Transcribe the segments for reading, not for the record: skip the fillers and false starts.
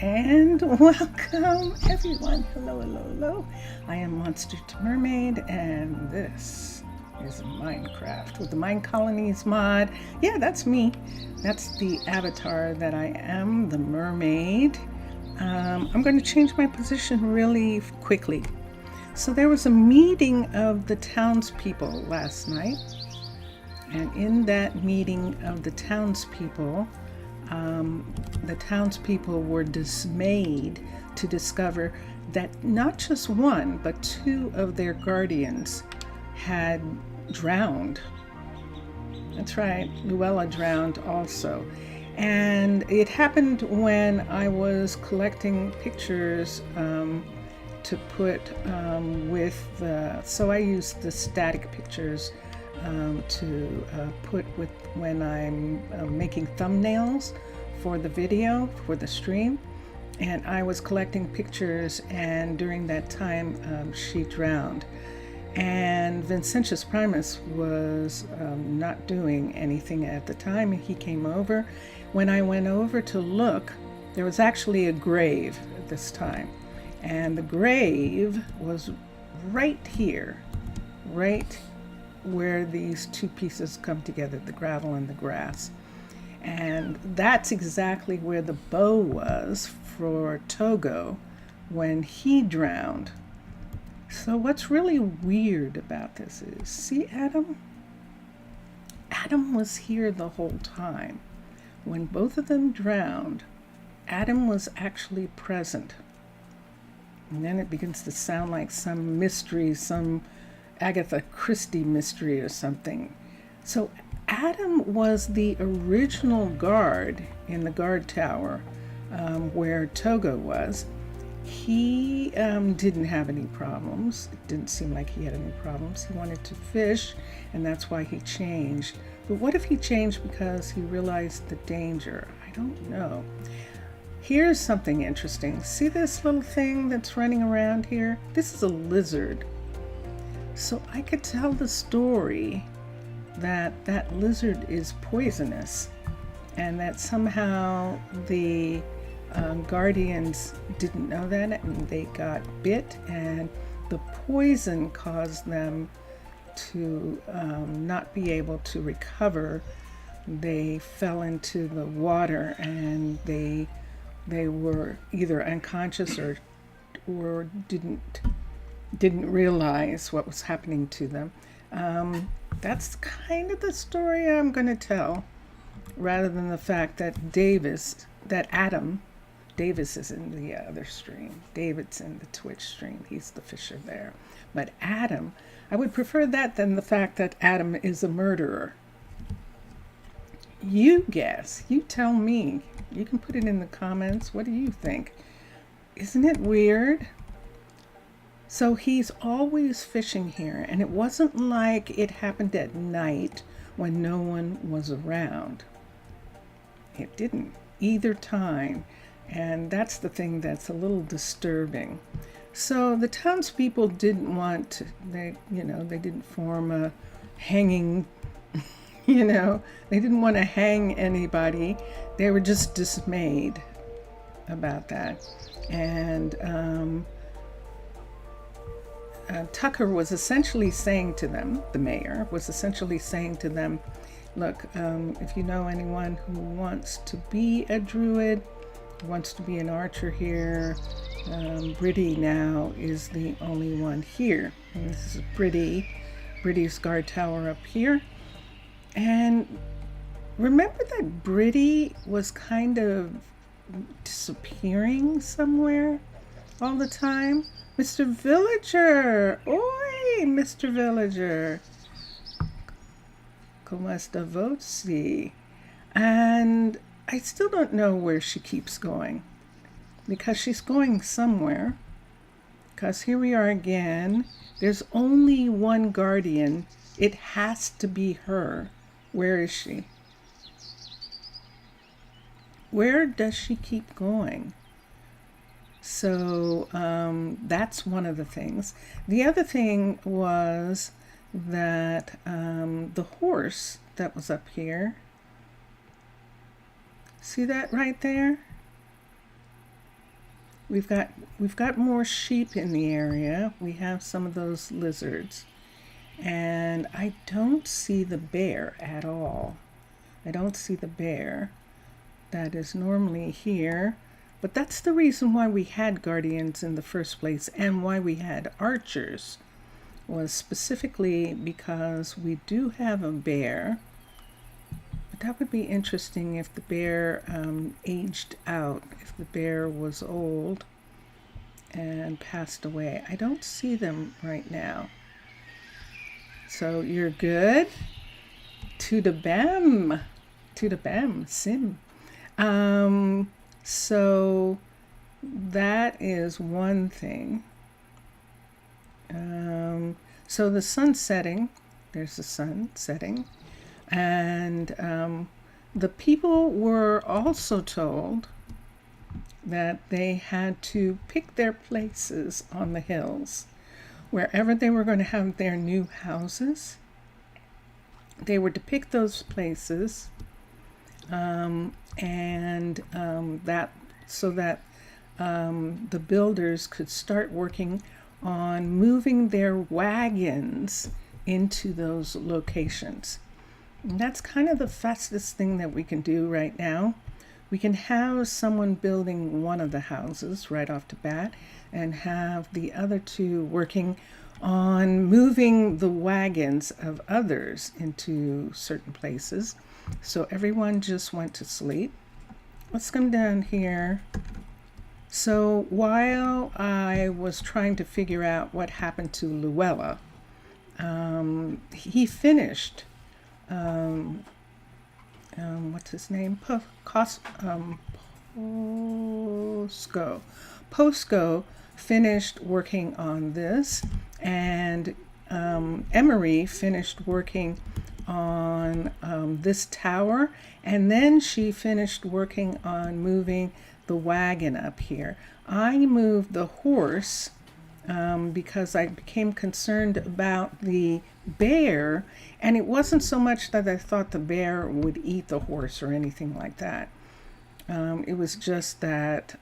And welcome everyone. Hello, hello, hello. I am Monster to Mermaid, and this is Minecraft with the Minecolonies mod. Yeah, that's me. That's the avatar that I am, the mermaid. I'm going to change my position really quickly. So there was a meeting of the townspeople last night, and in that meeting of the townspeople, were dismayed to discover that not just one, but two of their guardians had drowned. That's right, Luella drowned also. And it happened when I was collecting pictures to put with so I use the static pictures to put with when I'm making thumbnails for the video, for the stream. And I was collecting pictures, and during that time she drowned. And Vincentius Primus was not doing anything at the time. He came over. When I went over to look, there was actually a grave at this time. And the grave was right here, right where these two pieces come together, the gravel and the grass. And that's exactly where the bow was for Togo when he drowned. So what's really weird about this is, see Adam? Adam was here the whole time. When both of them drowned, Adam was actually present. And then it begins to sound like some mystery, some Agatha Christie mystery or something. So Adam was the original guard in the guard tower where Togo was. He didn't have any problems. It didn't seem like he had any problems. He wanted to fish, and that's why he changed. But what if he changed because he realized the danger? I don't know. Here's something interesting. See this little thing that's running around here? This is a lizard. So I could tell the story that that lizard is poisonous, and that somehow the guardians didn't know that, and they got bit, and the poison caused them to not be able to recover. They fell into the water, and they were either unconscious or didn't realize what was happening to them. That's kind of the story I'm going to tell, rather than the fact that Adam Davis is in the other stream. David's in the Twitch stream. He's the fisher there. But Adam, I would prefer that than the fact that Adam is a murderer. You guess. You tell me. You can put it in the comments. What do you think? Isn't it weird? So he's always fishing here, and it wasn't like it happened at night when no one was around. It didn't either time. And that's the thing that's a little disturbing. So the townspeople didn't want to, they didn't form a hanging, they didn't want to hang anybody. They were just dismayed about that. And Tucker was essentially saying to them, the mayor was essentially saying to them, look, if you know anyone who wants to be a druid, wants to be an archer here, Britty now is the only one here. And this is Britty's guard tower up here. And remember that Britty was kind of disappearing somewhere all the time? Mr. Villager! Oi, Mr. Villager! Como esta voce? And I still don't know where she keeps going, because she's going somewhere. Because here we are again. There's only one guardian. It has to be her. Where is she? Where does she keep going? So that's one of the things. The other thing was that the horse that was up here, see that right there? we've got more sheep in the area. We have some of those lizards. And I don't see the bear at all. I don't see the bear that is normally here. But that's the reason why we had guardians in the first place and why we had archers, was specifically because we do have a bear. But that would be interesting if the bear aged out, if the bear was old and passed away. I don't see them right now. So you're good. To the bam. To the bam, sim. So that is one thing. So the sun setting, there's the sun setting. And the people were also told that they had to pick their places on the hills. Wherever they were going to have their new houses, they were to pick those places, that so that the builders could start working on moving their wagons into those locations. And that's kind of the fastest thing that we can do right now. We can have someone building one of the houses right off the bat and have the other two working on moving the wagons of others into certain places. So everyone just went to sleep. Let's come down here. So while I was trying to figure out what happened to Luella, he finished, what's his name? Posco finished working on this, and Emery finished working on this tower, and then she finished working on moving the wagon up here. I moved the horse because I became concerned about the bear, and it wasn't so much that I thought the bear would eat the horse or anything like that. It was just that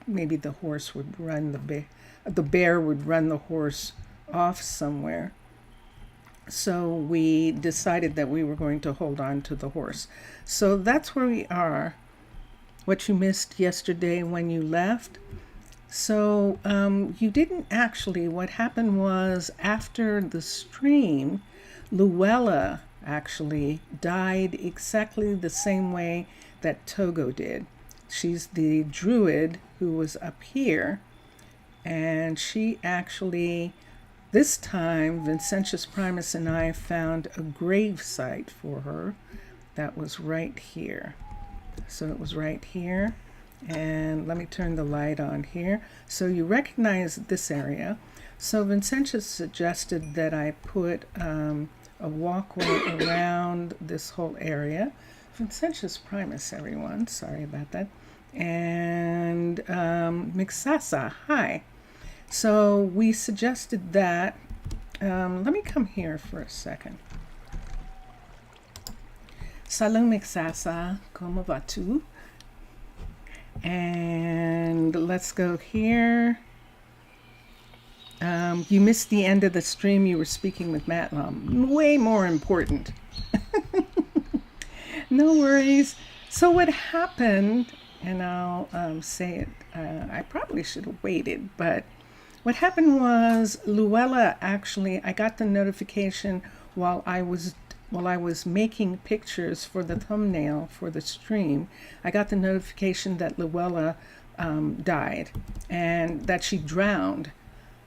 maybe the horse would run the bear would run the horse off somewhere. So we decided that we were going to hold on to the horse. So that's where we are. What you missed yesterday when you left. So you didn't actually, what happened was after the stream, Luella actually died exactly the same way that Togo did. She's the druid who was up here, and she actually, this time, Vincentius Primus and I found a grave site for her that was right here. So it was right here, and let me turn the light on here. So you recognize this area. So Vincentius suggested that I put a walkway around this whole area. Vincentius Primus, everyone, sorry about that. And Mixasa, hi. So we suggested that, let me come here for a second. Salut Mixasa, como va-tu? And let's go here. You missed the end of the stream. You were speaking with Matlam. Way more important. No worries. So what happened, and I'll say it, I probably should have waited, but what happened was Luella actually, I got the notification while I was making pictures for the thumbnail for the stream. I got the notification that Luella died and that she drowned.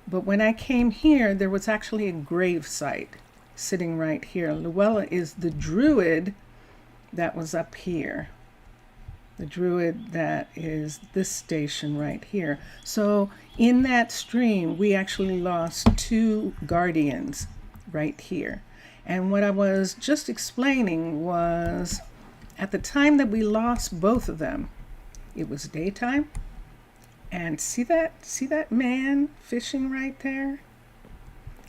But when I came here, there was actually a grave site sitting right here. Luella is the druid that was up here. The druid that is this station right here. So in that stream, we actually lost 2 guardians right here. And what I was just explaining was at the time that we lost both of them, it was daytime. And see that man fishing right there?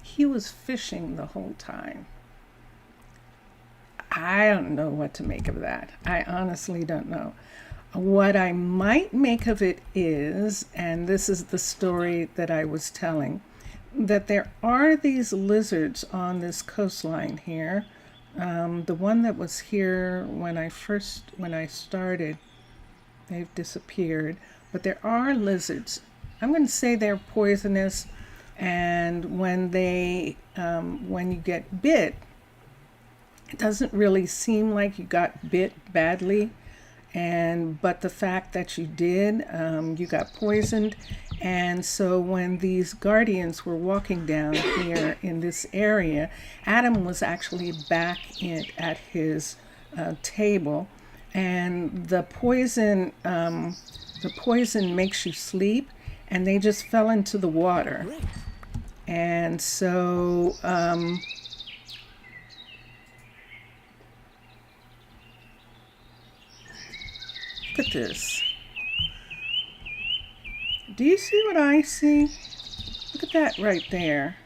He was fishing the whole time. I don't know what to make of that. I honestly don't know. What I might make of it is, and this is the story that I was telling, that there are these lizards on this coastline here. The one that was here when I started, they've disappeared, but there are lizards. I'm going to say they're poisonous, and when you get bit, it doesn't really seem like you got bit badly. But the fact that you did, you got poisoned. And so when these guardians were walking down here in this area, Adam was actually back at his table, and the poison makes you sleep, and they just fell into the water. And so look at this. Do you see what I see? Look at that right there.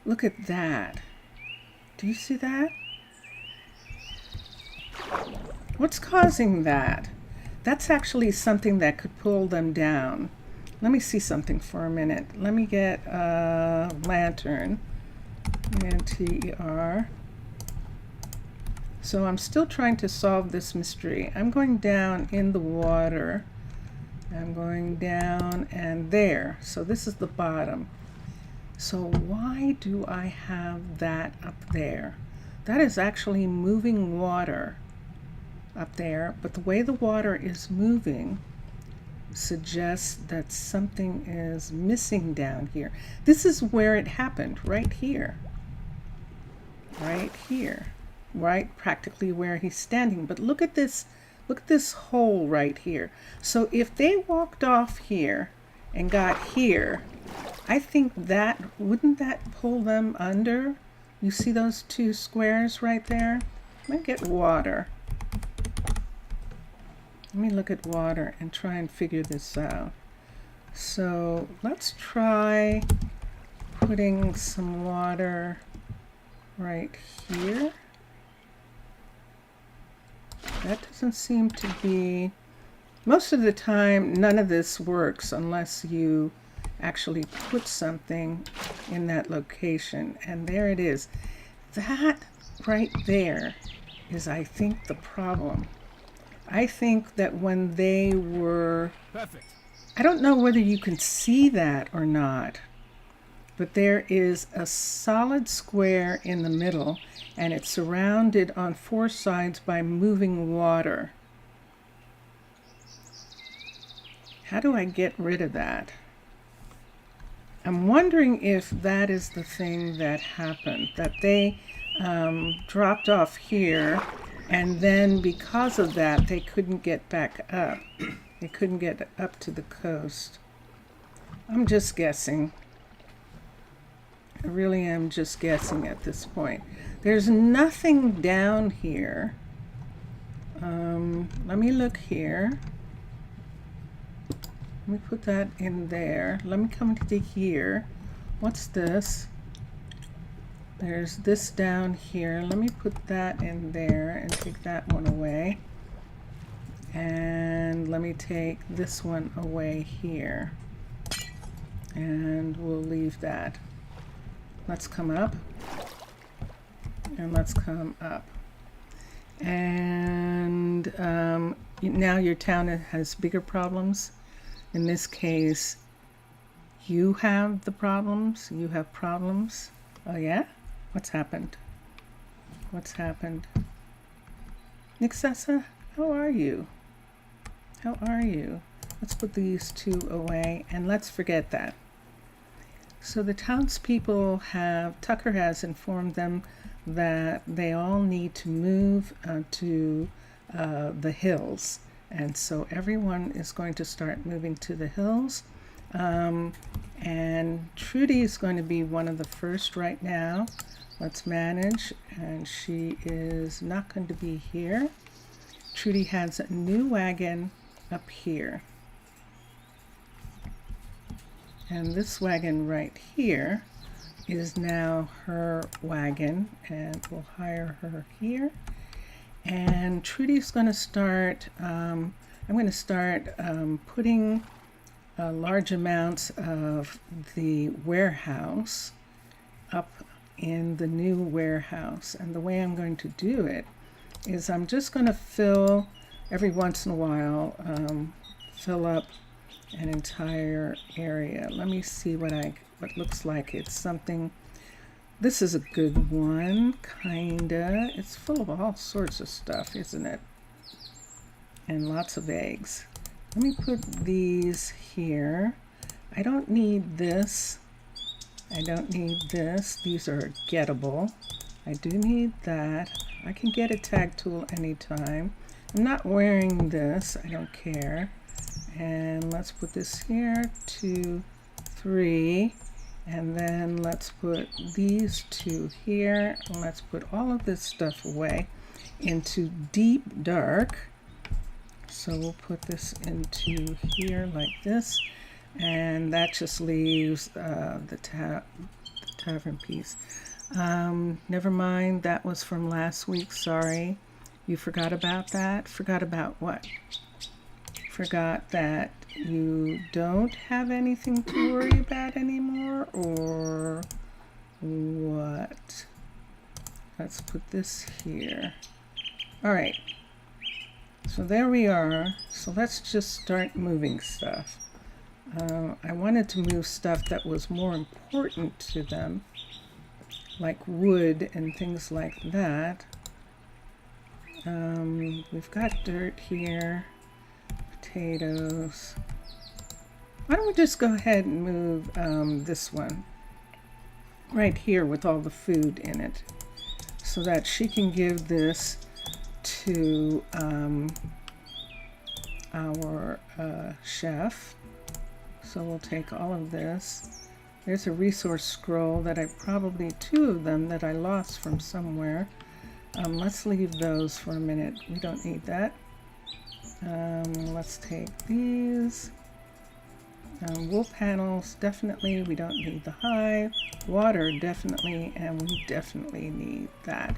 Look at that. Do you see that? What's causing that? That's actually something that could pull them down. Let me see something for a minute. Let me get a lantern. N-T-E-R. So I'm still trying to solve this mystery. I'm going down in the water. I'm going down and there. So this is the bottom. So why do I have that up there? That is actually moving water up there, but the way the water is moving suggests that something is missing down here. This is where it happened, right here. Right here. Right practically where he's standing. But look at this hole right here. So if they walked off here and got here, I think that wouldn't that pull them under? You see those two squares right there? Let me get water. Let me look at water and try and figure this out. So let's try putting some water right here. That doesn't seem to be, most of the time none of this works unless you actually put something in that location. And there it is. That right there is, I think, the problem. I think that when they were, perfect. I don't know whether you can see that or not, but there is a solid square in the middle, and it's surrounded on four sides by moving water. How do I get rid of that? I'm wondering if that is the thing that happened, that they dropped off here, and then because of that, they couldn't get back up. They couldn't get up to the coast. I'm just guessing. I really am just guessing at this point. There's nothing down here. Let me look here. Let me put that in there. Let me come to here. What's this? There's this down here. Let me put that in there and take that one away. And let me take this one away here. And we'll leave that. Let's come up. And let's come up. And now your town has bigger problems. In this case, you have the problems. You have problems. Oh yeah? What's happened? What's happened? Nixessa, how are you? How are you? Let's put these two away and let's forget that. So the townspeople Tucker has informed them that they all need to move to the hills. And so everyone is going to start moving to the hills. And Trudy is going to be one of the first right now. Let's manage. And she is not going to be here. Trudy has a new wagon up here. And this wagon right here is now her wagon. And we'll hire her here. And Trudy's going to start, I'm going to start putting large amounts of the warehouse up in the new warehouse. And the way I'm going to do it is I'm just going to fill every once in a while, fill up an entire area. Let me see what looks like it's something. This is a good one, kinda. It's full of all sorts of stuff, isn't it? And lots of eggs. Let me put these here. I don't need this. I don't need this. These are gettable. I do need that. I can get a tag tool anytime. I'm not wearing this. I don't care. And let's put this here, 2, 3. And then let's put these 2 here. And let's put all of this stuff away into deep dark. So we'll put this into here like this. And that just leaves the tavern piece. Never mind, that was from last week. Sorry. You forgot about that? Forgot about what? Forgot that you don't have anything to worry about anymore, or what? Let's put this here. All right. So there we are. So let's just start moving stuff. I wanted to move stuff that was more important to them, like wood and things like that. We've got dirt here, potatoes. Why don't we just go ahead and move this one right here with all the food in it, so that she can give this to our chef. So we'll take all of this. There's a resource scroll that I probably, 2 of them that I lost from somewhere. Let's leave those for a minute. We don't need that. Let's take these. Wool panels, definitely. We don't need the hive. Water, definitely. And we definitely need that.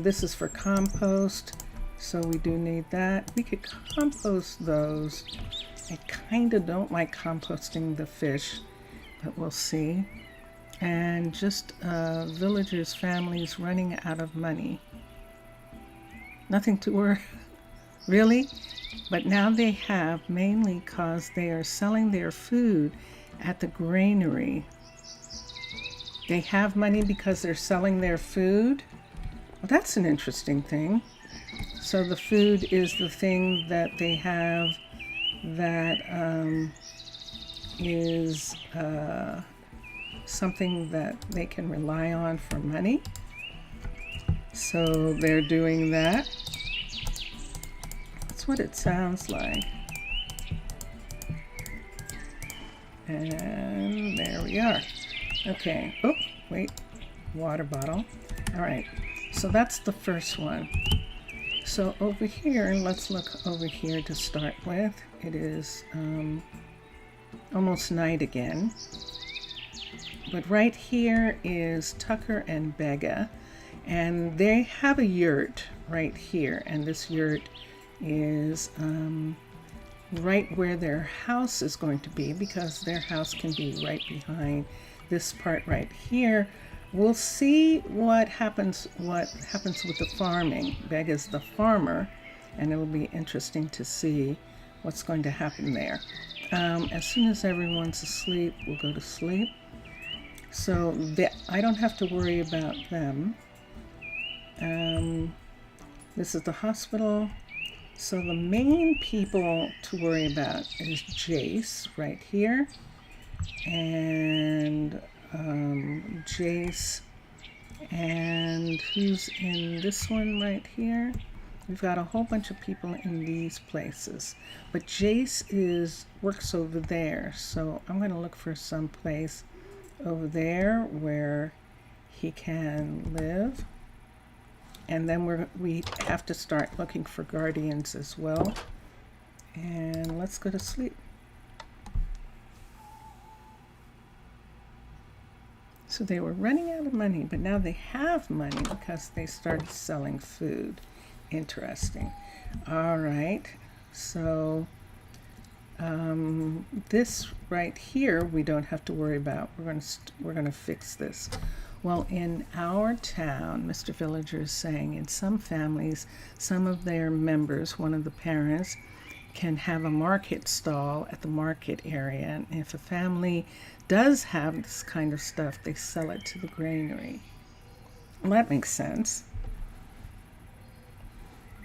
This is for compost, so we do need that. We could compost those. I kind of don't like composting the fish, but we'll see. And just villagers' families running out of money. Nothing to worry, really? But now they have, mainly because they are selling their food at the granary. They have money because they're selling their food? Well, that's an interesting thing. So the food is the thing that they have that is something that they can rely on for money. So they're doing that. That's what it sounds like. And there we are. Okay. Oh, wait. Water bottle. All right. So that's the first one. So over here, let's look over here to start with. It is almost night again. But right here is Tucker and Begga, and they have a yurt right here, and this yurt is right where their house is going to be, because their house can be right behind this part right here. We'll see what happens with the farming. Begga's the farmer, and it'll be interesting to see what's going to happen there. As soon as everyone's asleep, we'll go to sleep. So I don't have to worry about them. This is the hospital. So the main people to worry about is Jace right here. And Jace, and who's in this one right here? We've got a whole bunch of people in these places, but Jace works over there, so I'm going to look for some place over there where he can live. And then we have to start looking for guardians as well. And let's go to sleep. So they were running out of money, but now they have money because they started selling food. interesting. All right, so this right here we don't have to worry about. We're gonna fix this. Well, in our town, Mr. Villager is saying, in some families, some of their members, one of the parents, can have a market stall at the market area. And if a family does have this kind of stuff, they sell it to the granary. Well, that makes sense.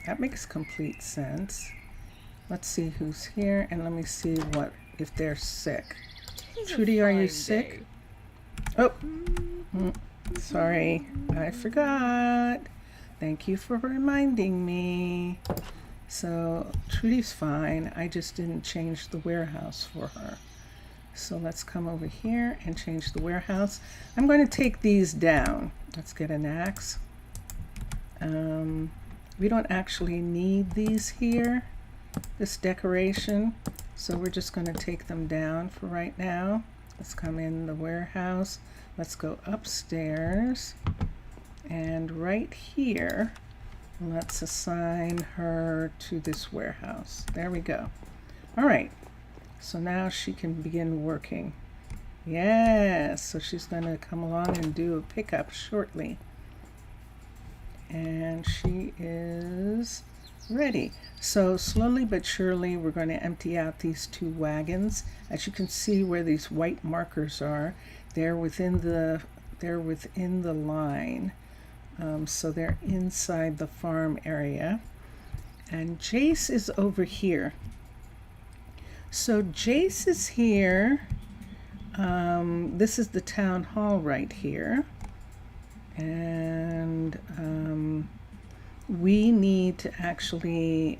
That makes complete sense. Let's see who's here, and let me see if they're sick. Trudy, are you sick? Oh, sorry, I forgot. Thank you for reminding me. So Trudy's fine. I just didn't change the warehouse for her. So let's come over here and change the warehouse. I'm going to take these down. Let's get an axe. We don't actually need these here, this decoration, so we're just going to take them down for right now. Let's come in the warehouse. Let's go upstairs, and right here let's assign her to this warehouse. There we go. All right, so now she can begin working. Yes, so she's going to come along and do a pickup shortly. And she is ready. So slowly but surely we're going to empty out these 2 wagons. As you can see where these white markers are, they're within the line. So they're inside the farm area. And Jace is over here. So Jace is here. This is the town hall right here. And we need to actually,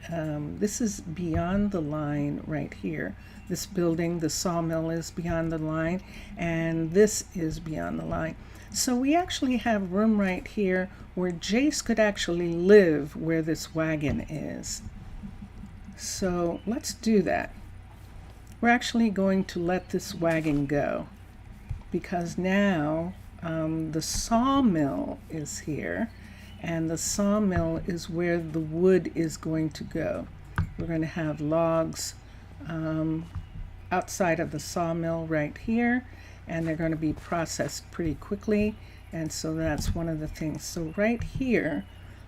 this is beyond the line right here. This building, the sawmill, is beyond the line, and this is beyond the line. So we actually have room right here where Jace could actually live where this wagon is. So let's do that. We're actually going to let this wagon go because now the sawmill is here, and the sawmill is where the wood is going to go. We're going to have logs outside of the sawmill right here, and they're going to be processed pretty quickly, and so that's one of the things. So right here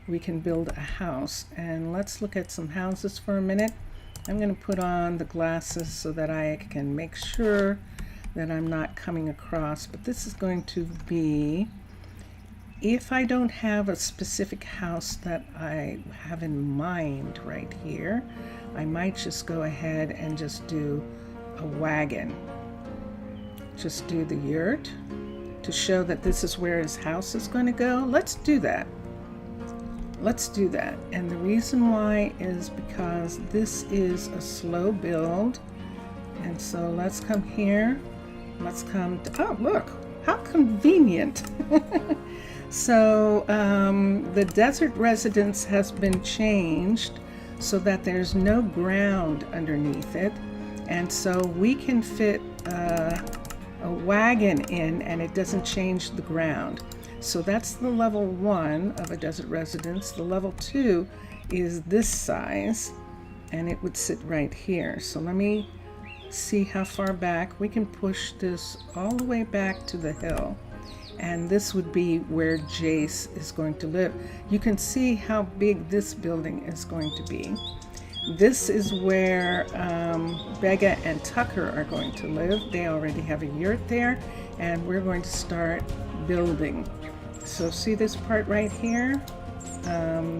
we can build a house, and let's look at some houses for a minute. I'm going to put on the glasses so that I can make sure that I'm not coming across, but this is going to be, if I don't have a specific house that I have in mind right here, I might just go ahead and just do a wagon. Just do the yurt to show that this is where his house is going to go. Let's do that. Let's do that. And the reason why is because this is a slow build. And so let's come here. Let's come to, oh, look, how convenient. So the desert residence has been changed so that there's no ground underneath it. And so we can fit a wagon in and it doesn't change the ground. So that's the level 1 of a desert residence. The level 2 is this size, and it would sit right here. So let me see how far back. We can push this all the way back to the hill, and this would be where Jace is going to live. You can see how big this building is going to be. This is where Becca and Tucker are going to live. They already have a yurt there, and we're going to start building. So see this part right here?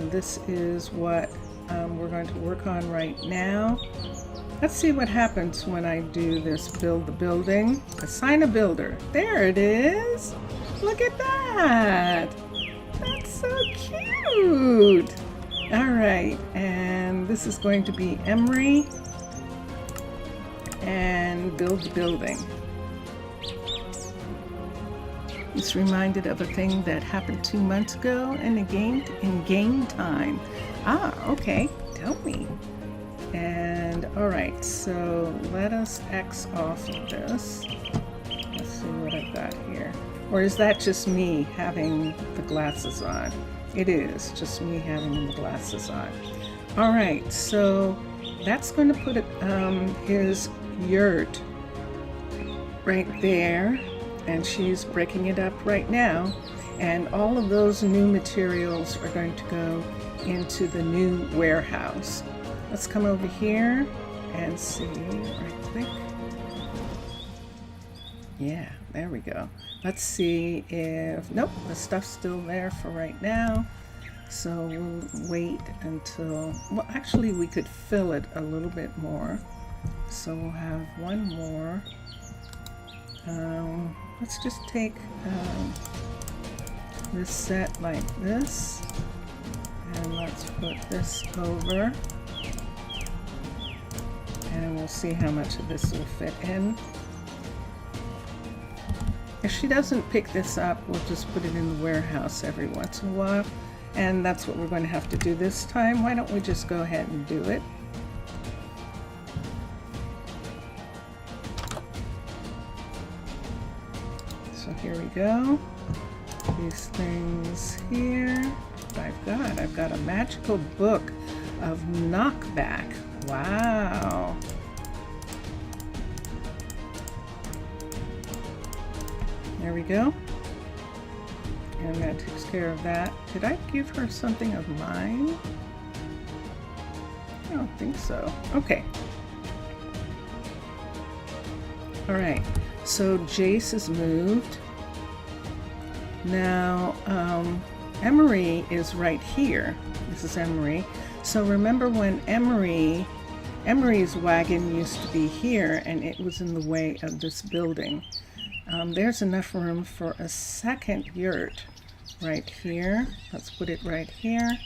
This is what we're going to work on right now. Let's see what happens when I do this build the building. Assign a builder. There it is. Look at that. That's so cute. All right, and this is going to be Emery and build the building. It's reminded of a thing that happened 2 months ago in game time. Ah, okay, tell me. And all right, so let us X off of this. Let's see what I've got here. Or is that just me having the glasses on? It is just me having the glasses on. All right, so that's going to put his yurt right there, and she's breaking it up right now, and all of those new materials are going to go into the new warehouse. Let's come over here and see right quick. Yeah, there we go. Let's see if, nope, the stuff's still there for right now. So we'll wait until, well, actually we could fill it a little bit more. So we'll have one more. Let's just take this set like this, and let's put this over, and we'll see how much of this will fit in. If she doesn't pick this up, we'll just put it in the warehouse every once in a while, and that's what we're going to have to do this time. Why don't we just go ahead and do it? So here we go. These things here. I've got a magical book of knockback. Wow. There we go. And that takes care of that. Did I give her something of mine? I don't think so. Okay. All right. So Jace is moved. Now, Emery is right here. This is Emery. So remember when Emery's wagon used to be here, and it was in the way of this building. There's enough room for a second yurt right here. Let's put it right here.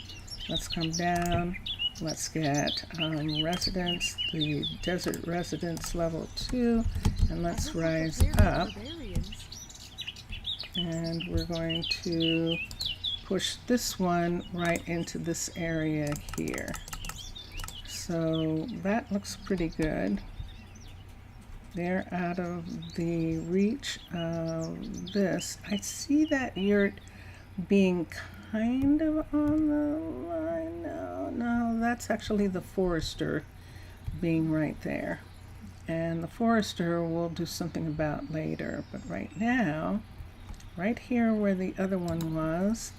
Let's come down. Let's get residence, the desert residence level 2, and let's rise up. And we're going to push this one right into this area here. So that looks pretty good. They're out of the reach of this. I see that yurt being kind of on the line. No, that's actually the forester being right there. And the forester we'll do something about later. But right now, right here where the other one was,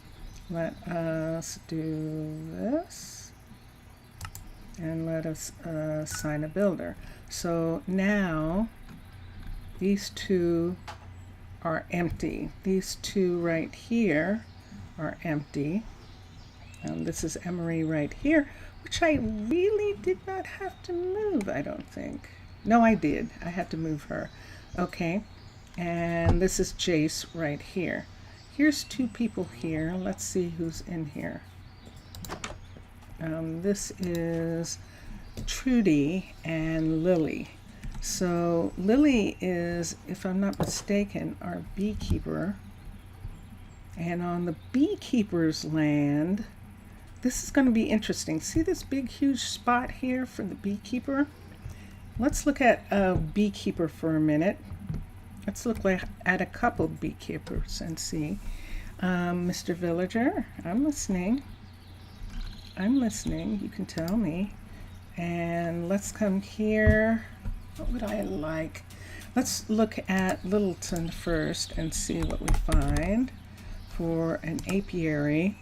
let us do this. And let us assign a builder. So now these two are empty. These two right here are empty. This is Emery right here, which I really did not have to move, I don't think. No, I did. I had to move her. Okay. And this is Jace right here. Here's two people here. Let's see who's in here. This is Trudy and Lily. So Lily is, if I'm not mistaken, our beekeeper. And on the beekeeper's land, this is going to be interesting. See this big huge spot here for the beekeeper? Let's look at a beekeeper for a minute. Let's look at a couple beekeepers and see. Mr. Villager, I'm listening. I'm listening. You can tell me. And let's come here. What would I like? Let's look at Littleton first and see what we find for an apiary.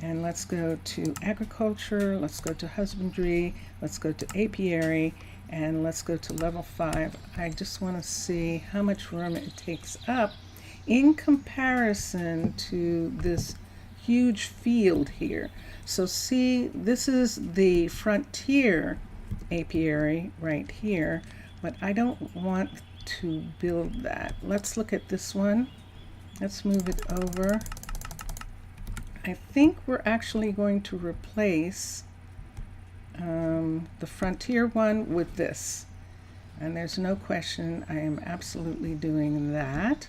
And let's go to agriculture. Let's go to husbandry. Let's go to apiary. And let's go to level 5. I just want to see how much room it takes up in comparison to this huge field here. So see, this is the frontier apiary right here, but I don't want to build that. Let's look at this one. Let's move it over. I think we're actually going to replace the frontier one with this. And there's no question I am absolutely doing that.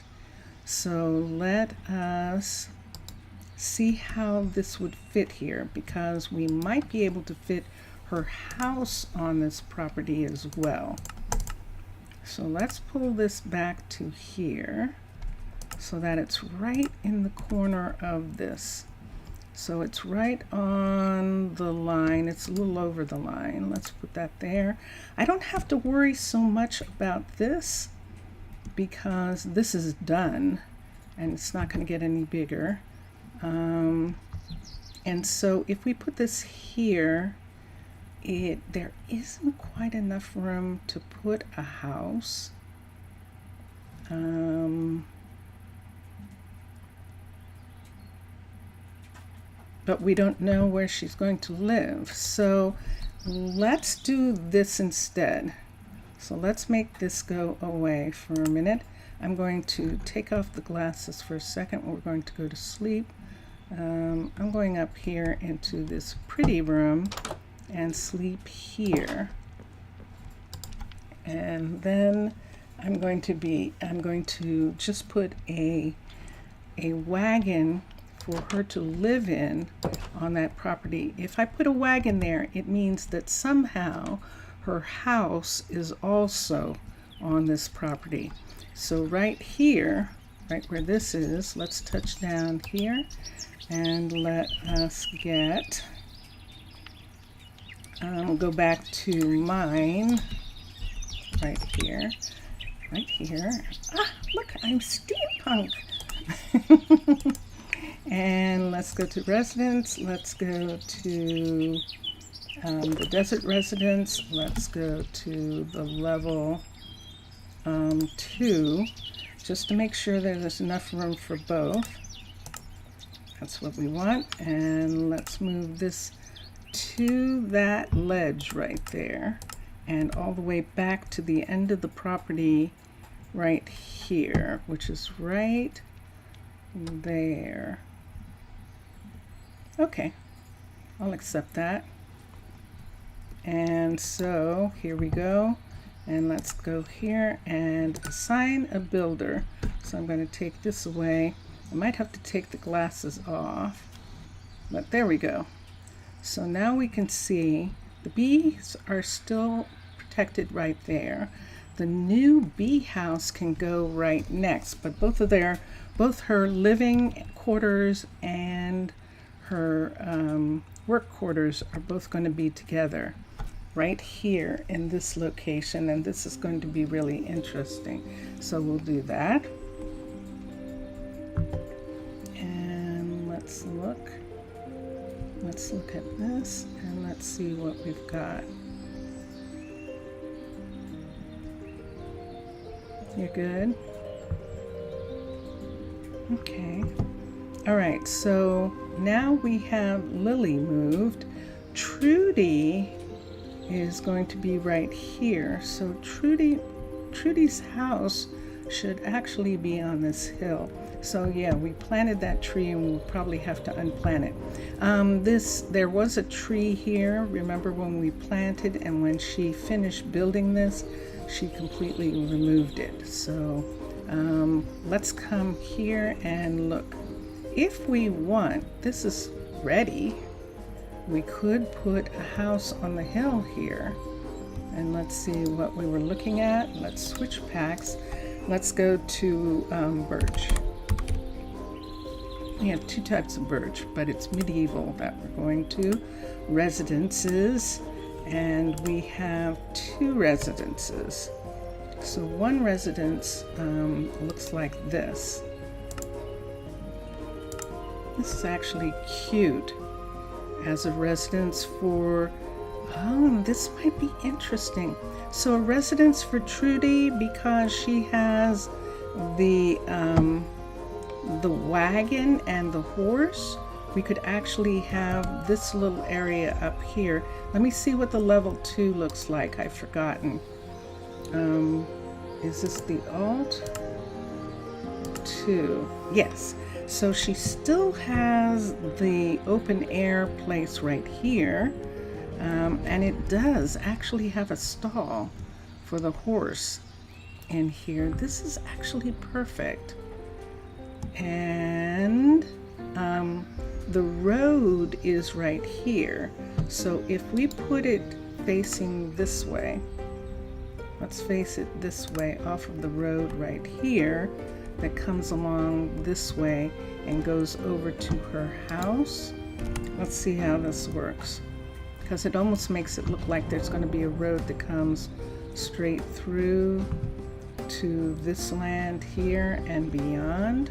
So let us see how this would fit here, because we might be able to fit her house on this property as well. So let's pull this back to here so that it's right in the corner of this. So it's right on the line. It's a little over the line. Let's put that there. I don't have to worry so much about this because this is done and it's not going to get any bigger. And so if we put this here, there isn't quite enough room to put a house. But we don't know where she's going to live. So let's do this instead. So let's make this go away for a minute. I'm going to take off the glasses for a second. We're going to go to sleep. I'm going up here into this pretty room and sleep here. And then I'm going to just put a wagon for her to live in on that property. If I put a wagon there, it means that somehow her house is also on this property. So right here, right where this is, let's touch down here and let us get, go back to mine, right here. Ah, look, I'm steampunk. And let's go to residence. Let's go to the desert residence. Let's go to the level 2, just to make sure that there's enough room for both. That's what we want. And let's move this to that ledge right there and all the way back to the end of the property right here, which is right there. Okay, I'll accept that. And so here we go. And let's go here and assign a builder. So I'm going to take this away. I might have to take the glasses off, but there we go. So now we can see the bees are still protected right there. The new bee house can go right next, but both her living quarters and her work quarters are both going to be together right here in this location, and this is going to be really interesting. So we'll do that. And let's look at this and let's see what we've got. You're good? Okay. All right, so now we have Lily moved. Trudy is going to be right here. So Trudy's house should actually be on this hill. So yeah, we planted that tree and we'll probably have to unplant it. There was a tree here, remember when we planted, and when she finished building this, she completely removed it. So let's come here and look. If we want, this is ready. We could put a house on the hill here. And let's see what we were looking at. Let's switch packs. Let's go to birch. We have 2 types of birch, but it's medieval that we're going to. Residences, and we have 2 residences. So one residence looks like this. This is actually cute as a residence for, this might be interesting. So a residence for Trudy, because she has the wagon and the horse, we could actually have this little area up here. Let me see what the level 2 looks like. I've forgotten. Is this the alt? 2. Yes. So she still has the open air place right here. And it does actually have a stall for the horse in here. This is actually perfect. And the road is right here. So if we put it facing this way, let's face it this way off of the road right here that comes along this way and goes over to her house. Let's see how this works, because it almost makes it look like there's going to be a road that comes straight through to this land here and beyond.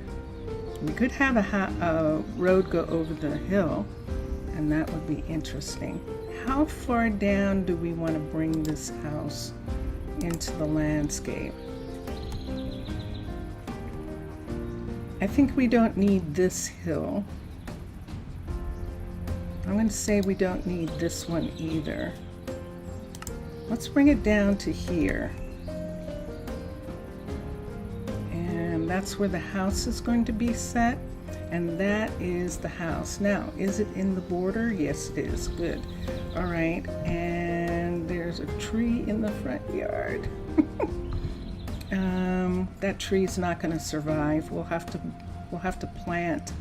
We could have a road go over the hill, and that would be interesting. How far down do we want to bring this house into the landscape? I think we don't need this hill. I'm going to say we don't need this one either. Let's bring it down to here. And that's where the house is going to be set. And that is the house. Now, is it in the border? Yes, it is. Good. All right. And there's a tree in the front yard. That tree's not going to survive. We'll have to plant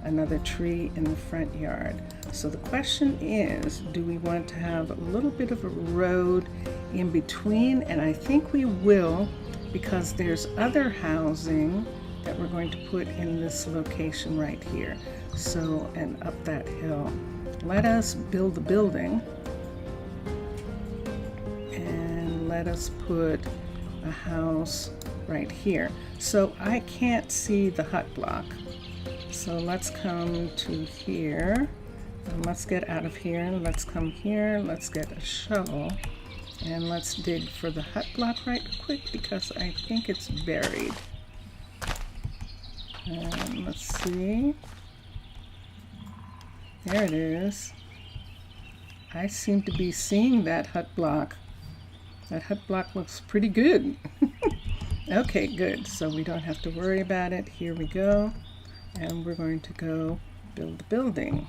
another tree in the front yard. So the question is, do we want to have a little bit of a road in between? And I think we will, because there's other housing that we're going to put in this location right here. So, and up that hill. Let us build the building, and let us put a house right here. So I can't see the hut block. So let's come to here, and let's get out of here. Let's come here, let's get a shovel, and let's dig for the hut block right quick, because I think it's buried. And let's see. There it is. I seem to be seeing that hut block. That hut block looks pretty good. Okay, good. So we don't have to worry about it. Here we go. And we're going to go build the building.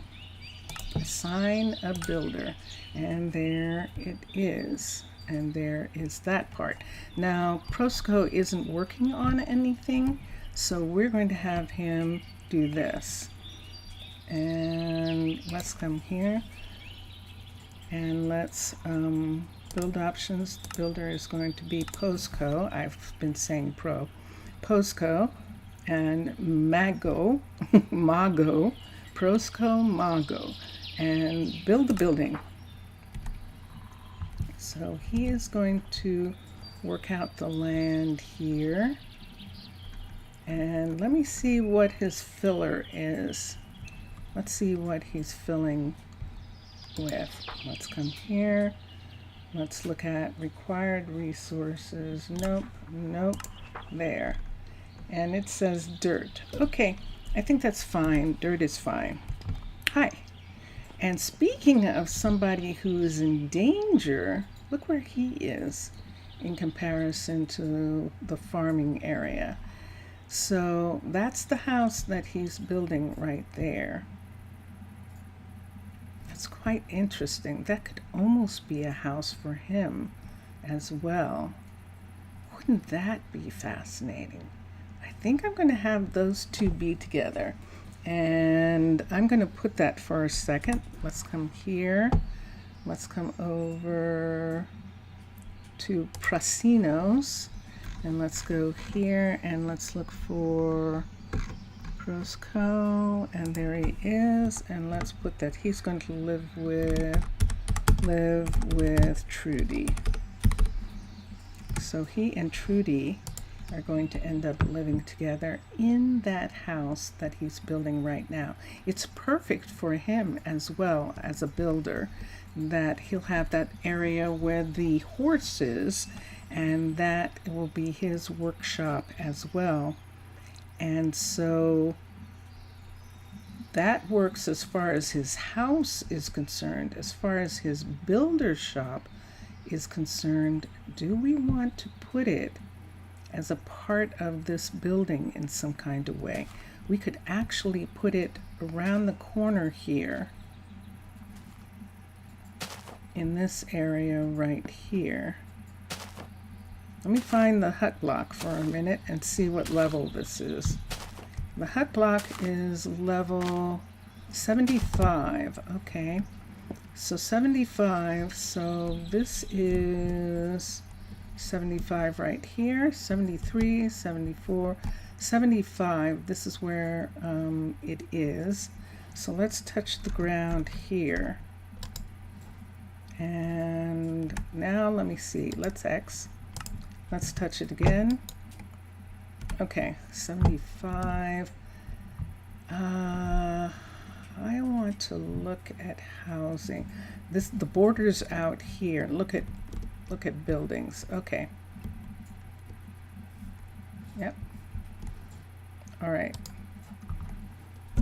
Assign a builder. And there it is. And there is that part. Now, Prosco isn't working on anything, so we're going to have him do this. And let's come here. And let's build options. The builder is going to be Posco. I've been saying Posco. And Mago, Prosco, Mago, and build the building. So he is going to work out the land here. And let me see what his filler is. Let's see what he's filling with. Let's come here. Let's look at required resources. Nope, nope, there. And it says dirt. Okay, I think that's fine. Dirt is fine. Hi. And speaking of somebody who is in danger, look where he is in comparison to the farming area. So that's the house that he's building right there. That's quite interesting. That could almost be a house for him as well. Wouldn't that be fascinating? I think I'm going to have those two be together, and I'm going to put that for a second. Let's come here. Let's come over to Prasinos, and let's go here and let's look for Prosco, and there he is. And let's put that he's going to live with Trudy. So he and Trudy are going to end up living together in that house that he's building right now. It's perfect for him as well as a builder, that he'll have that area where the horse is, and that will be his workshop as well. And so that works as far as his house is concerned. As far as his builder shop is concerned, do we want to put it as a part of this building in some kind of way? We could actually put it around the corner here in this area right here. Let me find the hut block for a minute and see what level this is. The hut block is level 75. Okay, so 75, so this is 75 right here, 73, 74, 75. This is where it is. So let's touch the ground here. And now let me see, let's X. Let's touch it again. Okay, 75. I want to look at housing. The border's out here. Look at buildings. Okay. Yep. All right.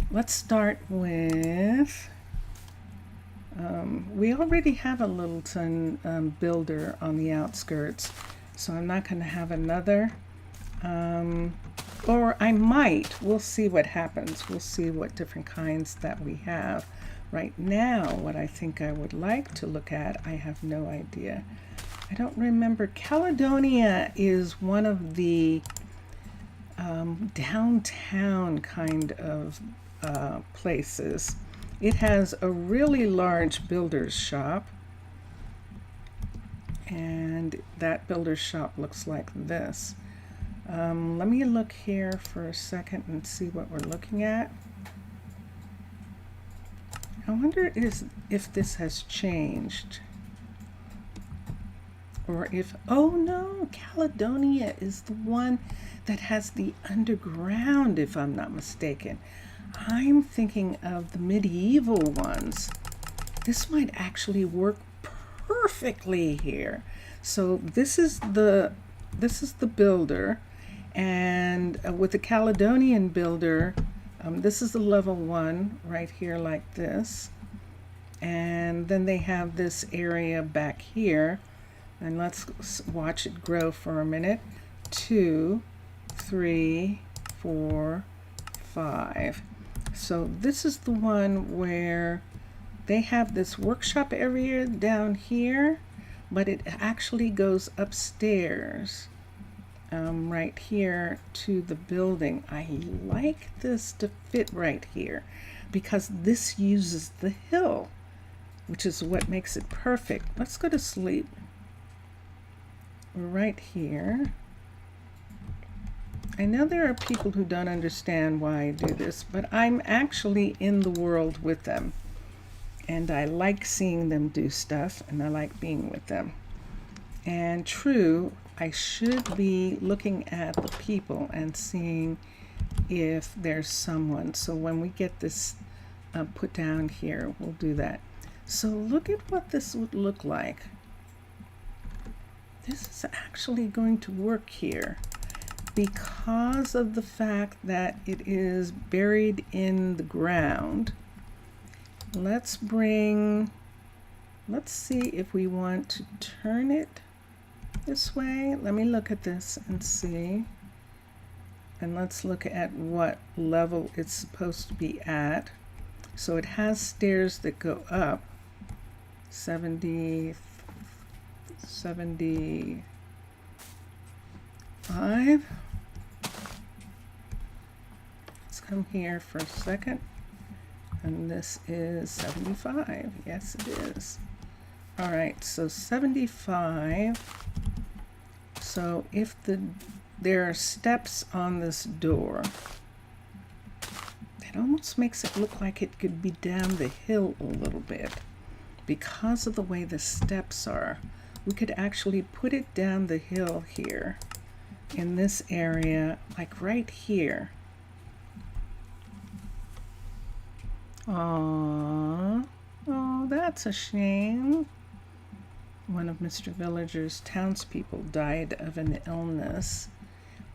Let's start with, we already have a Littleton builder on the outskirts, so I'm not going to have another. Or I might. We'll see what happens. We'll see what different kinds that we have. Right now, what I think I would like to look at, I have no idea. I don't remember. Caledonia is one of the downtown kind of places. It has a really large builder's shop, and that builder's shop looks like this. Let me look here for a second and see what we're looking at. I wonder if this has changed, or if, oh no, Caledonia is the one that has the underground, if I'm not mistaken. I'm thinking of the medieval ones. This might actually work perfectly here. So this is the builder, and with the Caledonian builder, this is the level 1 right here like this, and then they have this area back here, and let's watch it grow for a minute. 2, 3, 4, 5. So this is the one where they have this workshop area down here, but it actually goes upstairs right here to the building. I like this to fit right here because this uses the hill, which is what makes it perfect. Let's go to sleep. We're right here. I know there are people who don't understand why I do this, but I'm actually in the world with them. And I like seeing them do stuff, and I like being with them. And true, I should be looking at the people and seeing if there's someone. So when we get this put down here, we'll do that. So look at what this would look like. This is actually going to work here because of the fact that it is buried in the ground. Let's see if we want to turn it this way. Let me look at this and see. And let's look at what level it's supposed to be at. So it has stairs that go up. 75. Let's come here for a second. And this is 75. Yes, it is. All right, so 75. So if there are steps on this door, it almost makes it look like it could be down the hill a little bit. Because of the way the steps are, we could actually put it down the hill here in this area, like right here. Aww. Oh, that's a shame. One of Mr. Villager's townspeople died of an illness.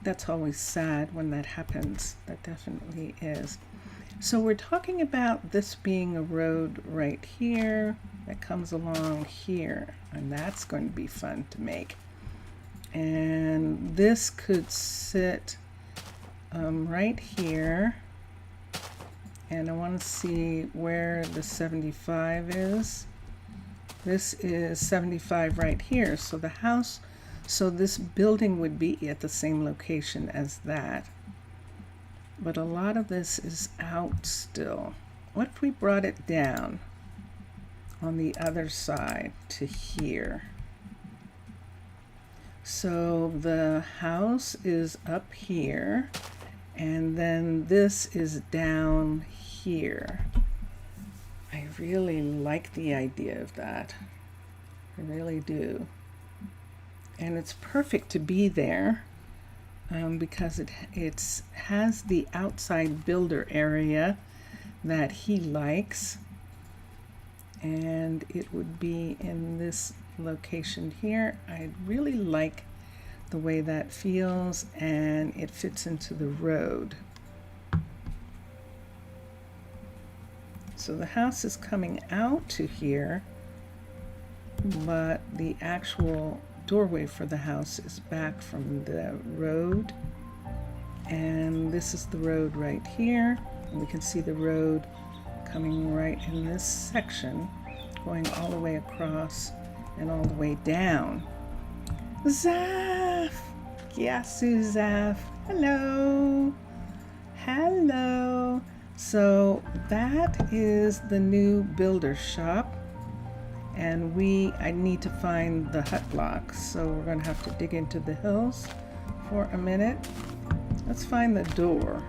That's always sad when that happens. That definitely is. So we're talking about this being a road right here that comes along here, and that's going to be fun to make. And this could sit right here. And I want to see where the 75 is. This is 75 right here. So the house, so this building would be at the same location as that. But a lot of this is out still. What if we brought it down on the other side to here? So the house is up here, and then this is down here. I really like the idea of that. I really do. And it's perfect to be there because it has the outside builder area that he likes. And it would be in this location here. I really like the way that feels, and it fits into the road. So the house is coming out to here, but the actual doorway for the house is back from the road. And this is the road right here. And we can see the road coming right in this section, going all the way across and all the way down. Zaf! Yasu Zaf! Hello! Hello! So that is the new builder shop, and I need to find the hut blocks, so we're going to have to dig into the hills for a minute. Let's find the door.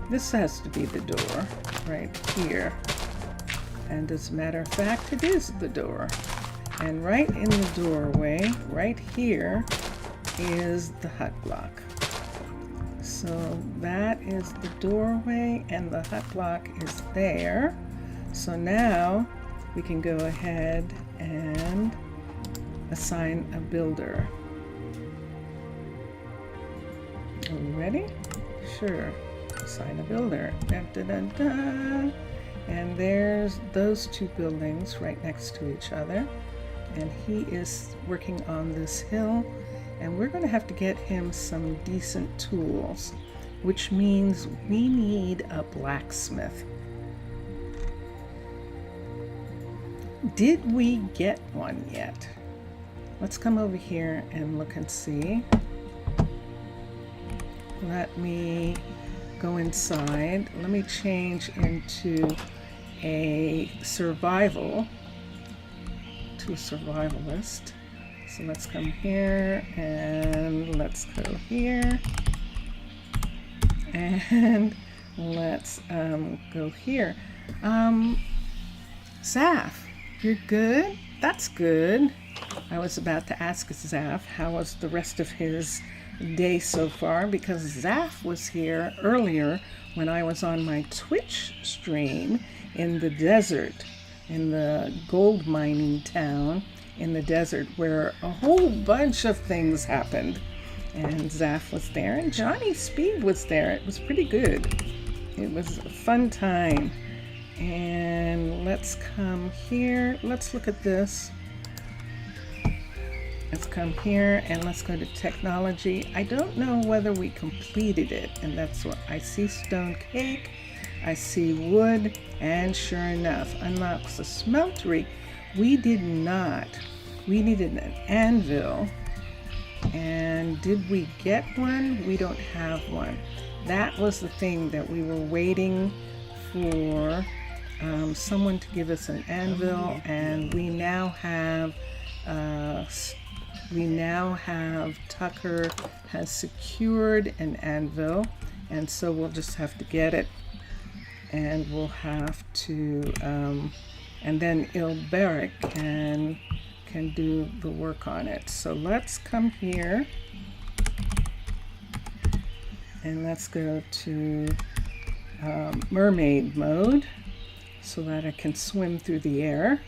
This has to be the door right here, and as a matter of fact, it is the door. And right in the doorway, right here, is the hut block. So that is the doorway, and the hut block is there. So now we can go ahead and assign a builder. Are we ready? Sure. Assign a builder. Dun, dun, dun, dun. And there's those two buildings right next to each other. And he is working on this hill. And we're going to have to get him some decent tools, which means we need a blacksmith. Did we get one yet? Let's come over here and look and see. Let me go inside. Let me change into a survival, to survivalist. So let's come here and let's go here and let's go here. Zaf, you're good? That's good. I was about to ask Zaf how was the rest of his day so far, because Zaf was here earlier when I was on my Twitch stream in the desert, in the gold mining town in the desert, where a whole bunch of things happened. And Zaf was there, and Johnny Speed was there. It was pretty good. It was a fun time. And let's come here. Let's look at this. Let's come here and let's go to technology. I don't know whether we completed it, and that's what I see. Stone cake, I see wood, and sure enough, unlocks the smeltery. We did not. We needed an anvil, and did we get one? We don't have one. That was the thing that we were waiting for, someone to give us an anvil, and we now have Tucker has secured an anvil, and so we'll just have to get it, and we'll have to and then Ilberic can do the work on it. So let's come here and let's go to mermaid mode so that I can swim through the air.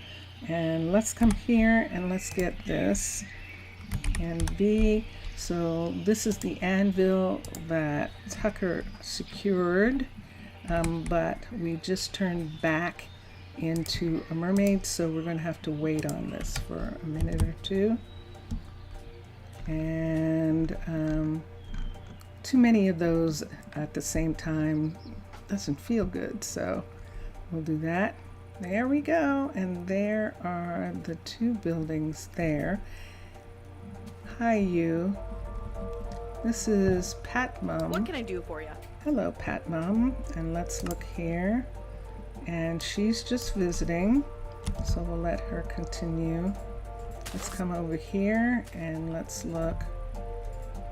And let's come here and let's get this and B. So this is the anvil that Tucker secured, but we just turned back into a mermaid, so we're going to have to wait on this for a minute or two. And too many of those at the same time doesn't feel good, so we'll do that. There we go, and there are the two buildings there. Hi, you. This is Pat Mom. What can I do for you? Hello, Pat Mom. And let's look here. And she's just visiting, so we'll let her continue. Let's come over here and let's look.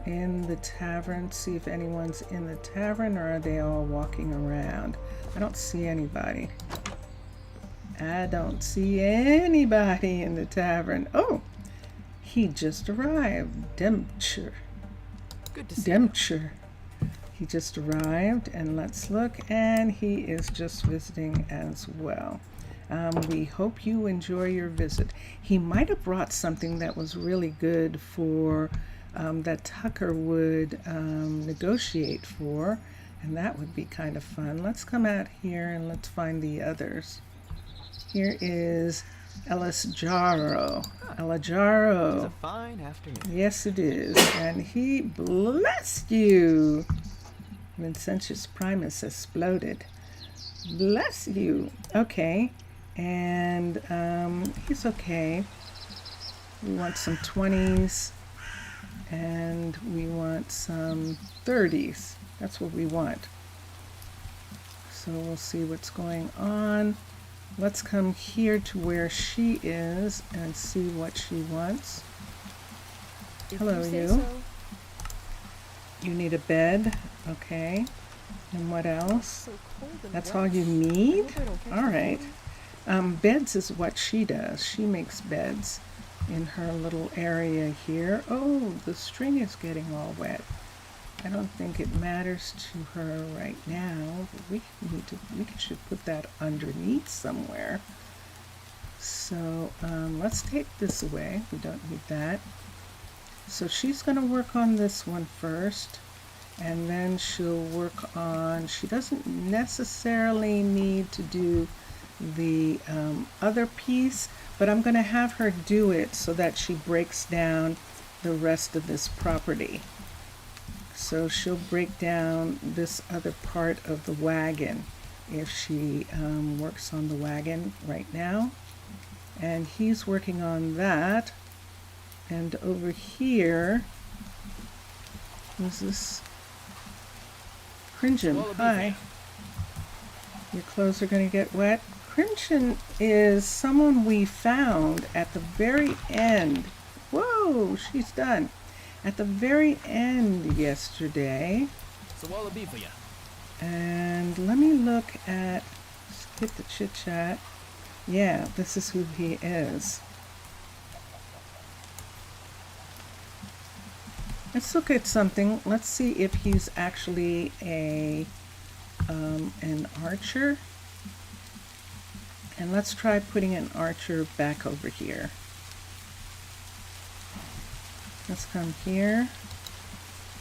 in the tavern, see if anyone's in the tavern, or are they all walking around? I don't see anybody. I don't see anybody in the tavern. Oh, he just arrived. Dempture. Good to see Dempture. He just arrived, and let's look, and he is just visiting as well. We hope you enjoy your visit. He might have brought something that was really good for that Tucker would negotiate for, and that would be kind of fun. Let's come out here and let's find the others. Here is Ellis Jarro. Elajaro. It's a fine afternoon. Yes, it is. And he blessed you. Vincentius Primus exploded. Bless you. Okay. And he's okay. We want some 20s. And we want some 30s. That's what we want. So we'll see what's going on. Let's come here to where she is and see what she wants. Hello, you. So. You need a bed. Okay. And what else? So cold and That's wet. all you I need? hope I don't catch All the right. flu. Beds is what she does. She makes beds in her little area here. Oh, the string is getting all wet. I don't think it matters to her right now, but we should put that underneath somewhere. So let's take this away. We don't need that. So she's going to work on this one first, and then she'll work on, she doesn't necessarily need to do the other piece, but I'm going to have her do it so that she breaks down the rest of this property. So she'll break down this other part of the wagon if she works on the wagon right now. And he's working on that. And over here, who's this? Crimson, hi. Your clothes are going to get wet. Crimson is someone we found at the very end. Whoa, she's done. At the very end yesterday. So what'll it be for you? And let me look at, skip the chit chat. Yeah, this is who he is. Let's look at something. Let's see if he's actually an archer. And let's try putting an archer back over here. Let's come here.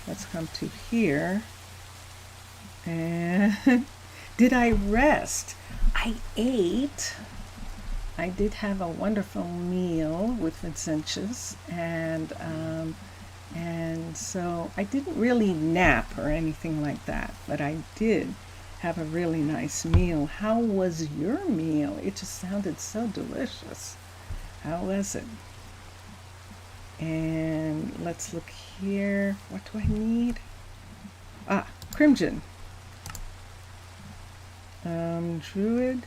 Let's come to here. And did I rest? I ate. I did have a wonderful meal with Vincentius, and so I didn't really nap or anything like that, but I did have a really nice meal. How was your meal? It just sounded so delicious. How was it? And let's look here. What do I need? Ah, Crimson. Druid.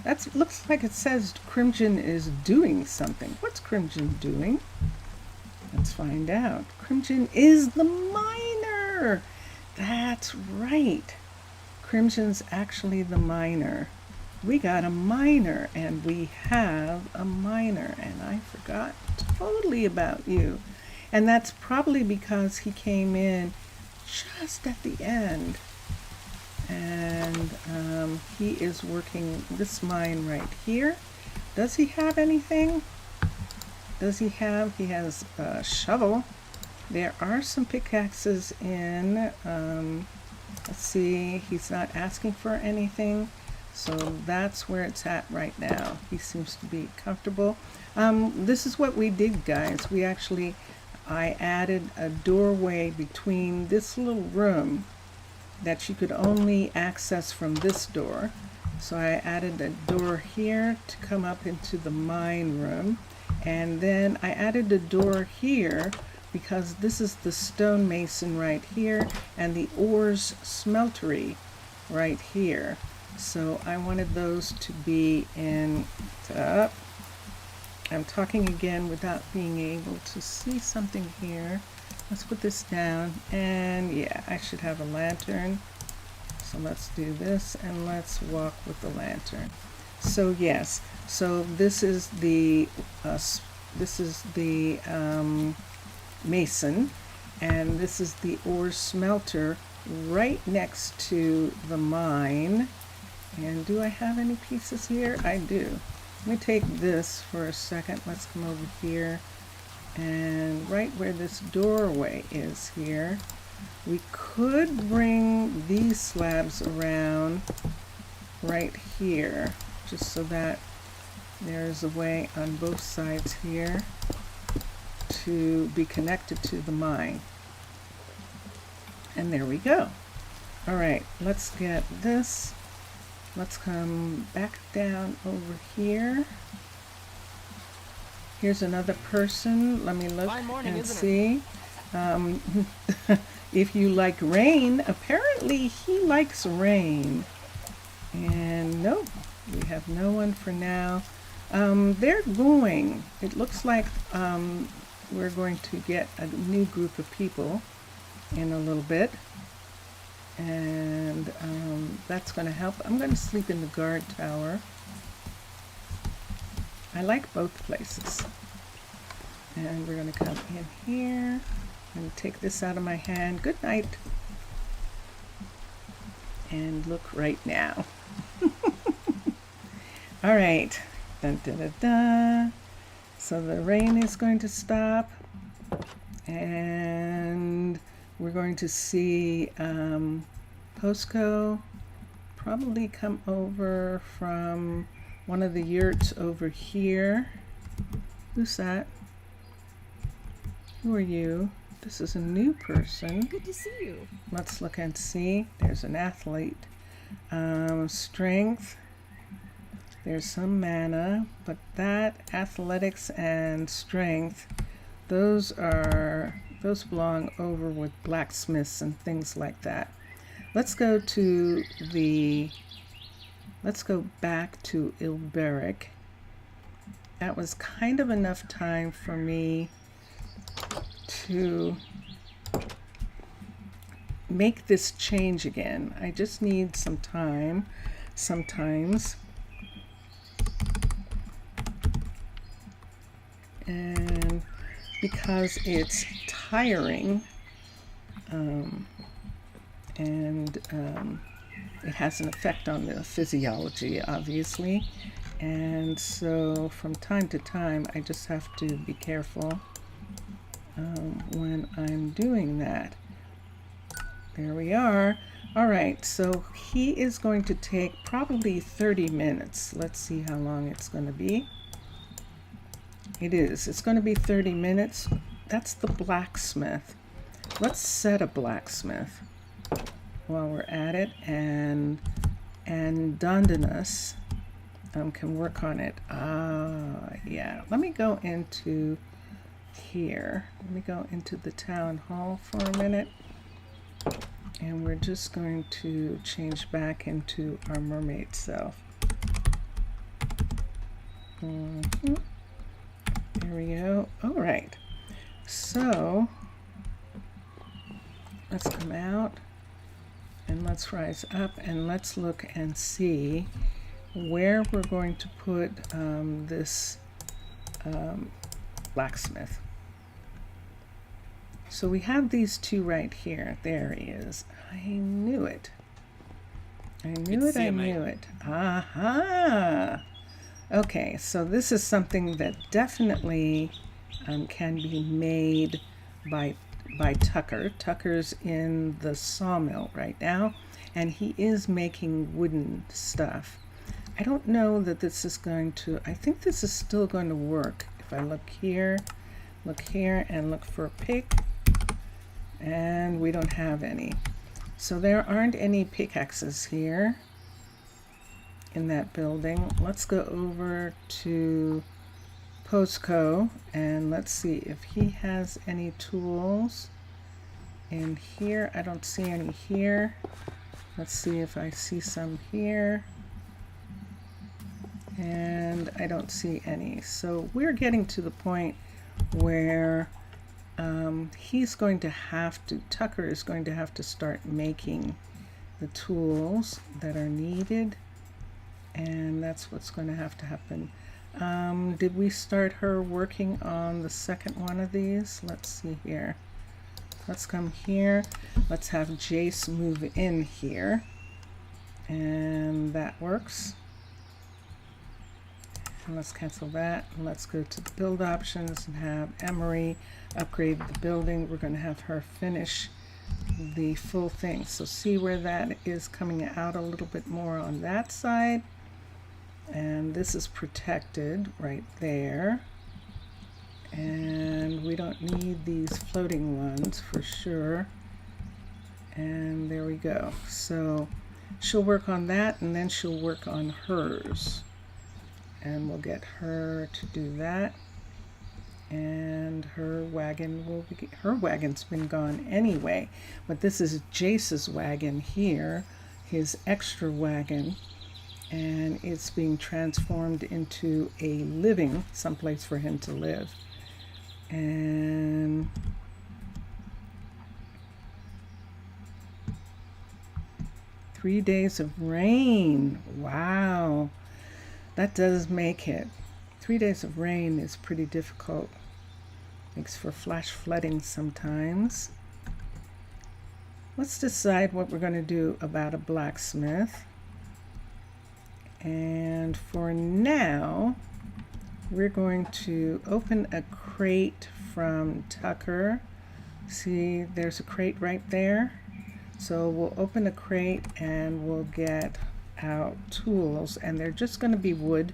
That looks like it says Crimson is doing something. What's Crimson doing? Let's find out. Crimson is the miner. That's right. Crimson's actually the miner. We got a miner, and we have a miner, and I forgot totally about you. And that's probably because he came in just at the end. And he is working this mine right here. Does he have anything? He has a shovel. There are some pickaxes in. Let's see, he's not asking for anything. So that's where it's at right now. He seems to be comfortable. This is what we did, guys. I added a doorway between this little room that you could only access from this door. So I added a door here to come up into the mine room. And then I added a door here because this is the stonemason right here and the ores smeltery right here. So I wanted those to be in, I'm talking again without being able to see something here. Let's put this down, and yeah, I should have a lantern. So let's do this, and let's walk with the lantern. So yes, so this is the mason, and this is the ore smelter right next to the mine. And do I have any pieces here? I do. Let me take this for a second. Let's come over here, and right where this doorway is here, we could bring these slabs around right here, just so that there's a way on both sides here to be connected to the mine. And there we go. All right, let's get this. Let's come back down over here. Here's another person. Let me look and see. If you like rain, apparently he likes rain. And nope, we have no one for now. They're going. It looks like we're going to get a new group of people in a little bit. And that's going to help. I'm going to sleep in the guard tower. I like both places. And we're going to come in here and take this out of my hand. Good night. And look right now. All right. Dun, dun, dun, dun. So the rain is going to stop. And we're going to see Posco probably come over from one of the yurts over here. Who's that? Who are you? This is a new person. Good to see you. Let's look and see. There's an athlete. Strength. There's some mana, but that athletics and strength, those belong over with blacksmiths and things like that. Let's go back to Ilberic. That was kind of enough time for me to make this change again. I just need some time sometimes. And because it's tiring, it has an effect on the physiology, obviously. And so from time to time, I just have to be careful when I'm doing that. There we are. All right, so he is going to take probably 30 minutes. Let's see how long it's going to be. It's going to be 30 minutes. That's the blacksmith. Let's set a blacksmith while we're at it, and Dondonus can work on it. Yeah, let me go into here. Let me go into the town hall for a minute, and we're just going to change back into our mermaid self. There we go. All right, so let's come out and let's rise up, and let's look and see where we're going to put this blacksmith. So we have these two right here. There he is. I knew it. I knew it. I knew it. Aha! Okay, so this is something that definitely can be made by Tucker. Tucker's in the sawmill right now, and he is making wooden stuff. I don't know that this is going to, I think this is still going to work. If I look here, and look for a pick, and we don't have any. So there aren't any pickaxes here in that building. Let's go over to Posco and let's see if he has any tools in here. I don't see any here. Let's see if I see some here. And I don't see any. So we're getting to the point where Tucker is going to have to start making the tools that are needed, and that's what's going to have to happen. Did we start her working on the second one of these? Let's see here. Let's come here. Let's have Jace move in here, and that works. And let's cancel that. And let's go to the build options and have Emery upgrade the building. We're going to have her finish the full thing. So see where that is coming out a little bit more on that side. And this is protected right there. And we don't need these floating ones for sure. And there we go. So she'll work on that, and then she'll work on hers. And we'll get her to do that. And her wagon's been gone anyway. But this is Jace's wagon here, his extra wagon. And it's being transformed into a someplace for him to live. And three days of rain. Wow. That does make it. 3 days of rain is pretty difficult. Makes for flash flooding sometimes. Let's decide what we're going to do about a blacksmith. And for now, we're going to open a crate from Tucker. See, there's a crate right there. So we'll open a crate and we'll get out tools, and they're just going to be wood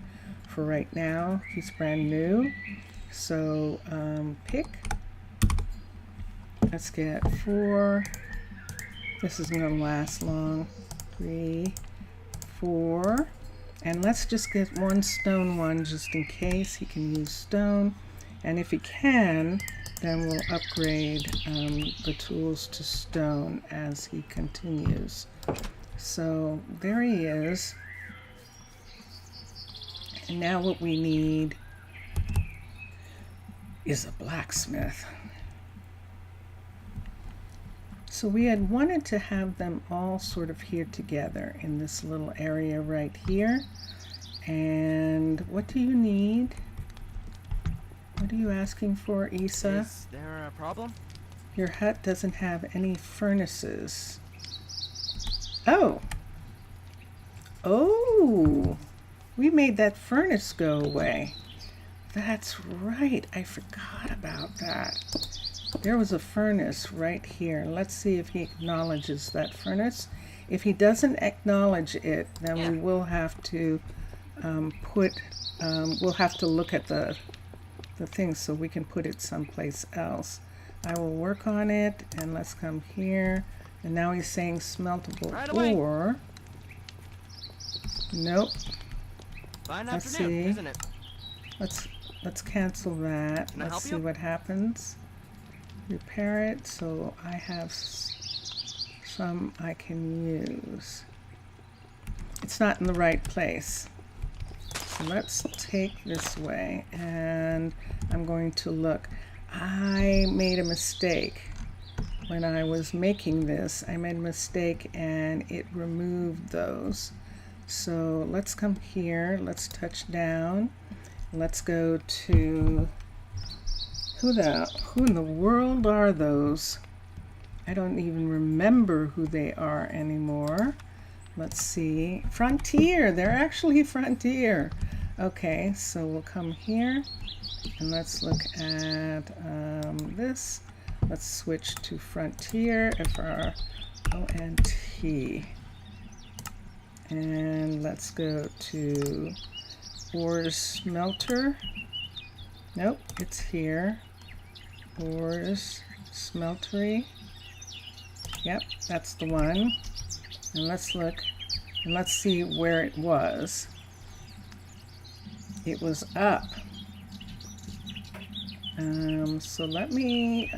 for right now. He's brand new. So pick. Let's get 4. This isn't going to last long. 3, 4. And let's just get 1 stone one just in case he can use stone. And if he can, then we'll upgrade the tools to stone as he continues. So there he is. And now what we need is a blacksmith. So we had wanted to have them all sort of here together in this little area right here. And what do you need? What are you asking for, Isa? Is there a problem? Your hut doesn't have any furnaces. Oh. Oh. We made that furnace go away. That's right. I forgot about that. There was a furnace right here. Let's see if he acknowledges that furnace. If he doesn't acknowledge it, then we will have to we'll have to look at the thing so we can put it someplace else. I will work on it, and let's come here. And now he's saying smeltable ore. Nope. Fine Let's afternoon, see. isn't it? Let's cancel that. Can I Let's help see you? what happens. Repair it. So I have some I can use. It's not in the right place. So let's take this way, and I'm going to look. I made a mistake when I was making this. I made a mistake and it removed those. So let's come here. Let's touch down. Let's go to who in the world are those? I don't even remember who they are anymore. Let's see. Frontier. They're actually Frontier. Okay, so we'll come here and let's look at this. Let's switch to Frontier, F-R-O-N-T. And let's go to Ores Smelter. Nope, it's here. Ores Smeltery. Yep, that's the one. And let's look and let's see where it was. It was up. So let me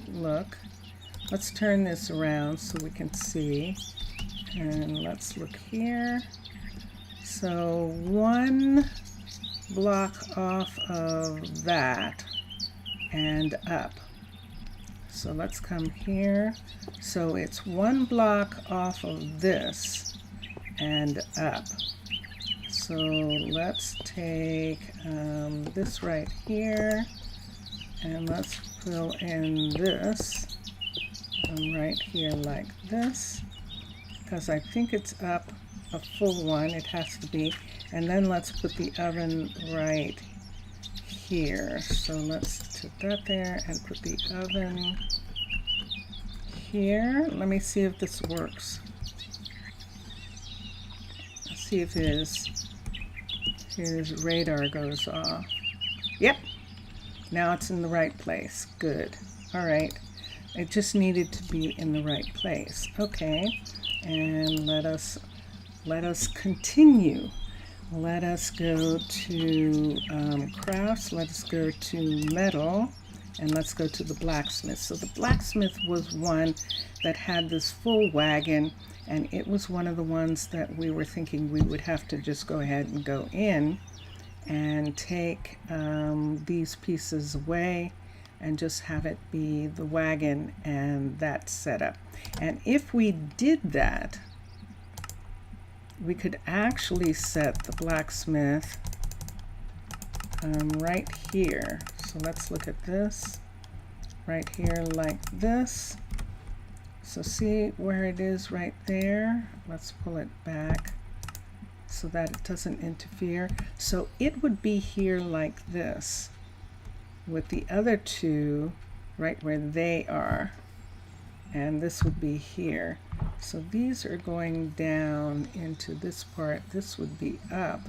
look. Let's turn this around so we can see. And let's look here. So 1 block off of that and up. So let's come here. So it's 1 block off of this and up. So let's take this right here and let's fill in this right here like this, because I think it's up a full one, it has to be. And then let's put the oven right here. So let's put that there and put the oven here. Let me see if this works. Let's see if his radar goes off. Yep, now it's in the right place. Good. All right, it just needed to be in the right place. Okay, and let us continue. Let us go to crafts, let us go to metal, and let's go to the blacksmith. So the blacksmith was one that had this full wagon, and it was one of the ones that we were thinking we would have to just go ahead and go in and take these pieces away and just have it be the wagon and that setup. And if we did that, we could actually set the blacksmith right here. So let's look at this right here like this. So see where it is right there? Let's pull it back so that it doesn't interfere. So it would be here like this with the other two right where they are. And this would be here. So these are going down into this part. This would be up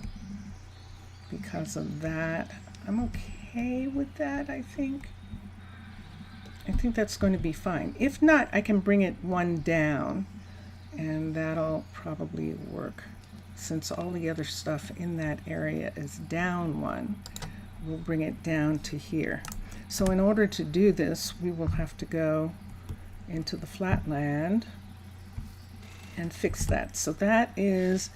because of that. I'm okay with that, I think. I think that's going to be fine. If not, I can bring it one down and that'll probably work. Since all the other stuff in that area is down one, we'll bring it down to here. So in order to do this, we will have to go into the flatland and fix that. So that is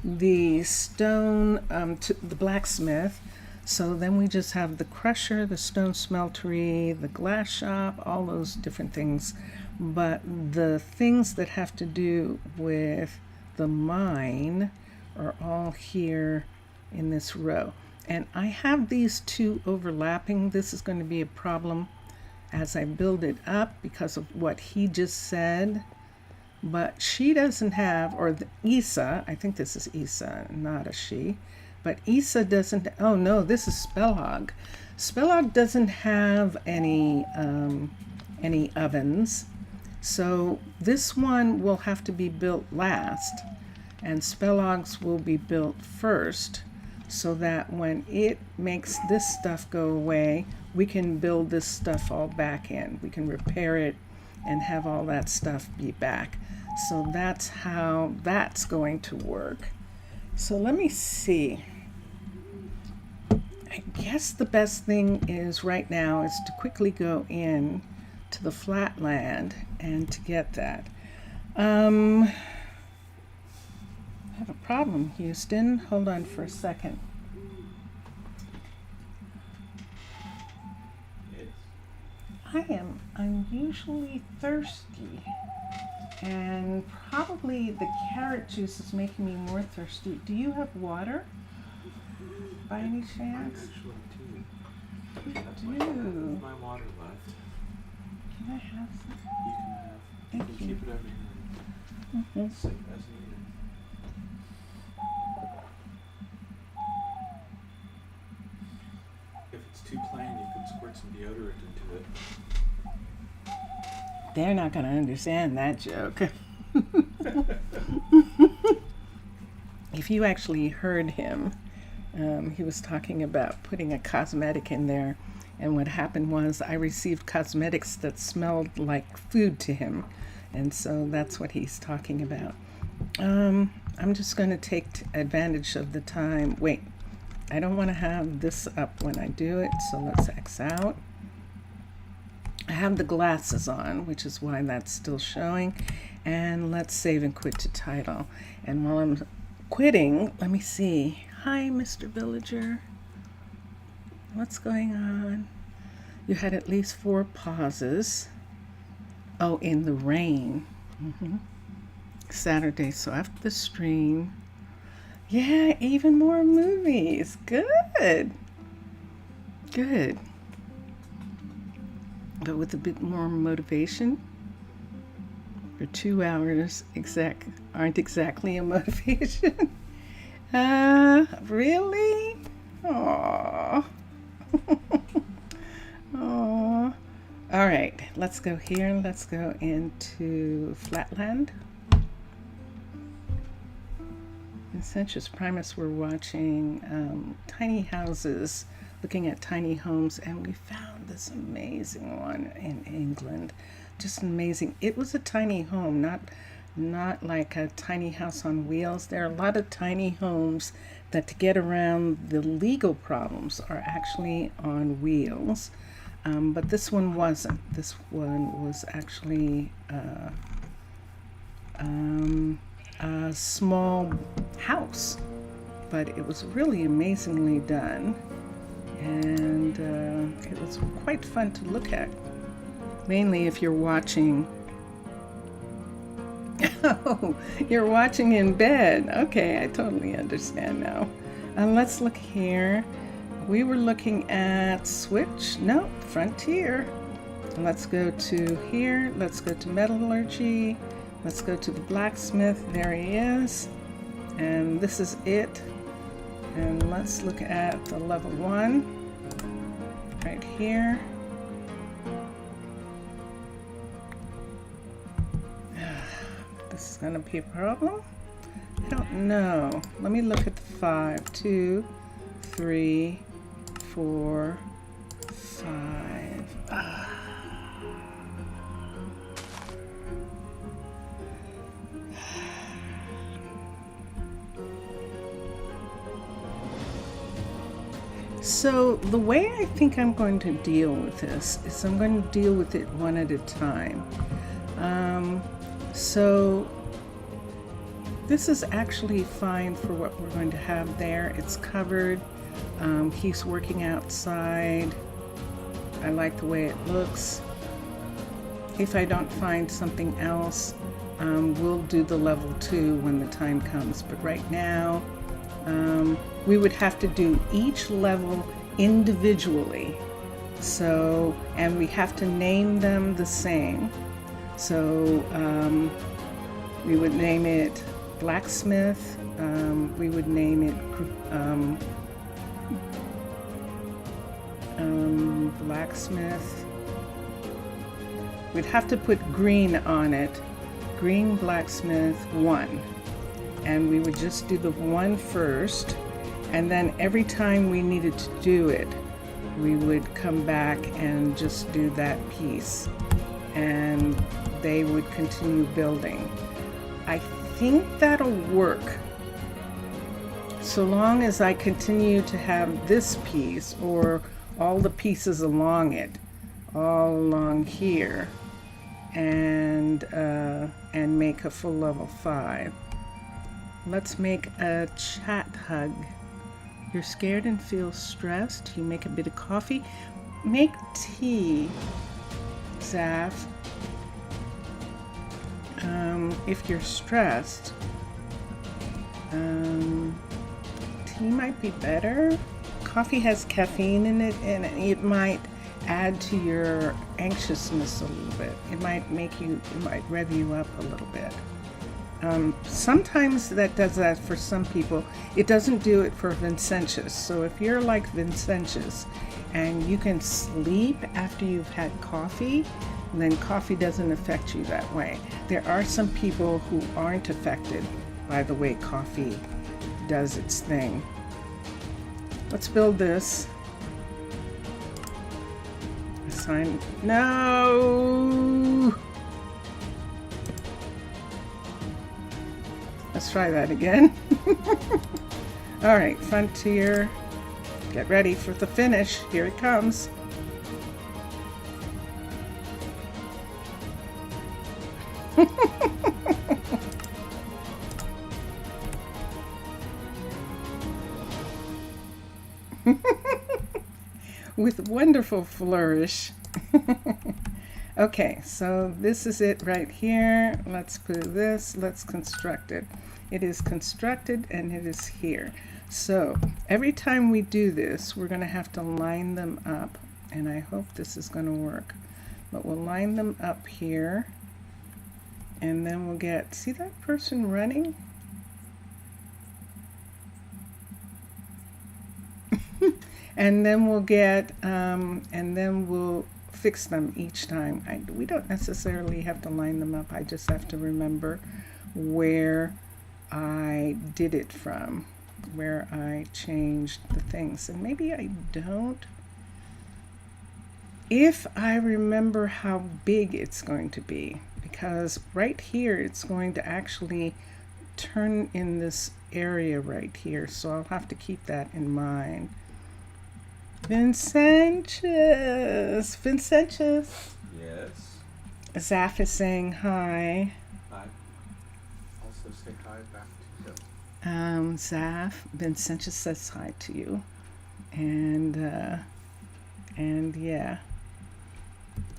the stone to the blacksmith. So then we just have the crusher, the stone smeltery, the glass shop, all those different things. But the things that have to do with the mine are all here in this row. And I have these two overlapping. This is going to be a problem as I build it up because of what he just said. But she doesn't have, or Isa, I think this is Isa, not a she, but Isa doesn't, oh no, this is Spellhog. Spellhog doesn't have any ovens. So this one will have to be built last, and Spellhog's will be built first, so that when it makes this stuff go away, we can build this stuff all back in. We can repair it and have all that stuff be back. So that's how that's going to work. So let me see. I guess the best thing is right now is to quickly go in to the flatland and to get that. I have a problem, Houston. Hold on for a second. I am unusually thirsty, and probably the carrot juice is making me more thirsty. Do you have water by any chance? I actually do. my water left. Can I have some? You can have. Thank you can you. keep it over here. Mhm. Sip as needed. If it's too plain, you can squirt some deodorant into it. They're not going to understand that joke. If you actually heard him, he was talking about putting a cosmetic in there, and what happened was I received cosmetics that smelled like food to him, and so that's what he's talking about. I'm just going to take advantage of the time. Wait, I don't want to have this up when I do it, so let's X out. I have the glasses on, which is why that's still showing, and let's save and quit to title. And while I'm quitting, let me see. Hi, Mr. Villager. What's going on? You had at least 4 pauses. Oh, in the rain. Saturday, so after the stream. Yeah, even more movies. Good. Good. But with a bit more motivation. For 2 hours aren't exactly a motivation. Really? Aww. Aww. All right, let's go here. Let's go into Flatland. In Sensuous Primus, we're watching tiny houses, looking at tiny homes, and we found this amazing one in England. Just amazing. It was a tiny home, not like a tiny house on wheels. There are a lot of tiny homes that, to get around the legal problems, are actually on wheels. But this one wasn't. This one was actually a small house, but it was really amazingly done, and it was quite fun to look at, mainly if you're watching. Oh, you're watching in bed. Okay, I totally understand now. Let's look here. We were looking at Frontier. Let's go to here. Let's go to Metallurgy. Let's go to the blacksmith. There he is. And this is it. And let's look at the level 1 right here. This is going to be a problem? I don't know. Let me look at the 5. 2, 3, 4, 5. So the way I think I'm going to deal with this is I'm going to deal with it one at a time. So this is actually fine for what we're going to have there. It's covered. He's working outside. I like the way it looks. If I don't find something else, we'll do the level 2 when the time comes. But right now, we would have to do each level individually. So, and we have to name them the same. So, we would name it blacksmith. We would name it blacksmith. We'd have to put green on it. Green blacksmith 1. And we would just do the 1 first, and then every time we needed to do it, we would come back and just do that piece, and they would continue building. I think that'll work, so long as I continue to have this piece, or all the pieces along it, all along here, and make a full level 5. Let's make a chat hug. You're scared and feel stressed. You make a bit of coffee. Make tea, Zaf. If you're stressed, tea might be better. Coffee has caffeine in it, and it might add to your anxiousness a little bit. It might rev you up a little bit. Sometimes that does that for some people. It doesn't do it for Vincentius. So if you're like Vincentius and you can sleep after you've had coffee, then coffee doesn't affect you that way. There are some people who aren't affected by the way coffee does its thing. Let's build this. Assign. No! Let's try that again. All right, Frontier. Get ready for the finish. Here it comes. With wonderful flourish. Okay, so this is it right here. Let's put this, let's construct it. It is constructed and it is here. So every time we do this, we're going to have to line them up, and I hope this is going to work. But we'll line them up here, and then we'll get, see that person running? And then we'll get, and then we'll fix them each time. We don't necessarily have to line them up. I just have to remember where I did it from, where I changed the things. And maybe I don't. If I remember how big it's going to be, because right here it's going to actually turn in this area right here. So I'll have to keep that in mind. Vincentius. Yes. Zaf is saying hi. Hi. Also say hi back to you. Zaf, Vincentius says hi to you. And yeah.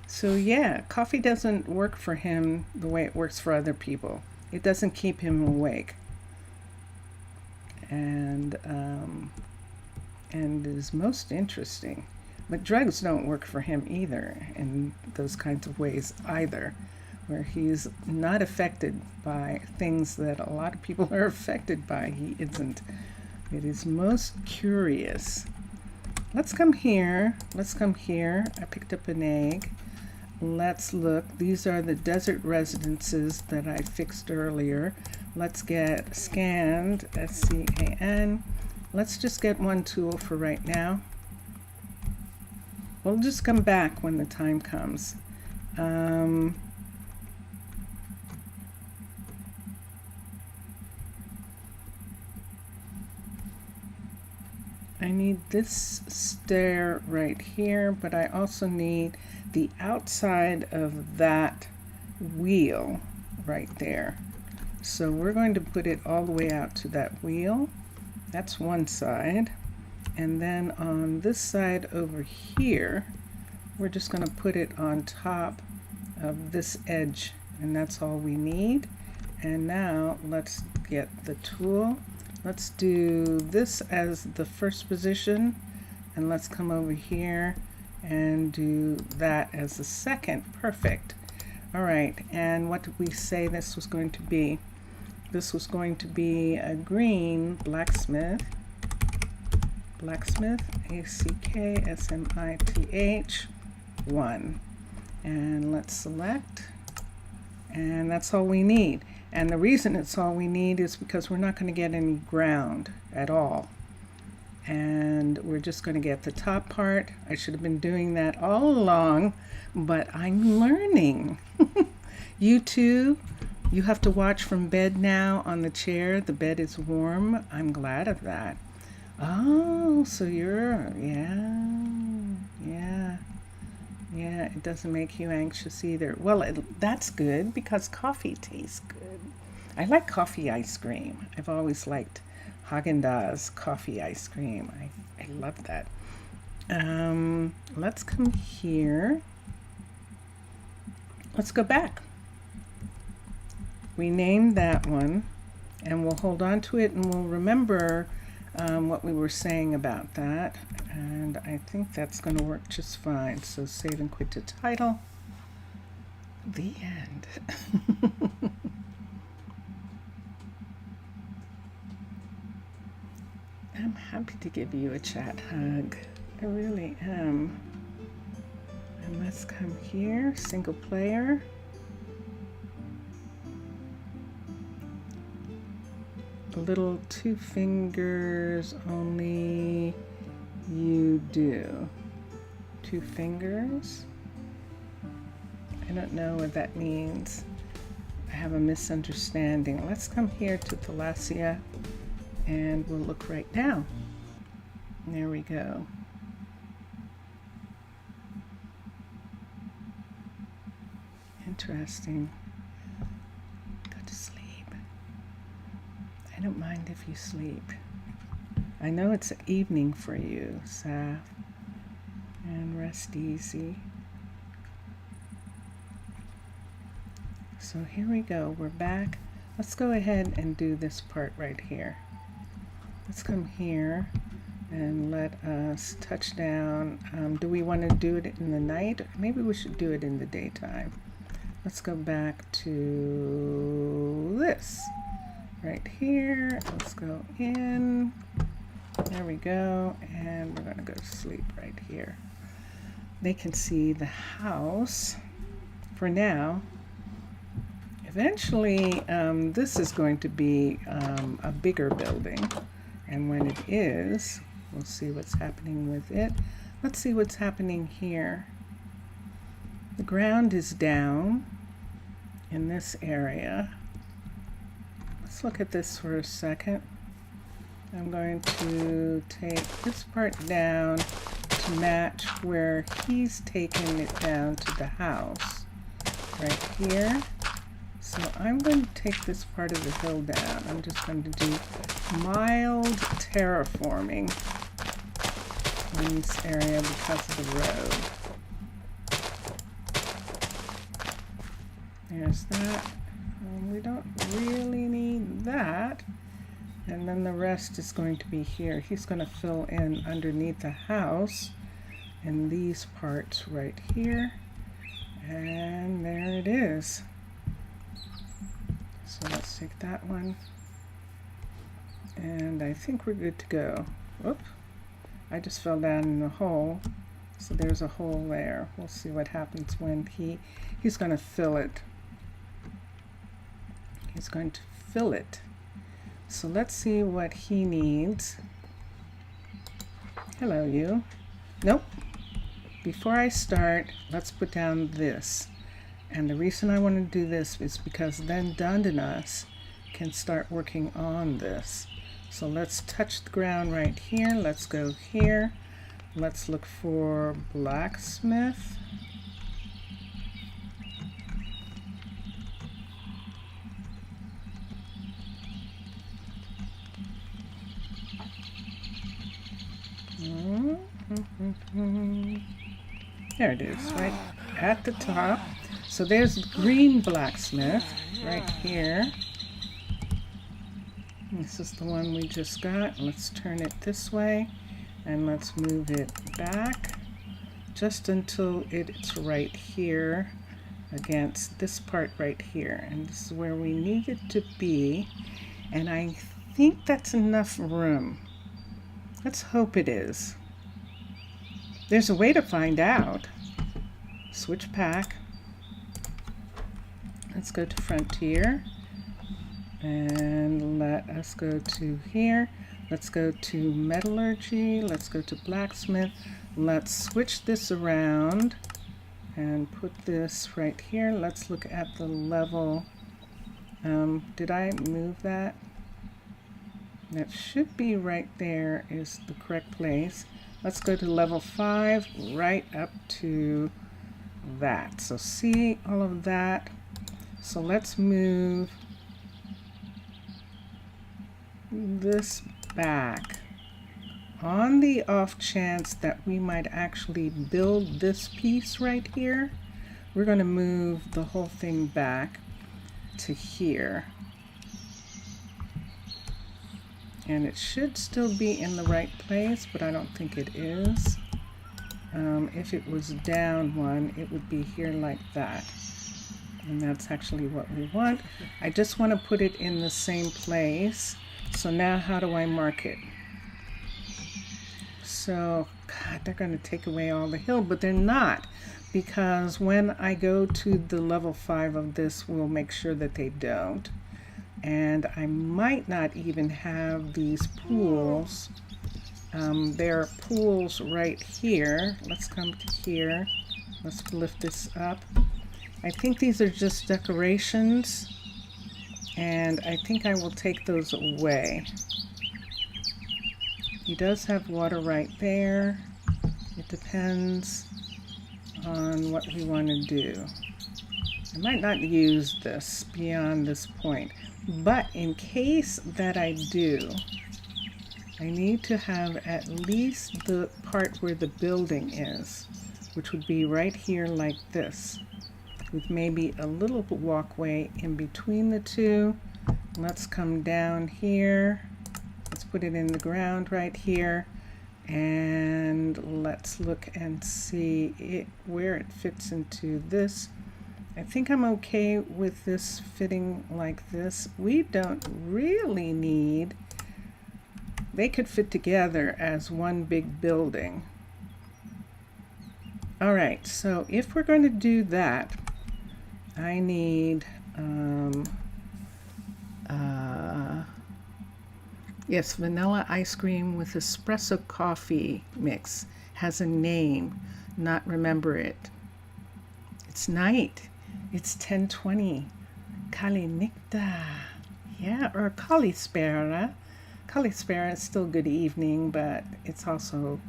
So yeah, coffee doesn't work for him the way it works for other people. It doesn't keep him awake. And is most interesting. But drugs don't work for him either in those kinds of ways either, where he's not affected by things that a lot of people are affected by. He isn't. It is most curious. Let's come here. Let's come here. I picked up an egg. Let's look. These are the desert residences that I fixed earlier. Let's get scanned, SCAN. Let's just get one tool for right now. We'll just come back when the time comes. I need this stair right here, but I also need the outside of that wheel right there. So we're going to put it all the way out to that wheel. That's one side. And then on this side over here, we're just going to put it on top of this edge, and that's all we need. And now let's get the tool. Let's do this as the first position, and let's come over here and do that as the second. Perfect. All right, and what did we say this was going to be? This was going to be a green blacksmith, ACKSMITH 1. And let's select, and that's all we need. And the reason it's all we need is because we're not going to get any ground at all. And we're just going to get the top part. I should have been doing that all along, but I'm learning. You too. You have to watch from bed now on the chair. The bed is warm. I'm glad of that. Oh, so you're, yeah, it doesn't make you anxious either. Well, that's good because coffee tastes good. I like coffee ice cream. I've always liked Haagen-Dazs coffee ice cream. I love that. Let's come here. Let's go back. We named that one, and we'll hold on to it, and we'll remember what we were saying about that. And I think that's going to work just fine. So save and quit to title. The end. I'm happy to give you a chat hug. I really am. And let's come here, single player. Little 2 fingers only you do. 2 fingers. I don't know what that means. I have a misunderstanding. Let's come here to Thalassia and we'll look right now. There we go. Interesting. Go to sleep. I don't mind if you sleep. I know it's evening for you, Saf. And rest easy. So here we go, we're back. Let's go ahead and do this part right here. Let's come here and let us touch down. Do we want to do it in the night? Maybe we should do it in the daytime. Let's go back to this right here. Let's go in. There we go. And we're going to go to sleep right here. They can see the house for now. Eventually, this is going to be a bigger building. And when it is, we'll see what's happening with it. Let's see what's happening here. The ground is down in this area. Let's look at this for a second. I'm going to take this part down to match where he's taken it down to the house right here. So I'm going to take this part of the hill down. I'm just going to do mild terraforming in this area because of the road. There's that. We don't really need that. And then the rest is going to be here. He's going to fill in underneath the house and these parts right here. And there it is. So let's take that one. And I think we're good to go. Whoop. I just fell down in a hole. So there's a hole there. We'll see what happens when he's going to fill it. He's going to fill it. So let's see what he needs. Hello, you. Nope. Before I start, let's put down this. And the reason I want to do this is because then Dundanus can start working on this. So let's touch the ground right here. Let's go here. Let's look for blacksmith. There it is, right at the top. So there's the green blacksmith right here. This is the one we just got. Let's turn it this way and let's move it back just until it's right here against this part right here. And this is where we need it to be. And I think that's enough room. Let's hope it is. There's a way to find out. Switch pack. Let's go to Frontier. And let us go to here. Let's go to Metallurgy. Let's go to Blacksmith. Let's switch this around and put this right here. Let's look at the level. Did I move that? That should be right there is the correct place. Let's go to level 5, right up to that. So see all of that. So let's move this back. On the off chance that we might actually build this piece right here, we're going to move the whole thing back to here. And it should still be in the right place, but I don't think it is. If it was down one, it would be here like that. And that's actually what we want. I just want to put it in the same place. So now how do I mark it? So, God, they're going to take away all the hill, but they're not. Because when I go to the level 5 of this, we'll make sure that they don't. And I might not even have these pools. There are pools right here. Let's come to here. Let's lift this up. I think these are just decorations. And I think I will take those away. He does have water right there. It depends on what we want to do. I might not use this beyond this point. But in case that I do, I need to have at least the part where the building is, which would be right here like this. with maybe a little walkway in between the two. Let's come down here. Let's put it in the ground right here. And let's look and see where it fits into this. I think I'm okay with this fitting like this. We don't really need, they could fit together as one big building. All right, so if we're going to do that, I need, yes, vanilla ice cream with espresso coffee mix. Has a name, not remember it. It's night. It's 10:20. Kalinikta. Yeah, or Kalispera. Kalispera is still good evening, but it's also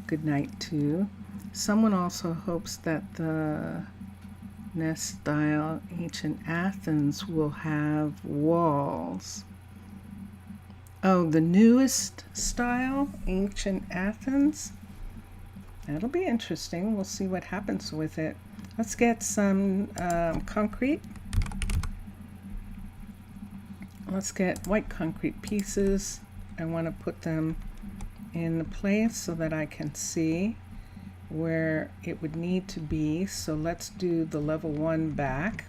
good night too. Someone also hopes that the nest style ancient Athens will have walls. Oh, the newest style ancient Athens? That'll be interesting. We'll see what happens with it. Let's get some concrete. Let's get white concrete pieces. I want to put them in the place so that I can see where it would need to be. So let's do the level 1 back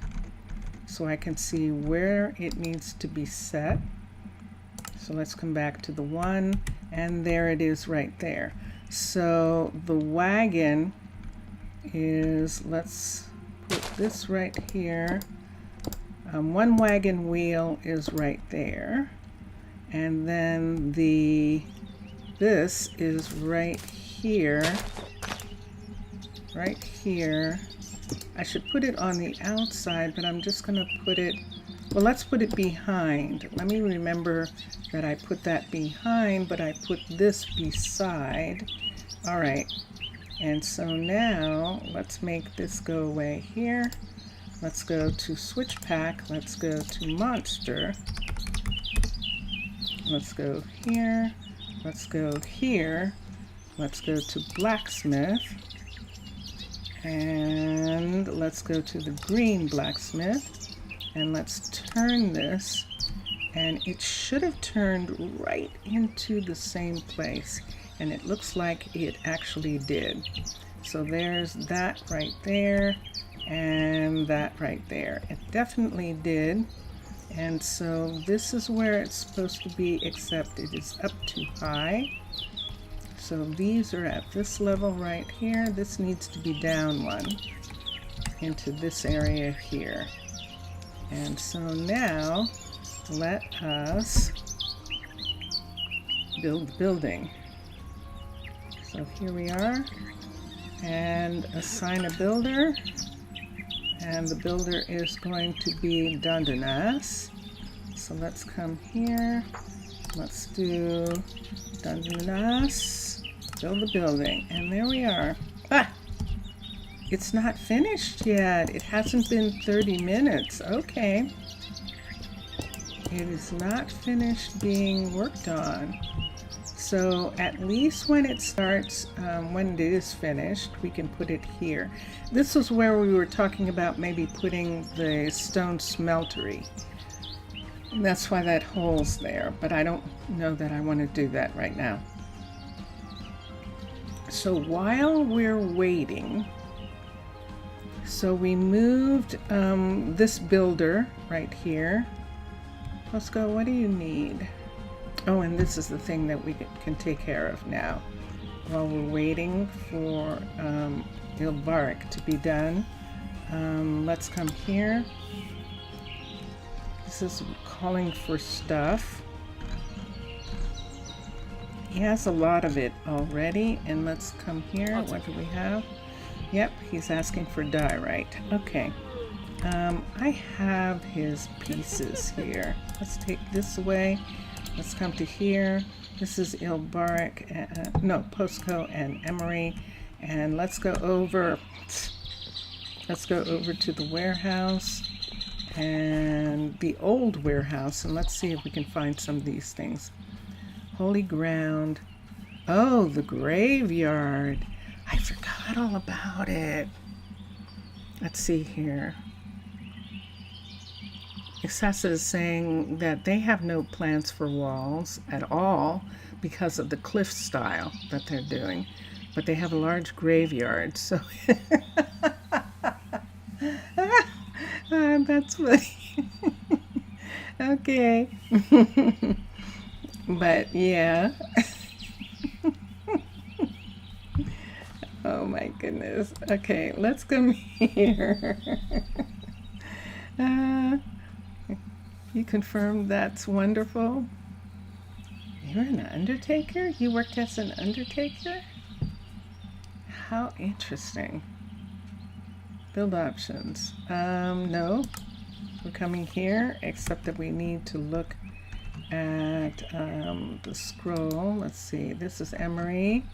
so I can see where it needs to be set. So let's come back to the 1, and there it is right there. So the wagon is, let's put this right here. One wagon wheel is right there, and then this is right here. Right here. I should put it on the outside, but I'm just going to put it, well, let's put it behind. Let me remember that I put that behind, but I put this beside. All right. And so now let's make this go away here. Let's go to switch pack. Let's go to monster. Let's go here. Let's go here. Let's go to blacksmith. And let's go to the green blacksmith. And let's turn this. And it should have turned right into the same place. And it looks like it actually did. So there's that right there and that right there. It definitely did. And so this is where it's supposed to be, except it is up too high. So these are at this level right here. This needs to be down one into this area here. And so now let us build the building. So here we are, and assign a builder, and the builder is going to be Dundanas. So let's come here, let's do Dundanas, build the building, and there we are. Ah! It's not finished yet. It hasn't been 30 minutes. Okay. It is not finished being worked on. So at least when it starts, when it is finished, we can put it here. This is where we were talking about maybe putting the stone smeltery. And that's why that hole's there, but I don't know that I want to do that right now. So while we're waiting, so we moved this builder right here. Let's go, what do you need? Oh, and this is the thing that we can take care of now while we're waiting for Ilbarik to be done. Let's come here. This is calling for stuff. He has a lot of it already, and let's come here. What do we have? Yep, he's asking for diorite. Okay. I have his pieces here. Let's take this away. Let's come to here. This is Ilbarik, Posco and Emery. And let's go over to the warehouse and the old warehouse, and let's see if we can find some of these things. Holy ground. Oh, the graveyard. I forgot all about it. Let's see here. Excessa is saying that they have no plans for walls at all because of the cliff style that they're doing, but they have a large graveyard, so that's funny. Okay. But yeah. Oh my goodness. Okay, let's come here. You confirmed that's wonderful. You're an undertaker? You worked as an undertaker? How interesting. Build options. No. We're coming here, except that we need to look at the scroll. Let's see. This is Emery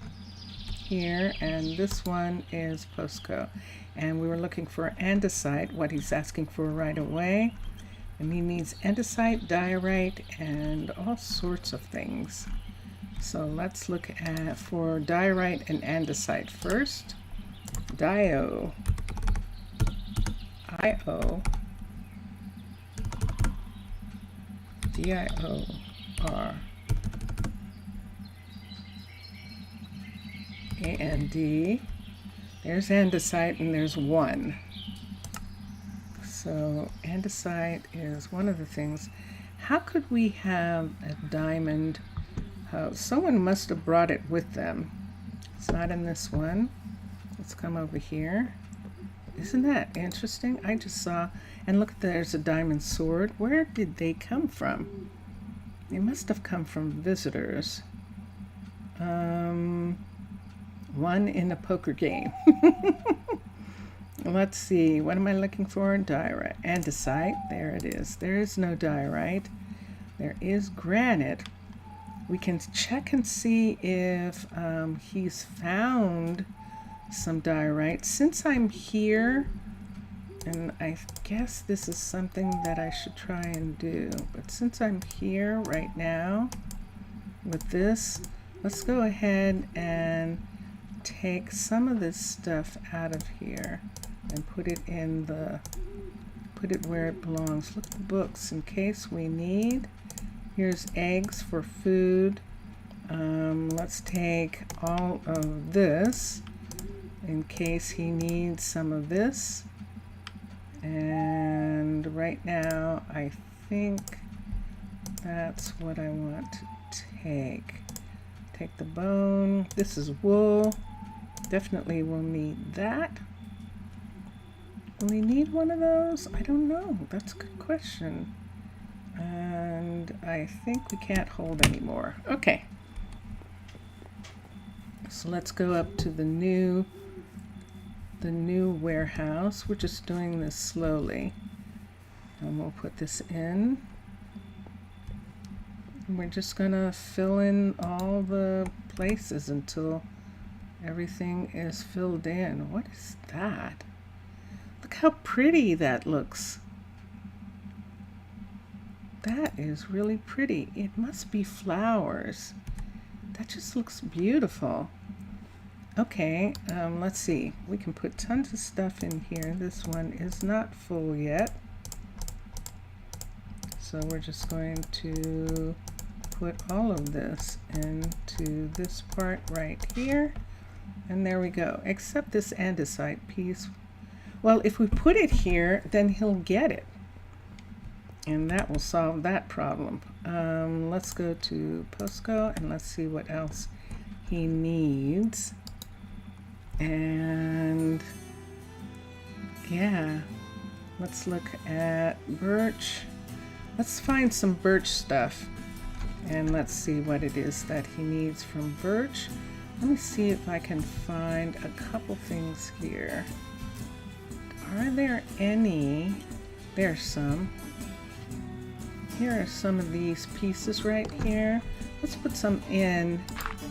here, and this one is Postco. And we were looking for andesite, what he's asking for right away. And he needs andesite, diorite, and all sorts of things. So let's look at for diorite and andesite first. Dio. I-O. D-I-O-R. A-N-D. There's andesite and there's one. So andesite is one of the things. How could we have a diamond? Someone must have brought it with them. It's not in this one. Let's come over here. Isn't that interesting? I just saw, and look, there's a diamond sword. Where did they come from? They must have come from visitors. One in a poker game. Let's see, what am I looking for? Diorite, andesite, there it is. There is no diorite. There is granite. We can check and see if he's found some diorite. Since I'm here, and I guess this is something that I should try and do, but since I'm here right now with this, let's go ahead and take some of this stuff out of here and put it in the, put it where it belongs. Look at the books in case we need. Here's eggs for food. Let's take all of this in case he needs some of this. And right now I think that's what I want to take. Take the bone. This is wool. Definitely will need that. Will we need one of those? I don't know. That's a good question. And I think we can't hold any more. Okay. So let's go up to the new warehouse. We're just doing this slowly. And we'll put this in. And we're just gonna fill in all the places until everything is filled in. What is that? Look how pretty that looks. That is really pretty. It must be flowers. That just looks beautiful. Okay, let's see. We can put tons of stuff in here. This one is not full yet. So we're just going to put all of this into this part right here. And there we go. Except this andesite piece. Well, if we put it here, then he'll get it. And that will solve that problem. Let's go to Postco and let's see what else he needs. And yeah, let's look at birch. Let's find some birch stuff and let's see what it is that he needs from birch. Let me see if I can find a couple things here. Are there any? There's some. Here are some of these pieces right here. Let's put some in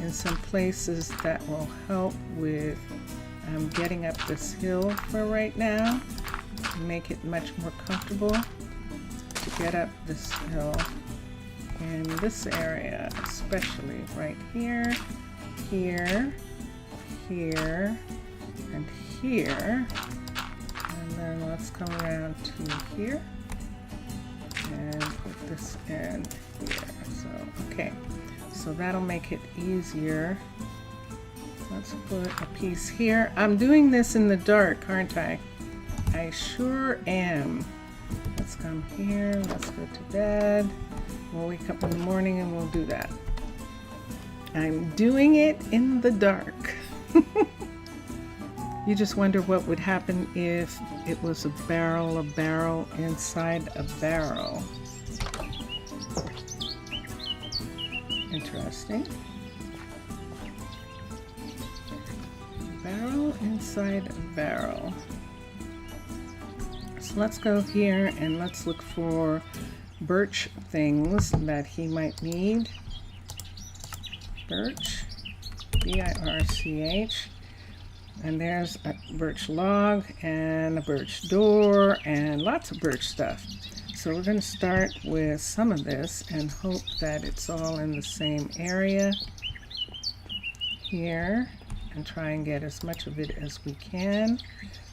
some places that will help with getting up this hill for right now. Make it much more comfortable to get up this hill. In this area, especially right here, here, here, and here. And And let's come around to here and put this in here. So, okay. So that'll make it easier. Let's put a piece here. I'm doing this in the dark, aren't I? I sure am. Let's come here. Let's go to bed. We'll wake up in the morning and we'll do that. I'm doing it in the dark. You just wonder what would happen if it was a barrel inside a barrel. Interesting. Barrel inside a barrel. So let's go here and let's look for birch things that he might need. Birch, B-I-R-C-H. And there's a birch log and a birch door and lots of birch stuff. So we're going to start with some of this and hope that it's all in the same area here and try and get as much of it as we can.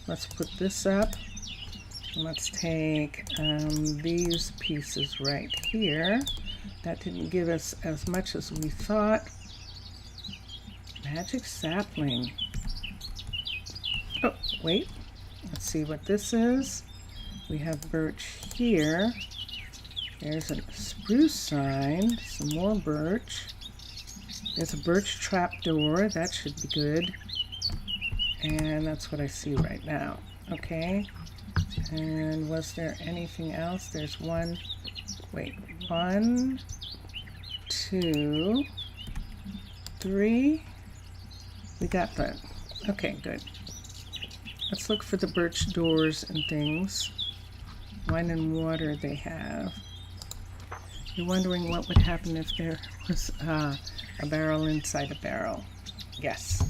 Let's put this up. Let's take these pieces right here. That didn't give us as much as we thought. Magic sapling. Oh, wait. Let's see what this is. We have birch here. There's a spruce sign. Some more birch. There's a birch trapdoor. That should be good. And that's what I see right now. Okay. And was there anything else? There's one. Wait. 1, 2, 3. We got that. Okay, good. Let's look for the birch doors and things. Wine and water they have. You're wondering what would happen if there was a barrel inside a barrel. Yes.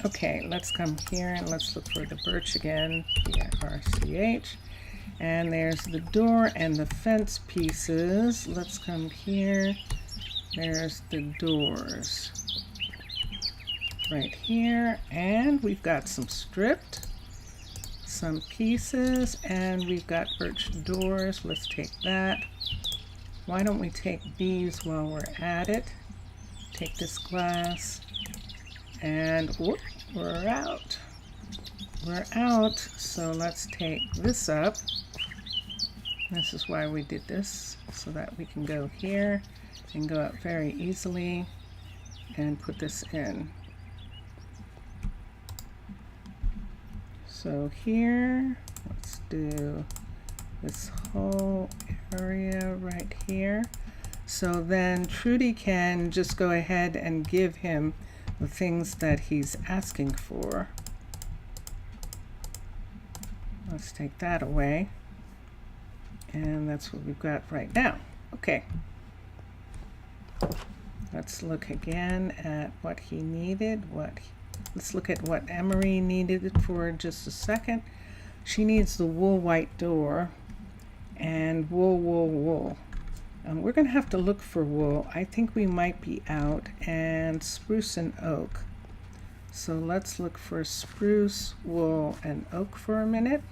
Okay, let's come here and let's look for the birch again. B-I-R-C-H. And there's the door and the fence pieces. Let's come here. There's the doors. Right here, and we've got some stripped, some pieces, and we've got birch doors. Let's take that. Why don't we take these while we're at it? Take this glass, and whoop, we're out. We're out, so let's take this up. This is why we did this, so that we can go here and go up very easily and put this in. So here, let's do this whole area right here. So then Trudy can just go ahead and give him the things that he's asking for. Let's take that away. And that's what we've got right now. Okay. Let's look again at what he needed, let's look at what Emery needed for just a second. She needs the wool white door and wool, wool, wool. We're going to have to look for wool. I think we might be out, and spruce and oak. So let's look for spruce, wool, and oak for a minute.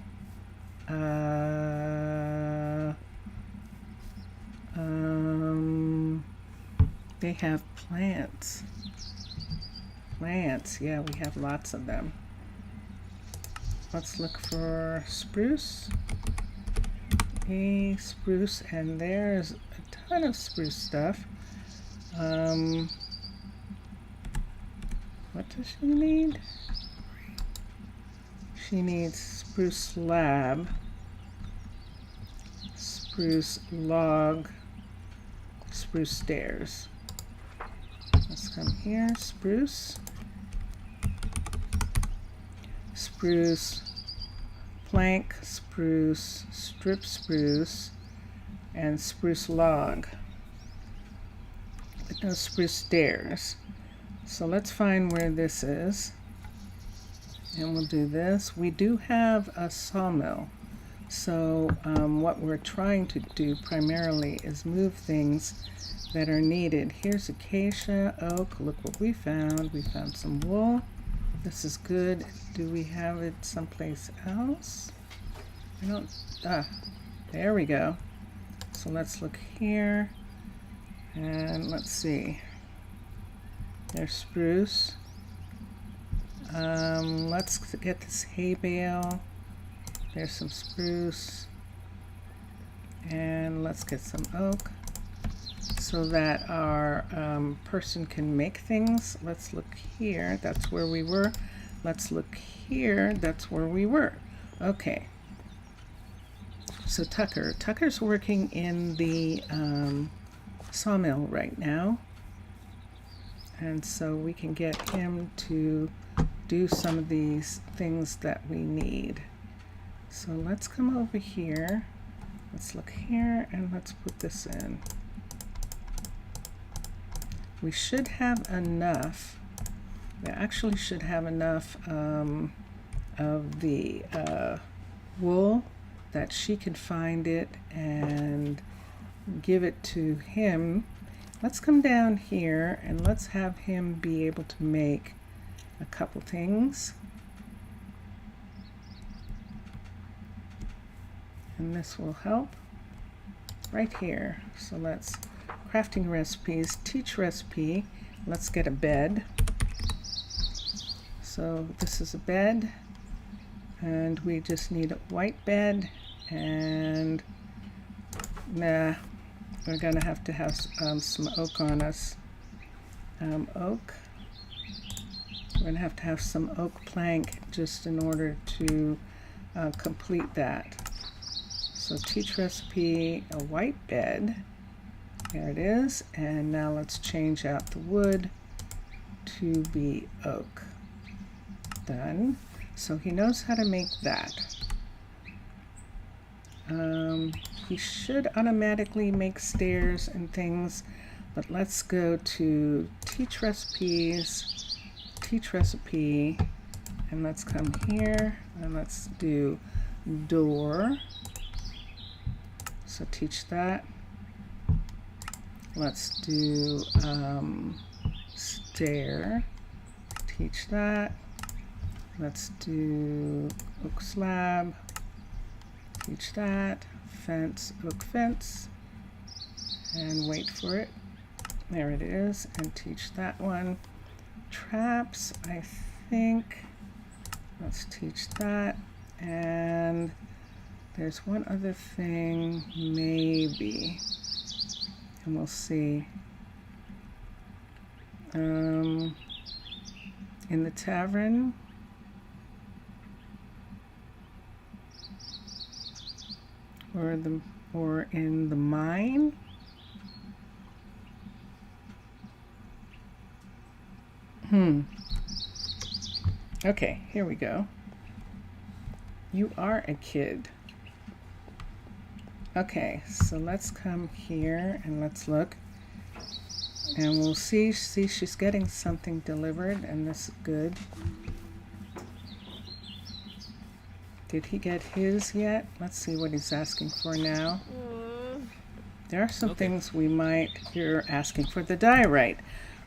They have plants. Plants, yeah, we have lots of them. Let's look for spruce. Spruce, and there's a ton of spruce stuff. What does she need? She needs spruce slab, spruce log, spruce stairs. Let's come here, spruce, spruce plank, spruce, strip spruce, and spruce log. But no spruce stairs. So let's find where this is. And we'll do this. We do have a sawmill. So what we're trying to do primarily is move things that are needed. Here's acacia, oak. Look what we found. We found some wool. This is good. Do we have it someplace else? I don't, there we go. So let's look here, and let's see. There's spruce. Let's get this hay bale. There's some spruce. And let's get some oak so that our person can make things. Let's look here. That's where we were. Let's look here. That's where we were. Okay. So Tucker's working in the sawmill right now. And so we can get him to do some of these things that we need. So let's come over here. Let's look here and let's put this in. We should have enough. We actually should have enough of the wool that she can find it and give it to him. Let's come down here and let's have him be able to make a couple things. And this will help right here. So let's crafting recipes, teach recipe. Let's get a bed. So this is a bed, and we just need a white bed, and we're gonna have to have some oak on us. Oak. We're gonna have to have some oak plank just in order to complete that. So teach recipe, a white bed. There it is. And now let's change out the wood to be oak. Done. So he knows how to make that. He should automatically make stairs and things, but let's go to teach recipes, teach recipe, and let's come here and let's do door. So teach that. Let's do stair, teach that. Let's do oak slab, teach that. Fence, oak fence, and wait for it. There it is, and teach that one. Traps, I think. Let's teach that. And there's one other thing, maybe, and we'll see. In the tavern, or in the mine. Okay, here we go. You are a kid. Okay, so let's come here and let's look. And we'll see she's getting something delivered, and this is good. Did he get his yet? Let's see what he's asking for now. There are some things we might, you're asking for the diorite.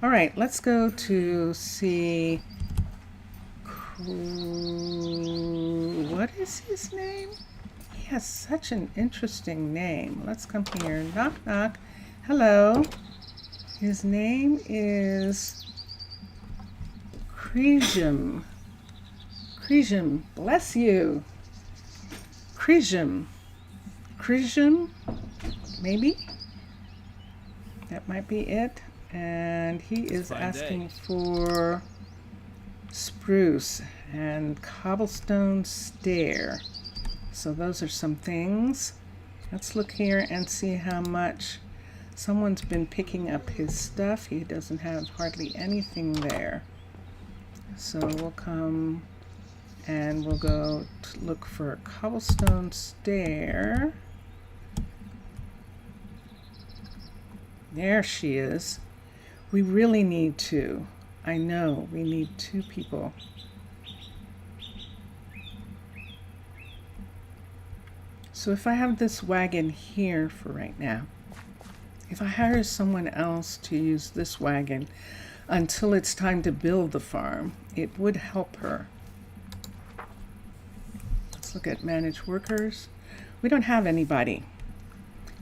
All right, let's go to see, what is his name? He has such an interesting name. Let's come here, knock, knock. Hello. His name is Crejim. Crejim, bless you. Crejim. Crejim, maybe? That might be it. And he is asking for spruce and cobblestone stair. So those are some things. Let's look here and see how much. Someone's been picking up his stuff. He doesn't have hardly anything there. So we'll come and we'll go to look for a cobblestone stair. There she is. We really need two. I know, we need two people. So if I have this wagon here for right now, if I hire someone else to use this wagon until it's time to build the farm, it would help her. Let's look at managed workers. We don't have anybody.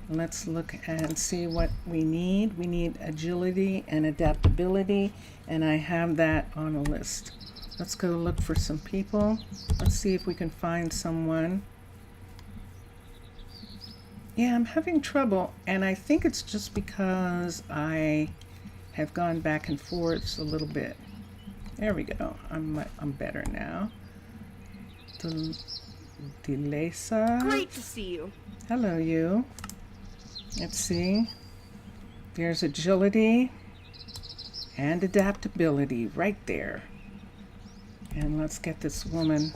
Let's look and see what we need. We need agility and adaptability, and I have that on a list. Let's go look for some people. Let's see if we can find someone. Yeah, I'm having trouble, and I think it's just because I have gone back and forth a little bit. There we go. I'm better now. Delesa. Great to see you. Hello, you. Let's see. There's agility and adaptability right there. And let's get this woman.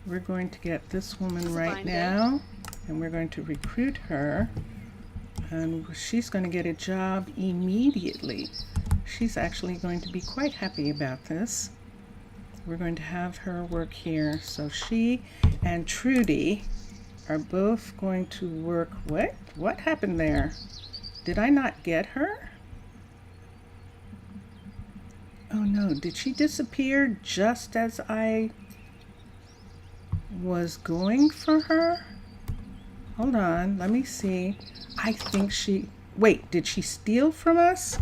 We're going to get this woman right now, and we're going to recruit her. And she's going to get a job immediately. She's actually going to be quite happy about this. We're going to have her work here. So she and Trudy are both going to work. What happened there? Did I not get her? Oh no, did she disappear just as I was going for her? Hold on, let me see. I think she... Wait, did she steal from us?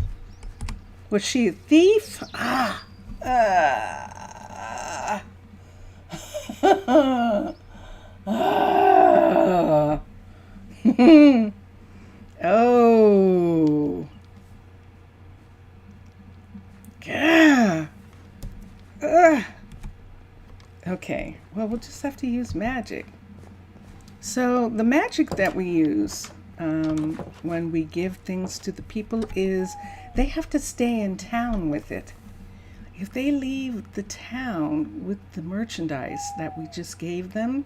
Was she a thief? Ah! Oh. Yeah. Okay, well, we'll just have to use magic. So the magic that we use when we give things to the people is they have to stay in town with it. If they leave the town with the merchandise that we just gave them,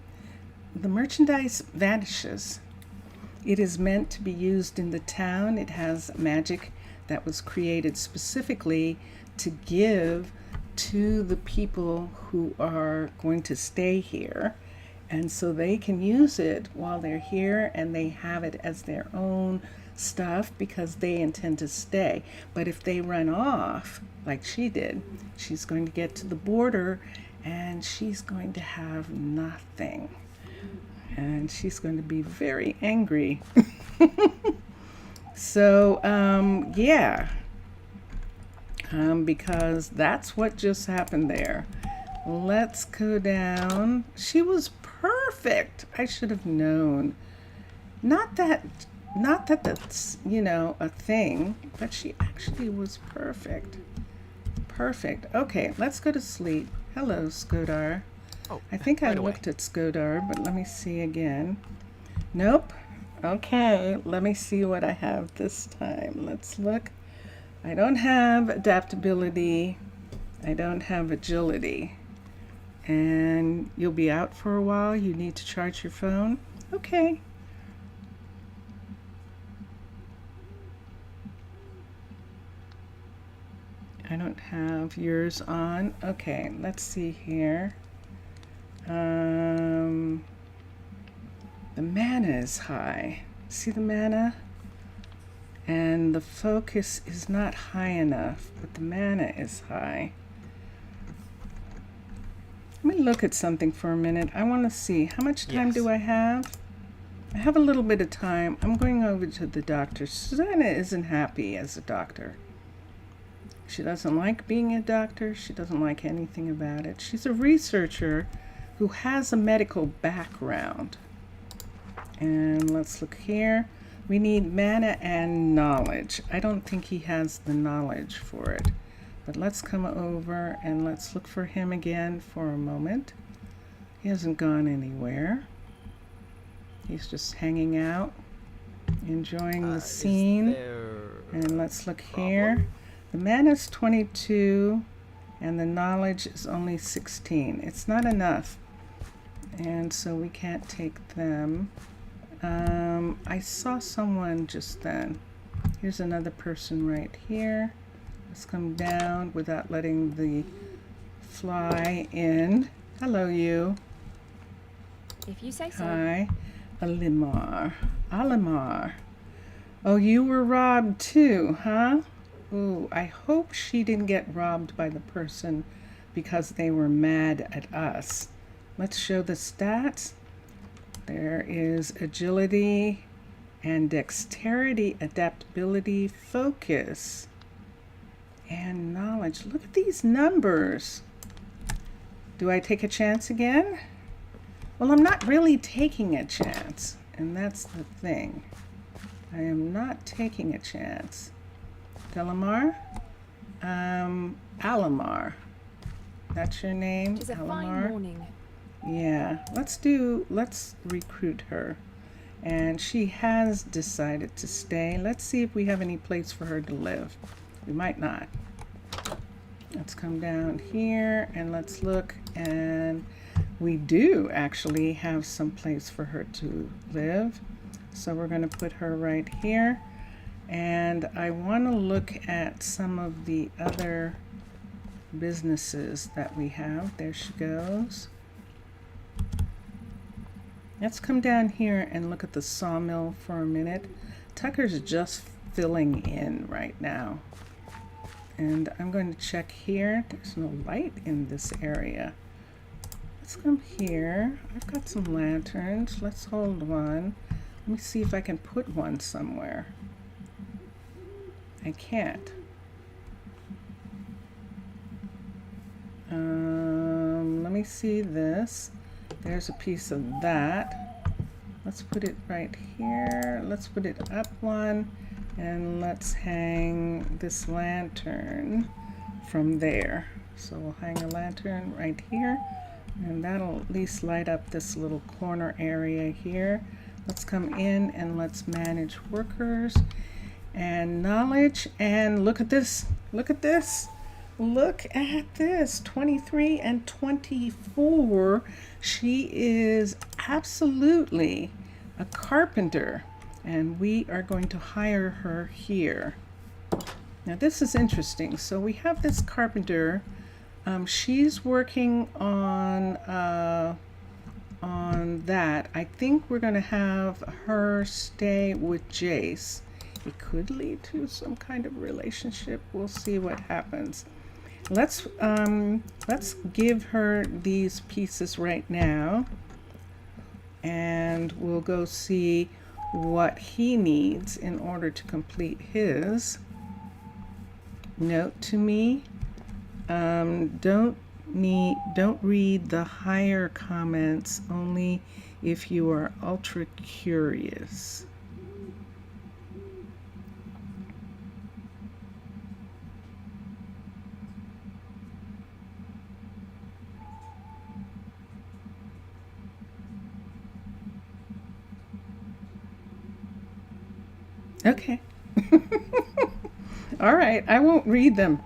the merchandise vanishes. It is meant to be used in the town. It has magic that was created specifically to give to the people who are going to stay here. And so they can use it while they're here, and they have it as their own stuff because they intend to stay. But if they run off, like she did, she's going to get to the border and she's going to have nothing. And she's going to be very angry. So, yeah. Because that's what just happened there. Let's go down. She was perfect. I should have known. Not that that's, a thing, but she actually was perfect. Perfect. Okay, let's go to sleep. Hello, Skodar. Oh, I think I right away. looked at Skodar, but let me see again. Nope. Okay, let me see what I have this time. Let's look. I don't have adaptability. I don't have agility. And you'll be out for a while. You need to charge your phone. Okay. I don't have yours on. Okay, let's see here. The mana is high. See the mana? And the focus is not high enough, but the mana is high. Let me look at something for a minute. I want to see, how much time do I have? I have a little bit of time. I'm going over to the doctor. Susanna isn't happy as a doctor. She doesn't like being a doctor. She doesn't like anything about it. She's a researcher who has a medical background. And let's look here. We need mana and knowledge. I don't think he has the knowledge for it. But let's come over and let's look for him again for a moment. He hasn't gone anywhere. He's just hanging out, enjoying the scene. And let's look here. The mana's 22 and the knowledge is only 16. It's not enough. And so we can't take them. I saw someone just then. Here's another person right here. Let's come down without letting the fly in. Hello, you. If you say so. Hi. Alimar. Alimar. Oh, you were robbed too, huh? Ooh, I hope she didn't get robbed by the person because they were mad at us. Let's show the stats. There is agility and dexterity, adaptability, focus, and knowledge. Look at these numbers. Do I take a chance again? Well, I'm not really taking a chance, and that's the thing. I am not taking a chance. Delamar? Alamar. That's your name, It's a Alamar? fine morning. Yeah, let's recruit her. And she has decided to stay. Let's see if we have any place for her to live. We might not. Let's come down here and let's look, and we do actually have some place for her to live. So we're going to put her right here. And I want to look at some of the other businesses that we have. There she goes. Let's come down here and look at the sawmill for a minute. Tucker's just filling in right now. And I'm going to check here. There's no light in this area. Let's come here. I've got some lanterns. Let's hold one. Let me see if I can put one somewhere. I can't. Let me see this. There's a piece of that. Let's put it right here. Let's put it up one, and let's hang this lantern from there. So we'll hang a lantern right here, and that'll at least light up this little corner area here. Let's come in and let's manage workers and knowledge, and look at this. Look at this. Look at this, 23 and 24. She is absolutely a carpenter, and we are going to hire her here. Now this is interesting. So we have this carpenter. She's working on that. I think we're going to have her stay with Jace. It could lead to some kind of relationship. We'll see what happens. Let's give her these pieces right now, and we'll go see what he needs in order to complete his. Note to me, don't read the higher comments, only if you are ultra curious. Okay. All right, I won't read them.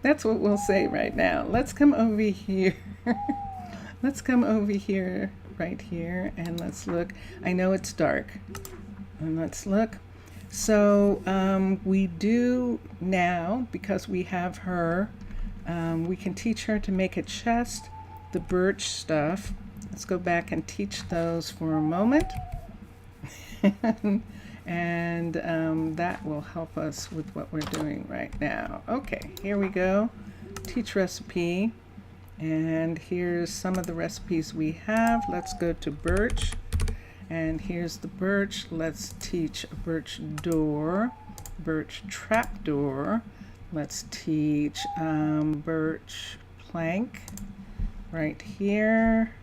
That's what we'll say right now. Let's come over here. Let's come over here, right here, and let's look. I know it's dark. And let's look. So we do now, because we have her, we can teach her to make a chest, the birch stuff. Let's go back and teach those for a moment. And that will help us with what we're doing right now. Okay, here we go. Teach recipe. And here's some of the recipes we have. Let's go to birch. And here's the birch. Let's teach a birch door, birch trap door. Let's teach birch plank right here.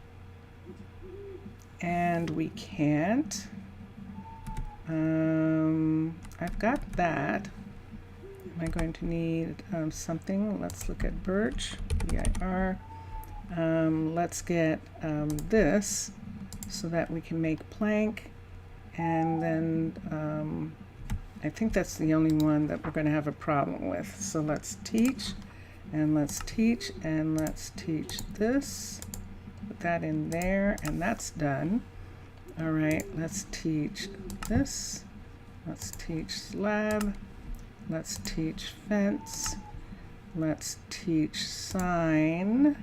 And we can't. I've got that. Am I going to need something? Let's look at birch, BIR. Let's get this so that we can make plank. And then I think that's the only one that we're going to have a problem with. So let's teach, and let's teach, and let's teach this. Put that in there, and that's done. All right, let's teach this. Let's teach slab. Let's teach fence. Let's teach sign.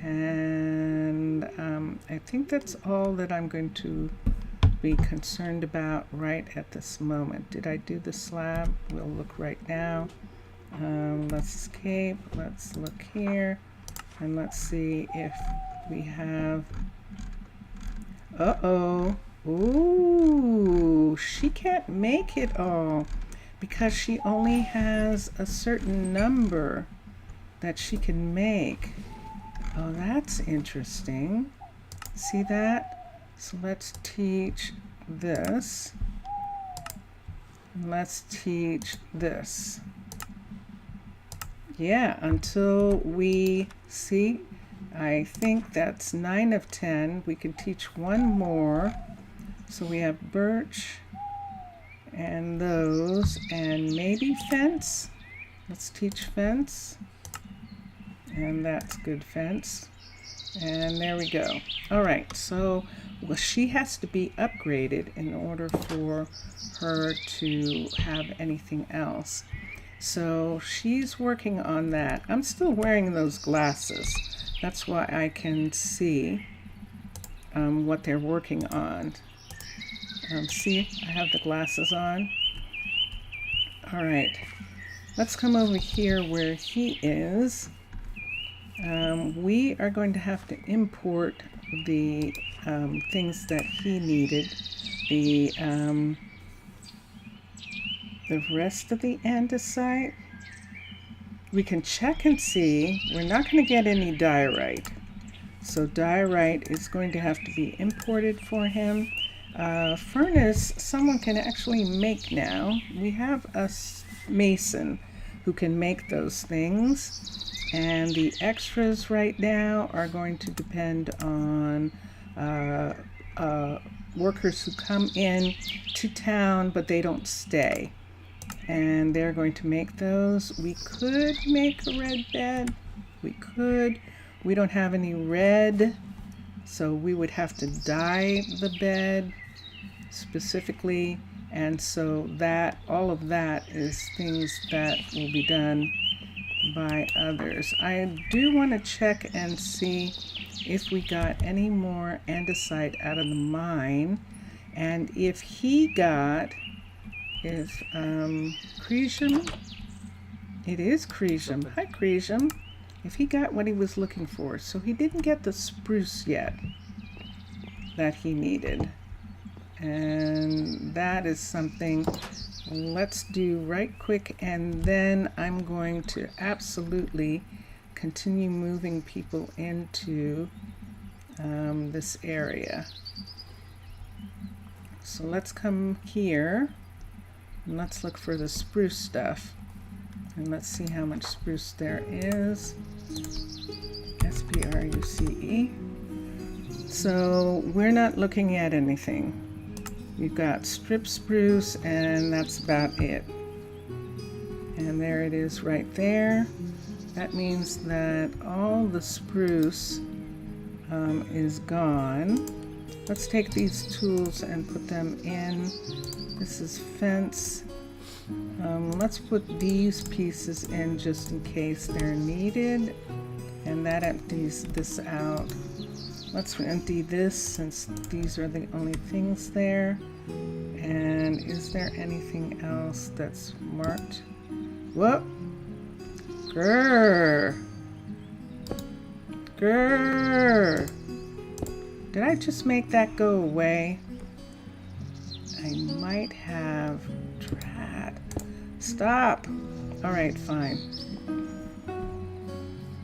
And I think that's all that I'm going to be concerned about right at this moment. Did I do the slab? We'll look right now. Let's escape. Let's look here. And let's see if we have... Uh-oh. Ooh, she can't make it all because she only has a certain number that she can make. Oh, that's interesting. See that? So let's teach this. Let's teach this. Yeah, until we see, I think that's 9 of 10. We can teach one more. So we have birch and those, and maybe fence. Let's teach fence. And that's good fence. And there we go. All right, so well, she has to be upgraded in order for her to have anything else. So she's working on that. I'm still wearing those glasses. That's why I can see what they're working on. See, I have the glasses on. All right, let's come over here where he is. We are going to have to import the things that he needed. The rest of the andesite, we can check and see. We're not going to get any diorite. So diorite is going to have to be imported for him. Furnace, someone can actually make now. We have a mason who can make those things. And the extras right now are going to depend on workers who come in to town, but they don't stay. And they're going to make those. We could make a red bed. We could. We don't have any red, so we would have to dye the bed specifically. And so that, all of that is things that will be done by others. I do want to check and see if we got any more andesite out of the mine, and if he got, is Cresium? It is Cresium. Hi Cresium. If he got what he was looking for. So he didn't get the spruce yet that he needed, and that is something let's do right quick, and then I'm going to absolutely continue moving people into this area. So let's come here and let's look for the spruce stuff, and let's see how much spruce there is. SPRUCE. So we're not looking at anything. We've got strip spruce, and that's about it. And there it is right there. That means that all the spruce is gone. Let's take these tools and put them in. This is fence. Let's put these pieces in just in case they're needed. And that empties this out. Let's empty this since these are the only things there. And is there anything else that's marked? Whoop! Grrr! Grrr! Did I just make that go away? I might have. Drat. Stop! Alright, fine.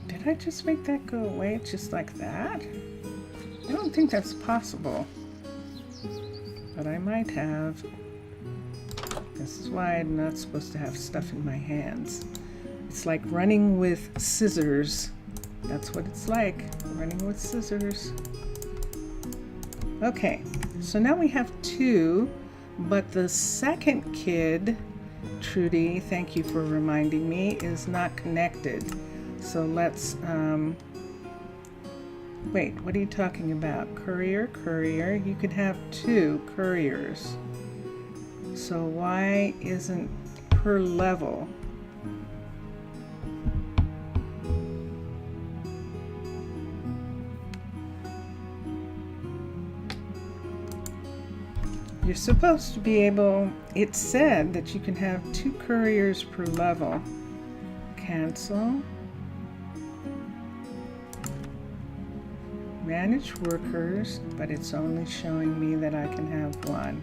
Did I just make that go away just like that? I don't think that's possible. But I might have. This is why I'm not supposed to have stuff in my hands. It's like running with scissors. That's what it's like, running with scissors. Okay, so now we have 2, but the second kid, Trudy, thank you for reminding me, is not connected. So let's, wait, what are you talking about? Courier? You can have 2 couriers. So why isn't per level? You're supposed to be able, it said that you can have 2 couriers per level. cancel. Manage workers, but it's only showing me that I can have one.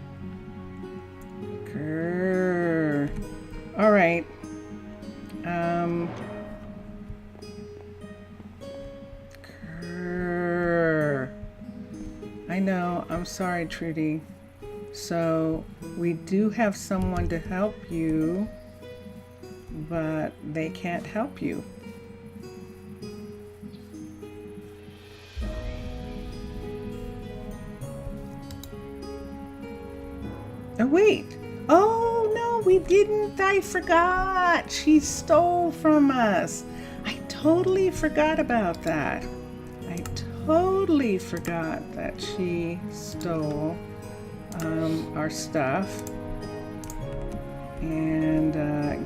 Grrr. All right. Grrr. I know. I'm sorry, Trudy. So we do have someone to help you, but they can't help you. Oh, wait. Oh, no, we didn't. I forgot. She stole from us. I totally forgot about that. I totally forgot that she stole our stuff. And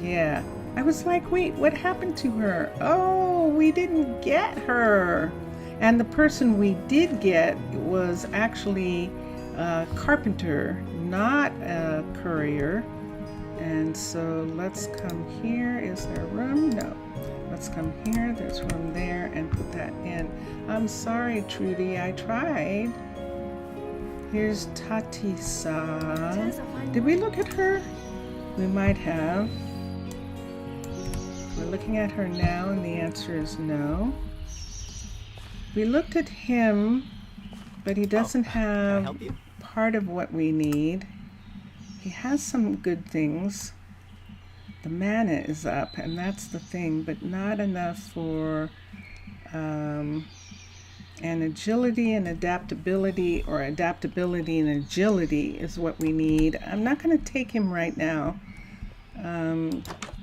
yeah, I was like, wait, what happened to her? Oh, we didn't get her. And the person we did get was actually a carpenter, not a courier. And so let's come here. Is there room? No. Let's come here. There's room there, and put that in. I'm sorry, Trudy. I tried. Here's Tatisa. Did we look at her? We might have. We're looking at her now, and the answer is no. We looked at him, but he doesn't have part of what we need. He has some good things. The mana is up, and that's the thing, but not enough for and agility and adaptability, or adaptability and agility is what we need. I'm not going to take him right now.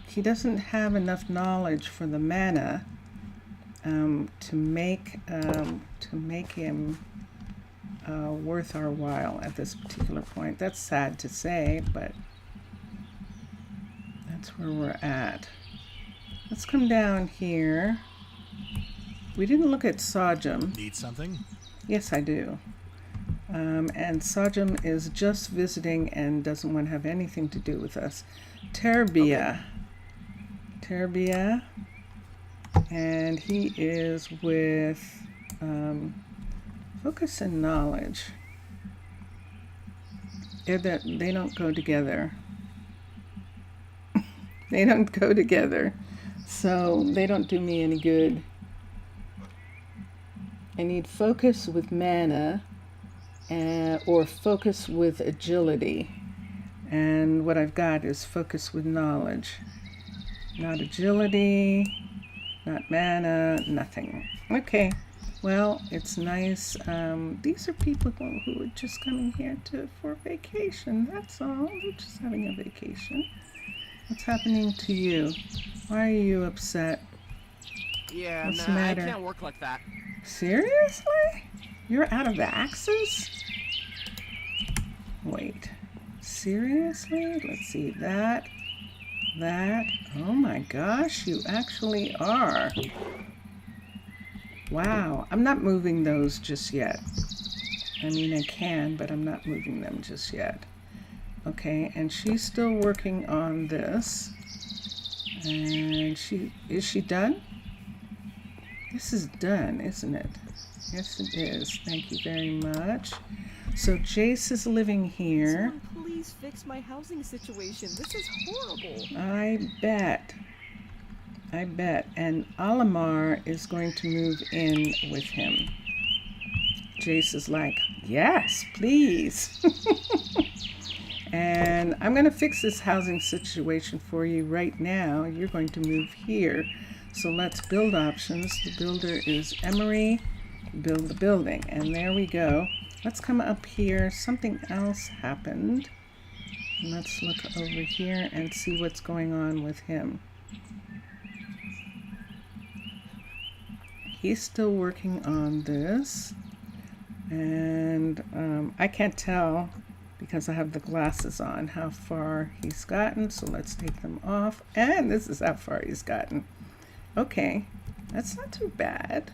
He doesn't have enough knowledge for the mana to make him worth our while at this particular point. That's sad to say, but that's where we're at. Let's come down here. We didn't look at Sajam. Need something? Yes, I do. And Sajam is just visiting and doesn't want to have anything to do with us. Terbia. Terbia. And he is with focus and knowledge. They don't go together. They don't go together. So they don't do me any good. I need focus with mana, or focus with agility. And what I've got is focus with knowledge. Not agility, not mana, nothing. Okay, well, it's nice. These are people who are just coming here for vacation. That's all. They're just having a vacation. What's happening to you? Why are you upset? Yeah, What's nah, the matter? I can't work like that. Seriously? You're out of axes? Wait. Seriously? Let's see. That. Oh my gosh, you actually are. Wow. I'm not moving those just yet. I mean, I can, but I'm not moving them just yet. Okay, and she's still working on this. And is she done? This is done, isn't it? Yes, it is. Thank you very much. So Jace is living here. Someone please fix my housing situation. This is horrible. I bet. And Alamar is going to move in with him. Jace is like, yes, please. And I'm going to fix this housing situation for you right now. You're going to move here. So let's build options. The builder is Emery. Build the building. And there we go. Let's come up here. Something else happened. Let's look over here and see what's going on with him. He's still working on this. And I can't tell, because I have the glasses on, how far he's gotten. So let's take them off. And this is how far he's gotten. Okay, that's not too bad.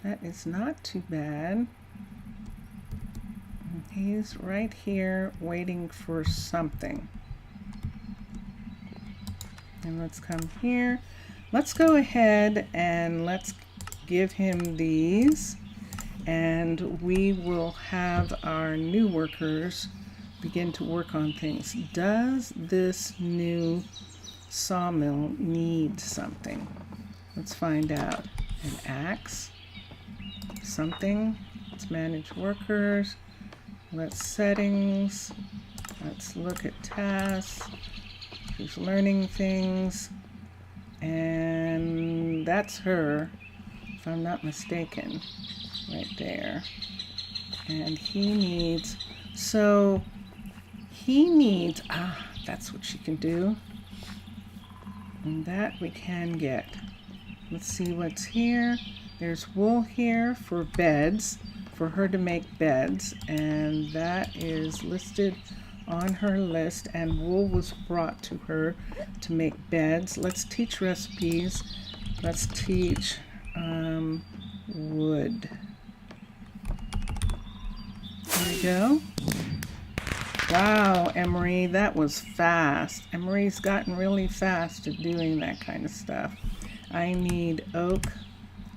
That is not too bad. He's right here waiting for something. And let's come here. Let's go ahead and let's give him these, and we will have our new workers begin to work on things. Does this new sawmill need something? Let's find out. An axe, something. Let's manage workers. Let's settings. Let's look at tasks. Who's learning things? And that's her, if I'm not mistaken, right there. And he needs, so he needs, that's what she can do. And that we can get. Let's see what's here. There's wool here for beds, for her to make beds, and that is listed on her list, and wool was brought to her to make beds. Let's teach recipes. Let's teach wood. There we go. Wow, Emery, that was fast. Emery's gotten really fast at doing that kind of stuff. I need oak,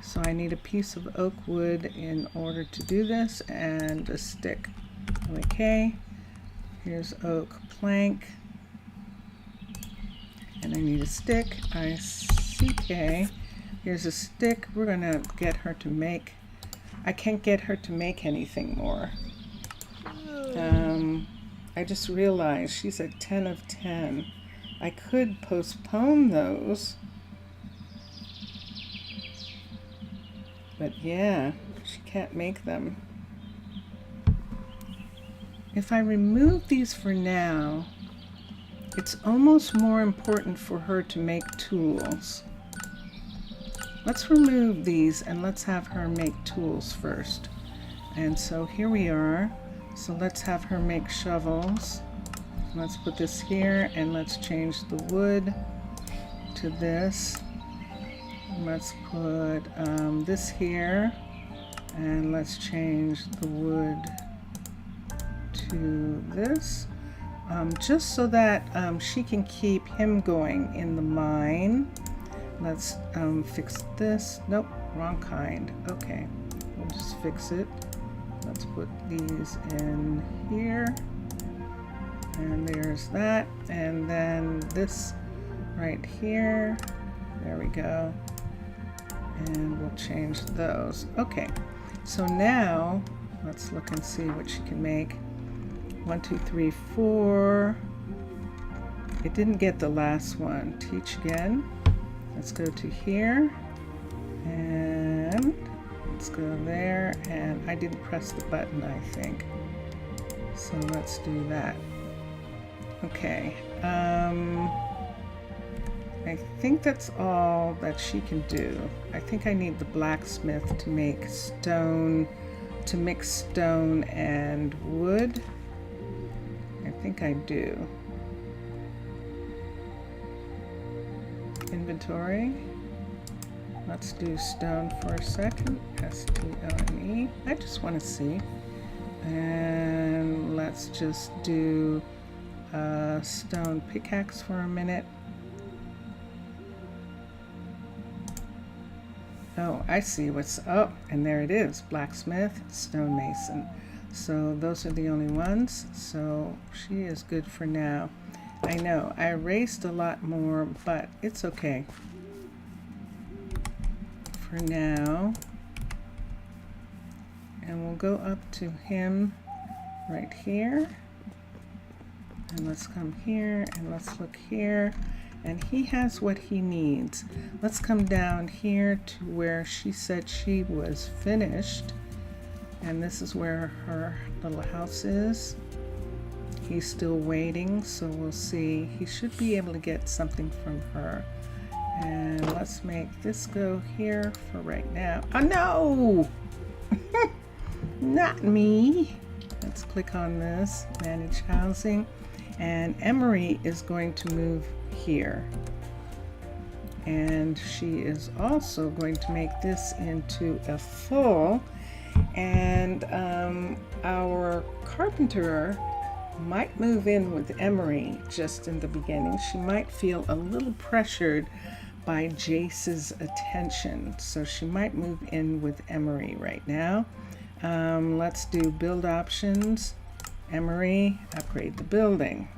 so I need a piece of oak wood in order to do this, and a stick. Okay, here's oak plank, and I need a stick. I-C-K. Here's a stick. We're gonna get her to make, I can't get her to make anything more. I just realized she's at 10 of 10. I could postpone those. But yeah, she can't make them. If I remove these for now, it's almost more important for her to make tools. Let's remove these and let's have her make tools first. And so here we are. So let's have her make shovels. Let's put this here and let's change the wood to this. Let's put this here, and let's change the wood to this, just so that she can keep him going in the mine. Let's fix this. Nope, wrong kind. Okay, we'll just fix it. Let's put these in here, and there's that, and then this right here. There we go. And we'll change those. Okay, so now let's look and see what she can make. 1, 2, 3, 4. It didn't get the last one. Teach again. Let's go to here, and let's go there, and I didn't press the button, I think. So let's do that. Okay, I think that's all that she can do. I think I need the blacksmith to make stone, to mix stone and wood. I think I do. Inventory. Let's do stone for a second. S-T-O-N-E. I just want to see. And let's just do a stone pickaxe for a minute. Oh, I see what's, oh, and there it is, blacksmith, stonemason. So those are the only ones, so she is good for now. I know, I erased a lot more, but it's okay. For now. And we'll go up to him right here. And let's come here, and let's look here. And he has what he needs. Let's come down here to where she said she was finished. And this is where her little house is. He's still waiting, so we'll see. He should be able to get something from her. And let's make this go here for right now. Oh no! Not me. Let's click on this, manage housing. And Emery is going to move here, and she is also going to make this into a full, and our carpenter might move in with Emery just in the beginning. She might feel a little pressured by Jace's attention, so she might move in with Emery right now. Let's do build options. Emery, upgrade the building.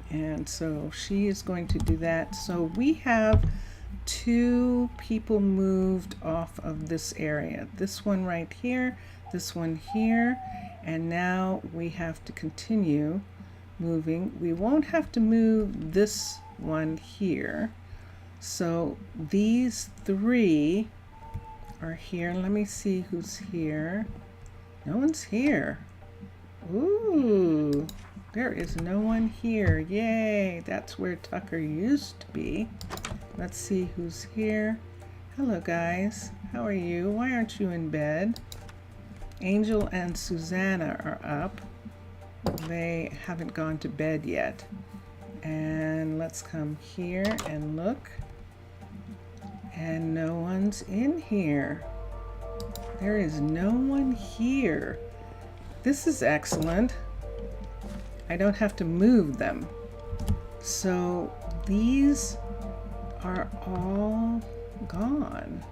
And so she is going to do that. So we have 2 people moved off of this area. This one right here, this one here, and now we have to continue moving. We won't have to move this one here. So these 3 are here. Let me see who's here. No one's here. Ooh, there is no one here. Yay, that's where Tucker used to be. Let's see who's here. Hello guys, how are you? Why aren't you in bed? Angel and Susanna are up. They haven't gone to bed yet. And let's come here and look. And no one's in here. There is no one here. This is excellent. I don't have to move them. So these are all gone.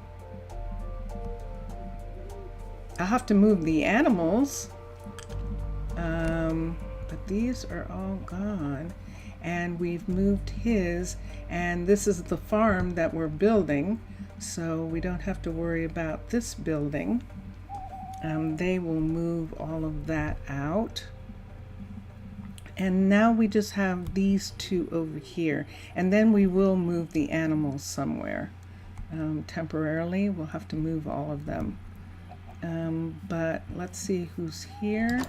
I'll have to move the animals, but these are all gone. And we've moved his, and this is the farm that we're building, so we don't have to worry about this building. They will move all of that out. And now we just have these 2 over here, and then we will move the animals somewhere. Temporarily, we'll have to move all of them. But let's see who's here.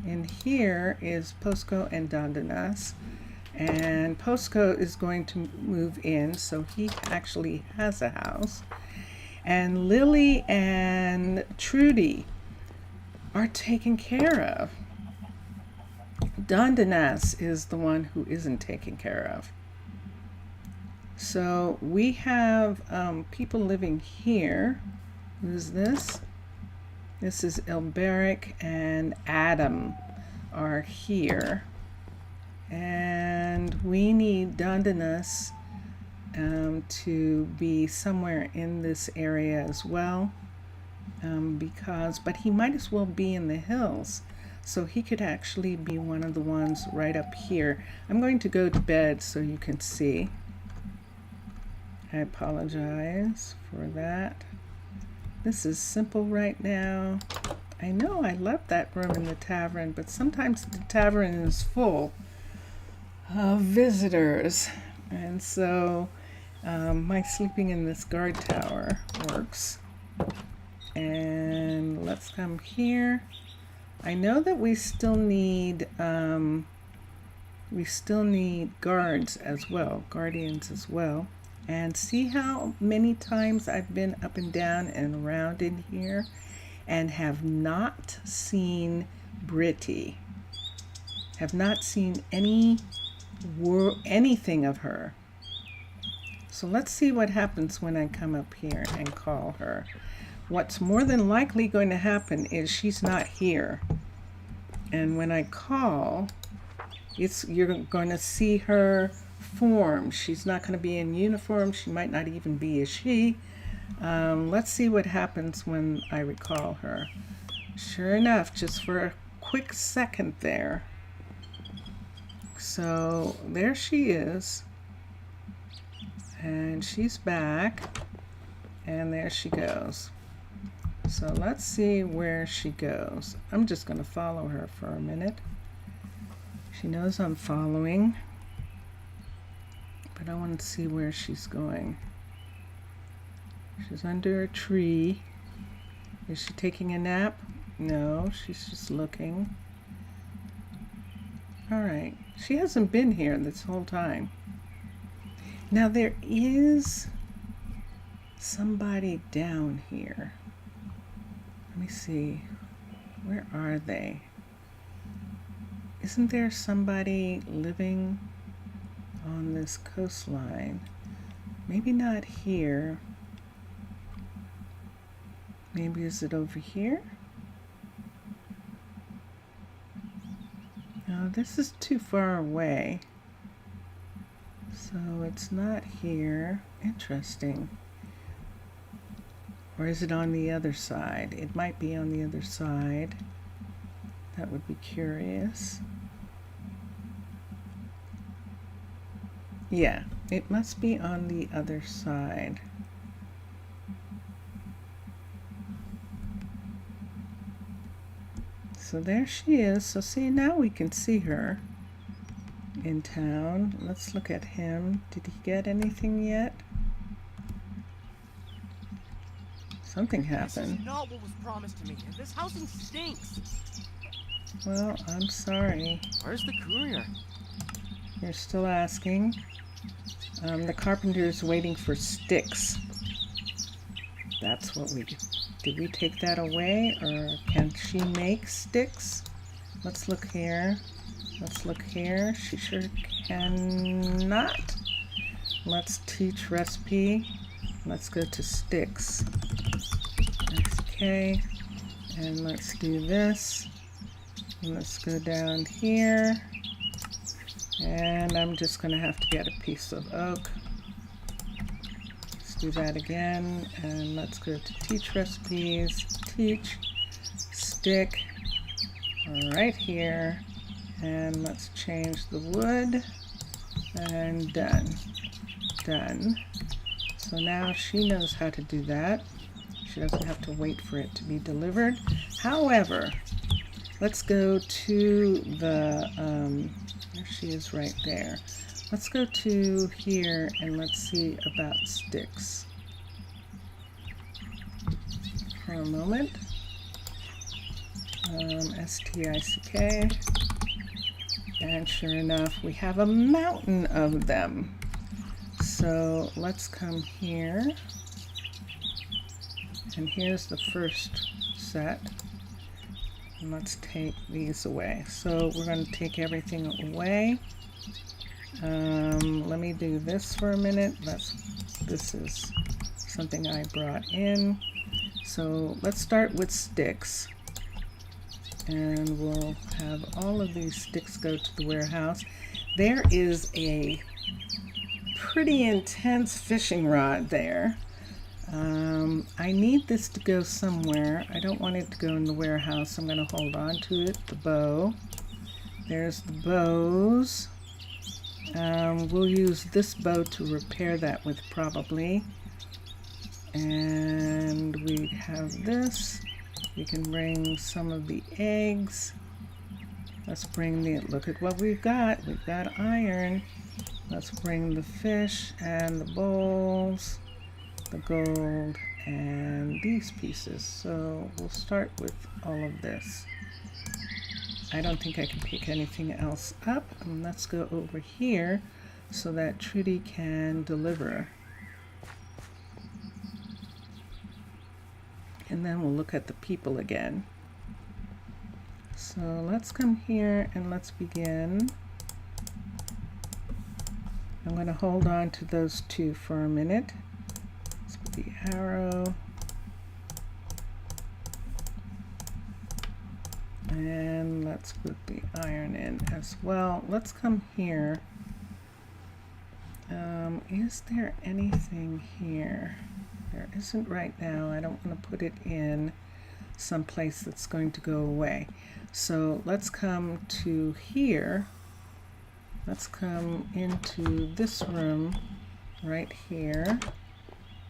In here is Posco and Dandanas. And Posco is going to move in, so he actually has a house. And Lily and Trudy are taken care of. Dandanas is the one who isn't taken care of. So we have people living here. Who's this? This is Elberic and Adam are here. And we need Dandanas to be somewhere in this area as well, but he might as well be in the hills, so he could actually be one of the ones right up here. I'm going to go to bed so you can see. I apologize for that. This is simple right now. I know I love that room in the tavern, but sometimes the tavern is full of visitors, and so my sleeping in this guard tower works. And let's come here. I know that we still need guards as well, guardians as well. And see how many times I've been up and down and around in here and have not seen Britty. Have not seen anything of her. So let's see what happens when I come up here and call her. What's more than likely going to happen is she's not here. And when I call, you're going to see her form. She's not going to be in uniform. She might not even be a she. Let's see what happens when I recall her. Sure enough, just for a quick second there. So there she is. And she's back. And there she goes. So let's see where she goes. I'm just going to follow her for a minute. She knows I'm following. But I want to see where she's going. She's under a tree. Is she taking a nap? No, she's just looking. All right. She hasn't been here this whole time. Now there is somebody down here. Let me see. Where are they? Isn't there somebody living on this coastline? Maybe not here. Maybe is it over here? this is too far away. So it's not here. Interesting. Or is it on the other side? It might be on the other side. That would be curious. Yeah, it must be on the other side. So there she is. So see, now we can see her in town. Let's look at him. Did he get anything yet? Something This happened. is not what was promised to me. This housing stinks. Well, I'm sorry. Where's the courier? You're still asking. The carpenter is waiting for sticks. That's what we did. We take that away, or can she make sticks? Let's look here. Let's look here. She sure cannot. Let's teach recipe. Let's go to sticks. Okay. And let's do this. And let's go down here. And I'm just going to have to get a piece of oak. Let's do that again. And let's go to teach recipes. Teach. Stick. Right here. And let's change the wood. And done. Done. So now she knows how to do that. She doesn't have to wait for it to be delivered. However, let's go to the, there she is right there. Let's go to here and let's see about sticks. For a moment. S-T-I-C-K. And sure enough, we have a mountain of them. So let's come here. And here's the first set. And let's take these away. So we're going to take everything away. Let me do this for a minute. This is something I brought in. So let's start with sticks. And we'll have all of these sticks go to the warehouse. There is a pretty intense fishing rod there. I need this to go somewhere. I don't want it to go in the warehouse. I'm going to hold on to it. The bow. There's the bows. We'll use this bow to repair that with probably. And we have this. We can bring some of the eggs. Let's bring the, look at what we've got. We've got iron. Let's bring the fish and the bowls, the gold, and these pieces. So we'll start with all of this. I don't think I can pick anything else up. And let's go over here so that Trudy can deliver. And then we'll look at the people again. So let's come here and let's begin. I'm going to hold on to those two for a minute. Let's put the arrow. And let's put the iron in as well. Let's come here. Is there anything here? There isn't right now. I don't want to put it in someplace that's going to go away. So let's come to here. Let's come into this room right here.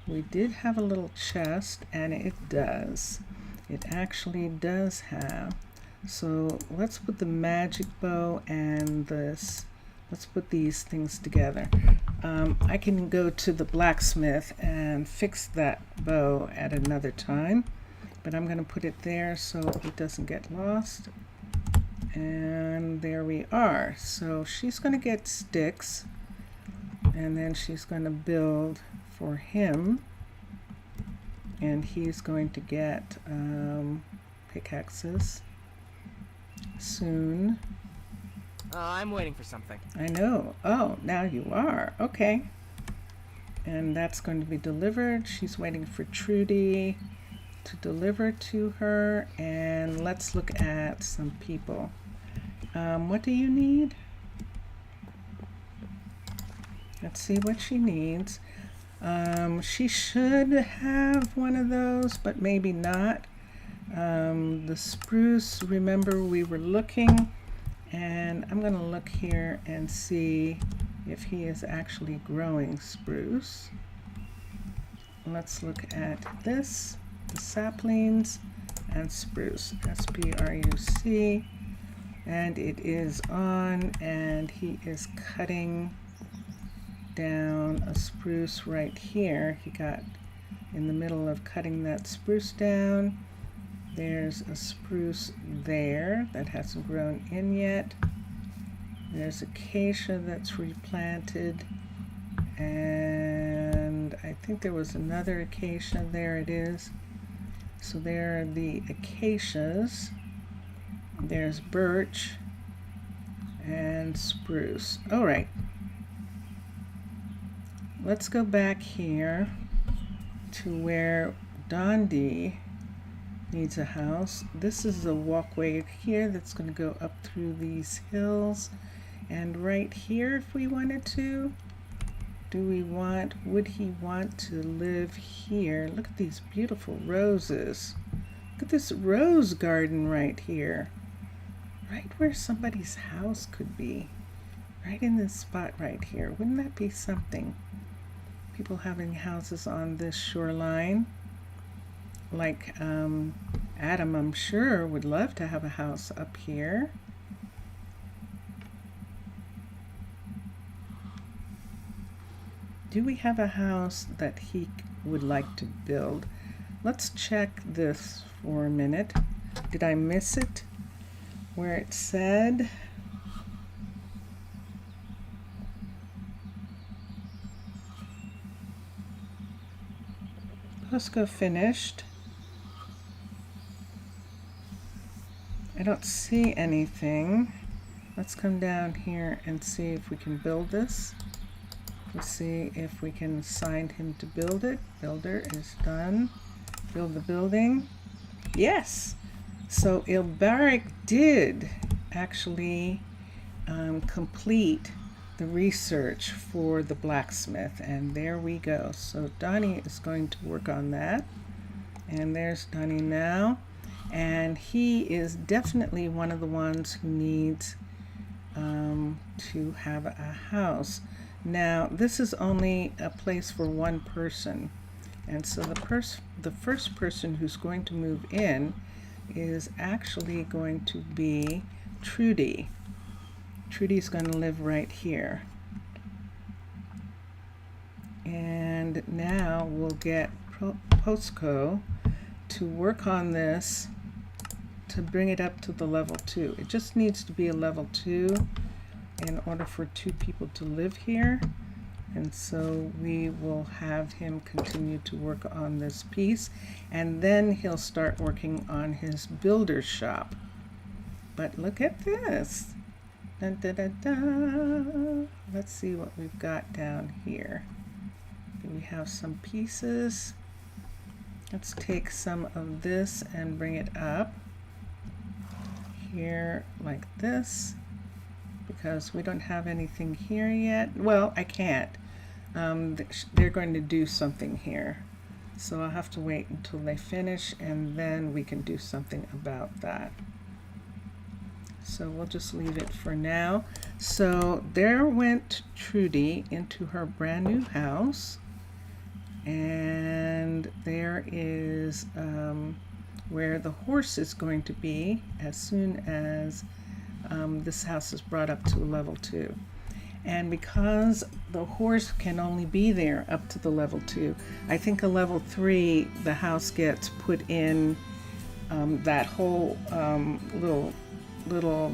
We did have a little chest, and it does. It actually does have. So let's put the magic bow and this. Let's put these things together. I can go to the blacksmith and fix that bow at another time, but I'm going to put it there so it doesn't get lost. And there we are. So she's going to get sticks, and then she's going to build for him, and he's going to get pickaxes soon. I'm waiting for something. I know. Oh, now you are. Okay. And that's going to be delivered. She's waiting for Trudy to deliver to her. And let's look at some people. What do you need? Let's see what she needs. She should have one of those, but maybe not. The spruce, remember we were looking, and I'm going to look here and see if he is actually growing spruce. Let's look at this, the saplings and spruce, SPRUC, and it is on, and he is cutting down a spruce right here. He got in the middle of cutting that spruce down. There's a spruce there that hasn't grown in yet. There's acacia that's replanted, and I think there was another acacia. There it is. So there are the acacias. There's birch and spruce. All right. Let's go back here to where Dondi needs a house. This is a walkway here that's going to go up through these hills, and right here, if we wanted to, would he want to live here? Look at these beautiful roses. Look at this rose garden right here, right where somebody's house could be, right in this spot right here. Wouldn't that be something? People having houses on this shoreline. Like Adam, I'm sure, would love to have a house up here. Do we have a house that he would like to build? Let's check this for a minute. Did I miss it? Where it said Costco finished. I don't see anything. Let's come down here and see if we can build this. Let's see if we can assign him to build it. Builder is done. Build the building. Yes! So Ilbarik did actually complete the research for the blacksmith, and there we go. So Donnie is going to work on that, and there's Donnie now, and he is definitely one of the ones who needs to have a house. Now this is only a place for one person, and so the first person who's going to move in is actually going to be Trudy. Trudy's going to live right here. And now we'll get Postco to work on this to bring it up to the level 2. It just needs to be a level 2 in order for 2 people to live here. And so we will have him continue to work on this piece, and then he'll start working on his builder shop. But look at this. Dun, dun, dun, dun. Let's see what we've got down here. Do we have some pieces? Let's take some of this and bring it up here like this, because we don't have anything here yet. Well, I can't. They're going to do something here, so I'll have to wait until they finish, and then we can do something about that. So we'll just leave it for now. So there went Trudy into her brand new house, and there is where the horse is going to be as soon as this house is brought up to level 2. And because the horse can only be there up to the level 2, I think a level 3 the house gets put in that whole little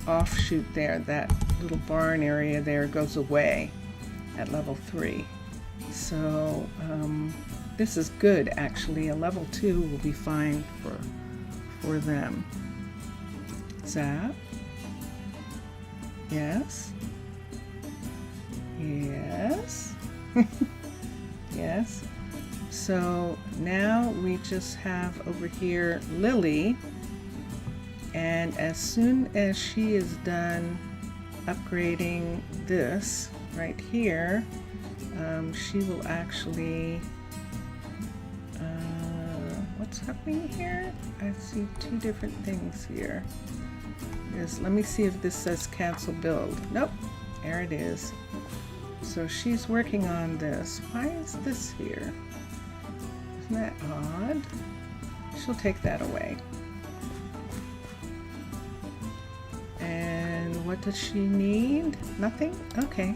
offshoot there, that little barn area there goes away at level 3. So this is good, actually. A level 2 will be fine for them. Zap. Yes. Yes. Yes. So now we just have over here Lily, And as soon as she is done upgrading this right here, she will actually, what's happening here? I see two different things here. Let me see if this says cancel build. Nope, there it is. So she's working on this. Why is this here? Isn't that odd? She'll take that away. And what does she need? Nothing? Okay.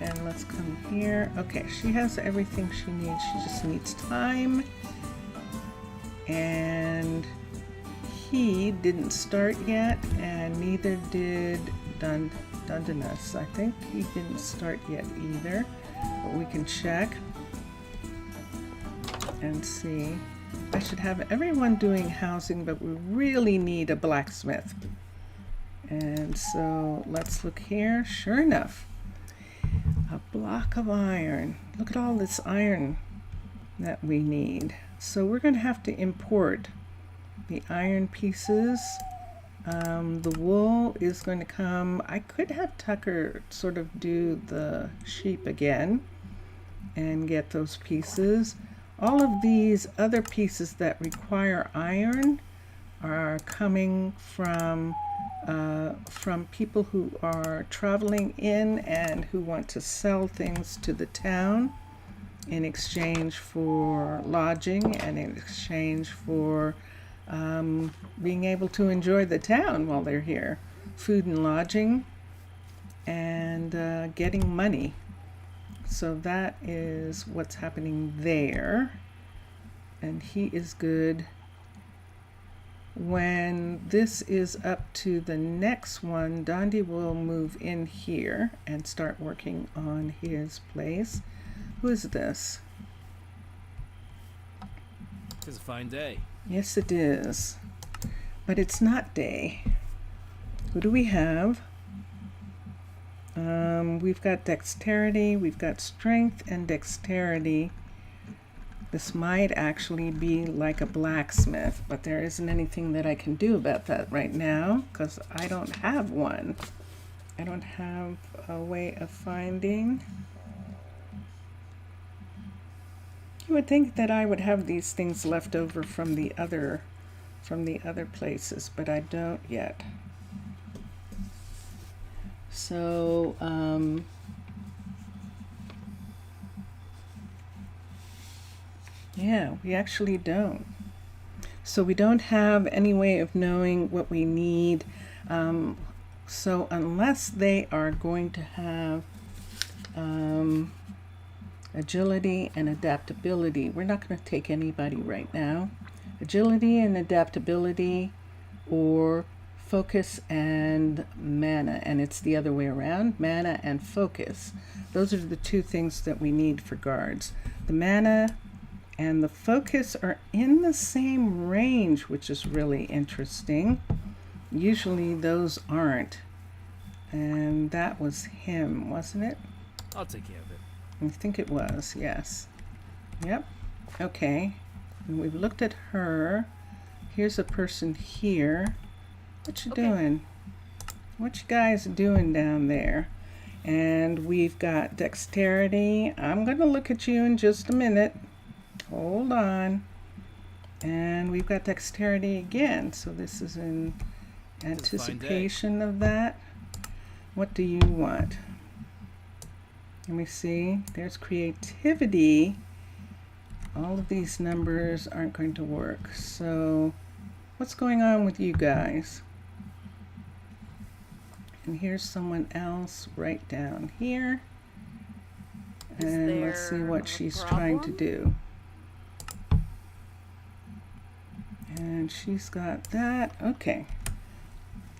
And let's come here. Okay, she has everything she needs. She just needs time. And he didn't start yet, and neither did Dundanus. I think he didn't start yet either, but we can check and see. I should have everyone doing housing, but we really need a blacksmith. And so let's look here. Sure enough, a block of iron. Look at all this iron that we need. So we're going to have to import the iron pieces. The wool is going to come. I could have Tucker sort of do the sheep again and get those pieces. All of these other pieces that require iron are coming from people who are traveling in and who want to sell things to the town in exchange for lodging and in exchange for being able to enjoy the town while they're here. Food and lodging and getting money. So that is what's happening there. And he is good. When this is up to the next one, Dondi will move in here and start working on his place. Who is this? It's a fine day. Yes, it is. But it's not day. Who do we have? We've got dexterity, we've got strength and dexterity. This might actually be like a blacksmith, but there isn't anything that I can do about that right now because I don't have one. I don't have a way of finding. You would think that I would have these things left over from the other places, but I don't yet. So, yeah, we actually don't. So we don't have any way of knowing what we need. So unless they are going to have agility and adaptability, we're not going to take anybody right now. Agility and adaptability, or focus and mana, and it's the other way around, mana and focus. Those are the two things that we need for guards. The mana and the focus are in the same range, which is really interesting. Usually those aren't. And that was him, wasn't it? I'll take care of it. I think it was, yes. Yep. Okay. And we've looked at her. Here's a person here. What you doing? What you guys doing down there? And we've got dexterity. I'm going to look at you in just a minute. Hold on. And we've got dexterity again. So this is in anticipation of that. What do you want? Let me see. There's creativity. All of these numbers aren't going to work. So what's going on with you guys? And here's someone else right down here. And let's see what she's trying to do. And she's got that. Okay.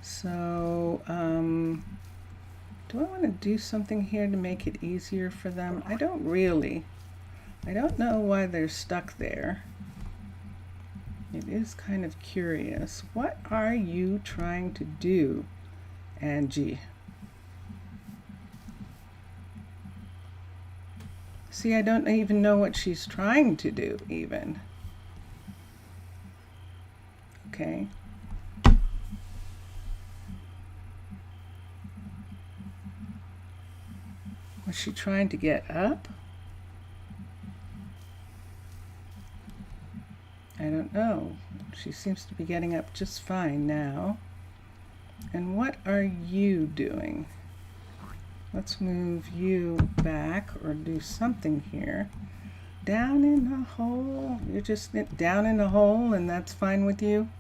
So, do I want to do something here to make it easier for them? I don't really. I don't know why they're stuck there. It is kind of curious. What are you trying to do, Angie? See, I don't even know what she's trying to do, even. Okay. Is she trying to get up? I don't know. She seems to be getting up just fine now. And what are you doing? Let's move you back or do something here. Down in the hole. You're just down in the hole and that's fine with you?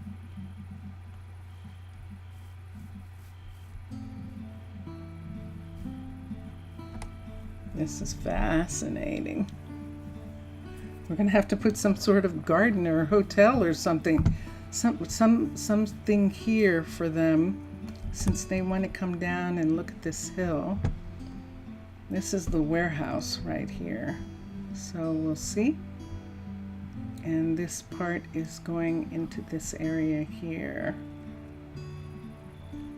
This is fascinating. We're gonna have to put some sort of garden or hotel or something, something here for them, since they want to come down and look at this hill. This is the warehouse right here, so we'll see. And this part is going into this area here.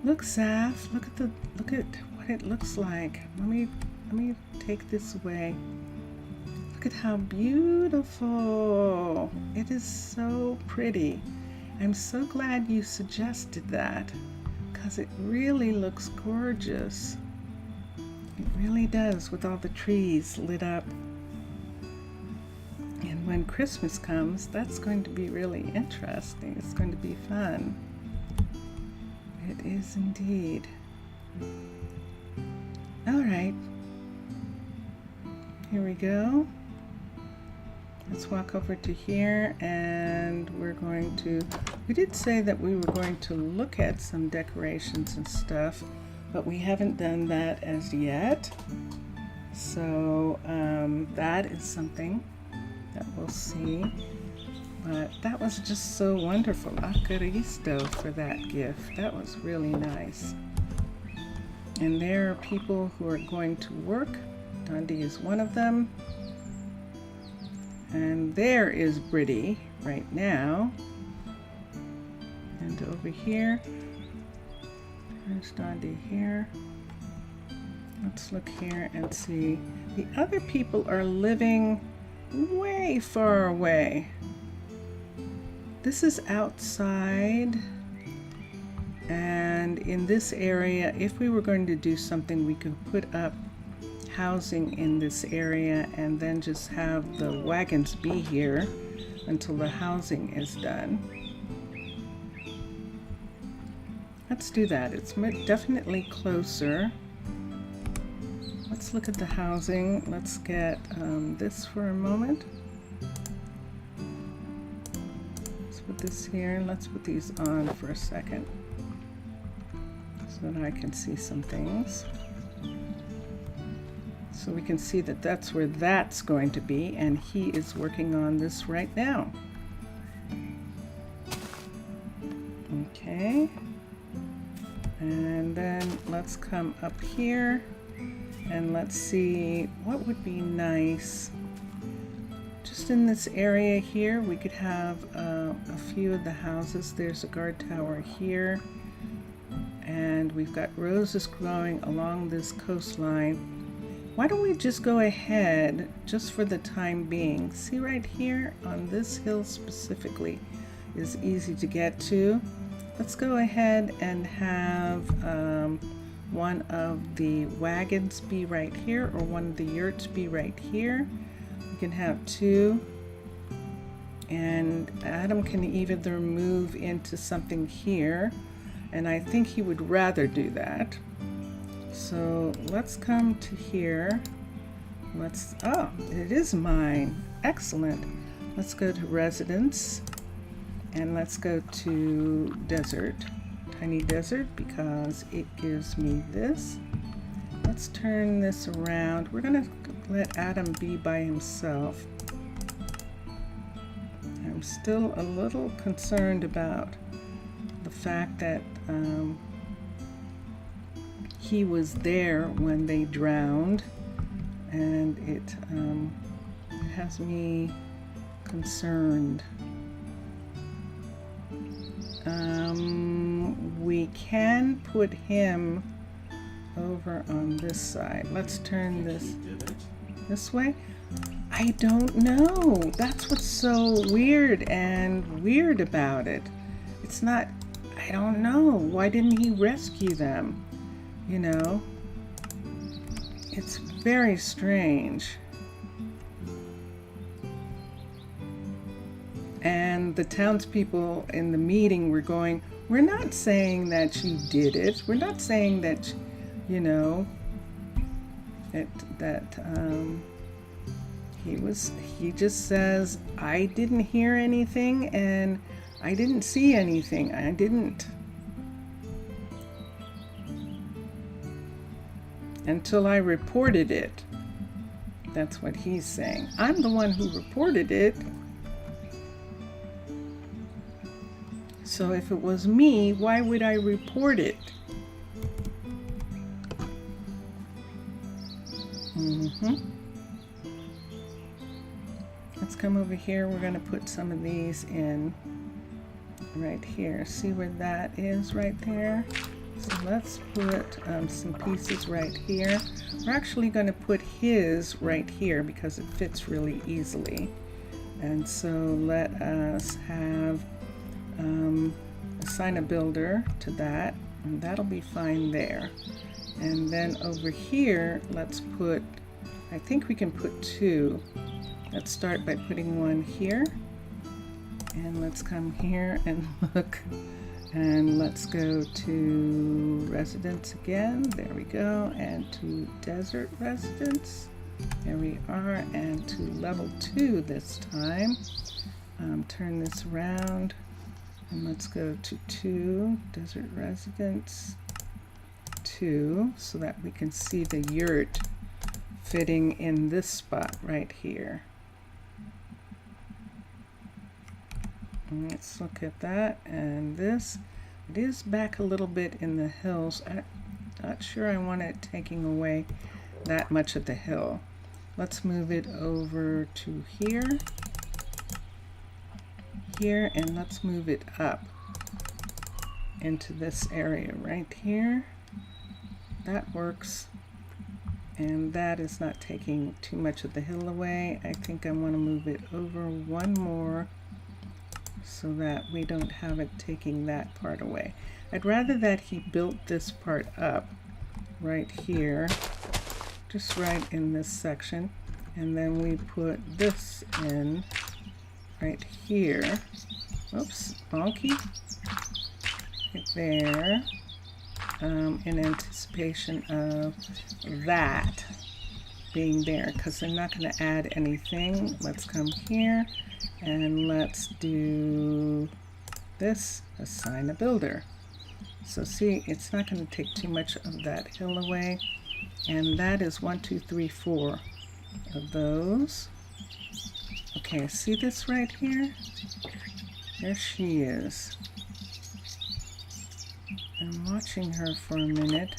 Look, Saf, look at what it looks like. Let me take this away. Look at how beautiful. It is so pretty. I'm so glad you suggested that, because it really looks gorgeous. It really does, with all the trees lit up. And when Christmas comes, that's going to be really interesting. It's going to be fun. It is indeed. All right. Here we go. Let's walk over to here, and we're going to, we did say that we were going to look at some decorations and stuff, but we haven't done that as yet. So that is something that we'll see. But that was just so wonderful. A Cristo for that gift. That was really nice. And there are people who are going to work. Dundee is one of them. And there is Britty right now. And over here, there's Dundee here. Let's look here and see. The other people are living way far away. This is outside. And in this area, if we were going to do something, we could put up housing in this area and then just have the wagons be here until the housing is done. Let's do that. It's definitely closer. Let's look at the housing. Let's get this for a moment. Let's put this here. Let's put these on for a second so that I can see some things. So we can see that that's where that's going to be, and he is working on this right now. Okay. And then let's come up here and let's see what would be nice. Just in this area here, we could have a few of the houses. There's a guard tower here, and we've got roses growing along this coastline. Why don't we just go ahead, just for the time being. See right here on this hill specifically is easy to get to. Let's go ahead and have one of the wagons be right here, or one of the yurts be right here. We can have two. And Adam can either move into something here, and I think he would rather do that. So let's come to here. Oh, it is mine. Excellent. Let's go to residence, and let's go to desert, tiny desert, because it gives me this. Let's turn this around. We're gonna let Adam be by himself. I'm still a little concerned about the fact that he was there when they drowned, and it has me concerned. We can put him over on this side. Let's turn this way. I don't know. That's what's so weird about it. It's not, I don't know. Why didn't he rescue them? You know, It's very strange. And the townspeople in the meeting were going, we're not saying that you did it. We're not saying that, you know, he just says, I didn't hear anything and I didn't see anything. I didn't. Until I reported it. That's what he's saying. I'm the one who reported it. So if it was me, why would I report it? Let's come over here. We're going to put some of these in right here. See where that is right there? So let's put some pieces right here. We're actually going to put his right here because it fits really easily. And so let us have assign a builder to that, and that'll be fine there. And then over here, let's put, I think we can put two. Let's start by putting one here. And let's come here and look. And let's go to residence again. There we go. And to desert residence. There we are. And to level 2 this time. Turn this around. And let's go to 2, desert residence 2, so that we can see the yurt fitting in this spot right here. And let's look at that, and this, it is back a little bit in the hills. I'm not sure I want it taking away that much of the hill. Let's move it over to here. Here, and let's move it up into this area right here. That works, and that is not taking too much of the hill away. I think I want to move it over one more so that we don't have it taking that part away. I'd rather that he built this part up right here, just right in this section, and then we put this in right here. Oops, bonky. Right there. In anticipation of that being there, because I'm not going to add anything. Let's come here and let's do this, assign a builder. So see, it's not going to take too much of that hill away. And that is 1, 2, 3, 4 of those. Okay, see this right here? There she is. I'm watching her for a minute.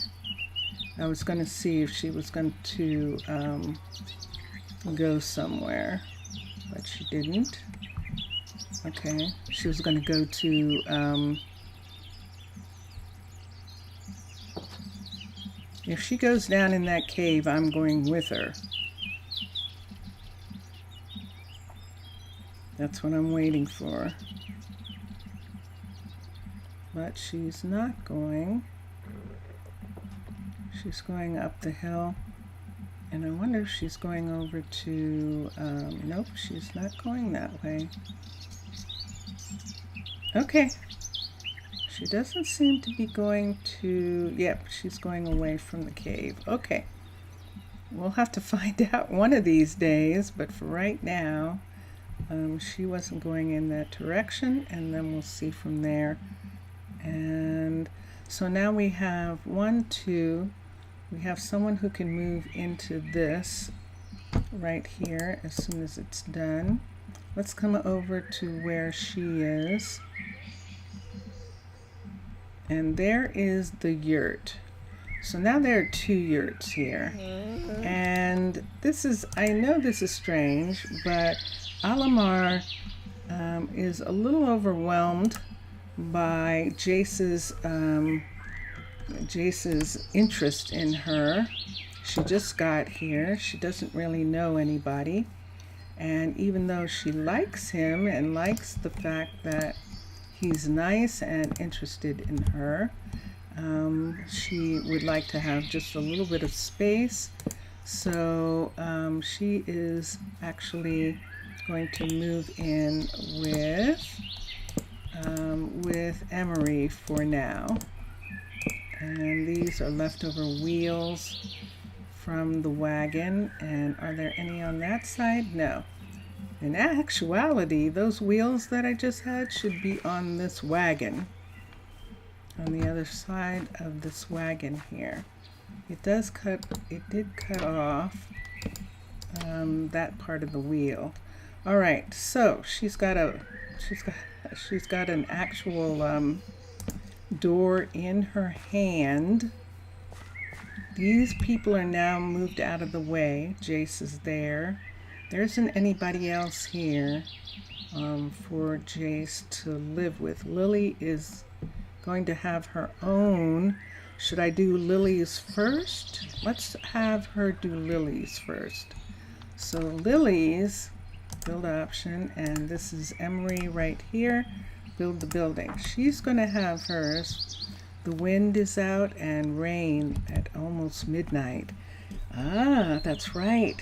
I was going to see if she was going to go somewhere, but she didn't. Okay, she was going to go to, if she goes down in that cave, I'm going with her. That's what I'm waiting for. But she's not going. She's going up the hill. And I wonder if she's going over to, nope, she's not going that way. Okay. She doesn't seem to be going to, yep, she's going away from the cave. Okay. We'll have to find out one of these days, but for right now, she wasn't going in that direction, and then we'll see from there. And so now we have 1, 2, we have someone who can move into this right here as soon as it's done. Let's come over to where she is. And there is the yurt. So now there are 2 yurts here. And this is, I know this is strange, but Alamar is a little overwhelmed by Jace's interest in her. She just got here. She doesn't really know anybody. And even though she likes him and likes the fact that he's nice and interested in her, she would like to have just a little bit of space So she is actually going to move in with Emery for now. And these are leftover wheels from the wagon. And are there any on that side? No. In actuality, those wheels that I just had should be on this wagon. On the other side of this wagon here. It did cut off that part of the wheel. All right, so she's got an actual door in her hand. These people are now moved out of the way. Jace is there. There isn't anybody else here for Jace to live with. Lily is going to have her own. Should I do Lily's first? Let's have her do Lily's first. So Lily's build option, and this is Emery right here. Build the building. She's going to have hers. The wind is out and rain at almost midnight. Ah, that's right.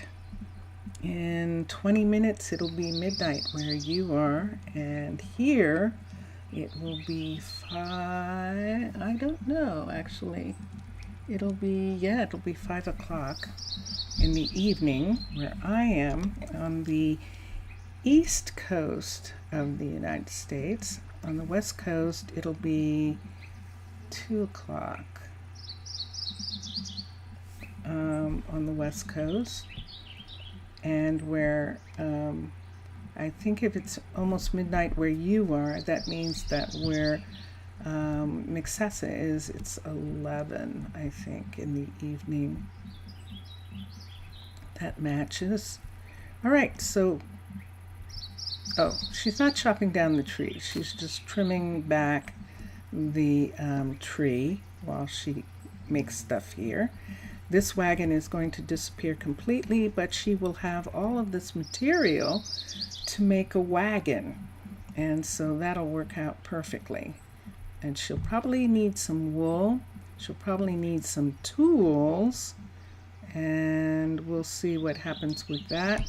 In 20 minutes it'll be midnight where you are, and here it will be 5, I don't know actually. It'll be 5 o'clock in the evening where I am on the east coast of the United States. On the west coast it'll be 2 o'clock on the west coast. And where I think if it's almost midnight where you are, that means that where Mixessa is, it's 11, I think, in the evening. That matches. All right, so, oh, she's not chopping down the tree. She's just trimming back the tree while she makes stuff here. This wagon is going to disappear completely, but she will have all of this material to make a wagon. And so that'll work out perfectly. And she'll probably need some wool. She'll probably need some tools. And we'll see what happens with that.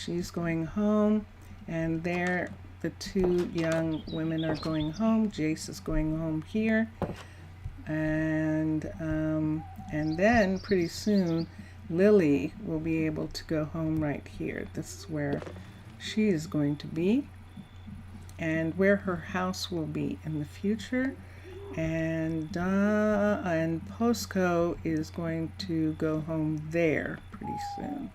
She's going home. And there, the 2 young women are going home. Jace is going home here. And then pretty soon Lily will be able to go home right here. This is where she is going to be and where her house will be in the future. And Posco is going to go home there pretty soon.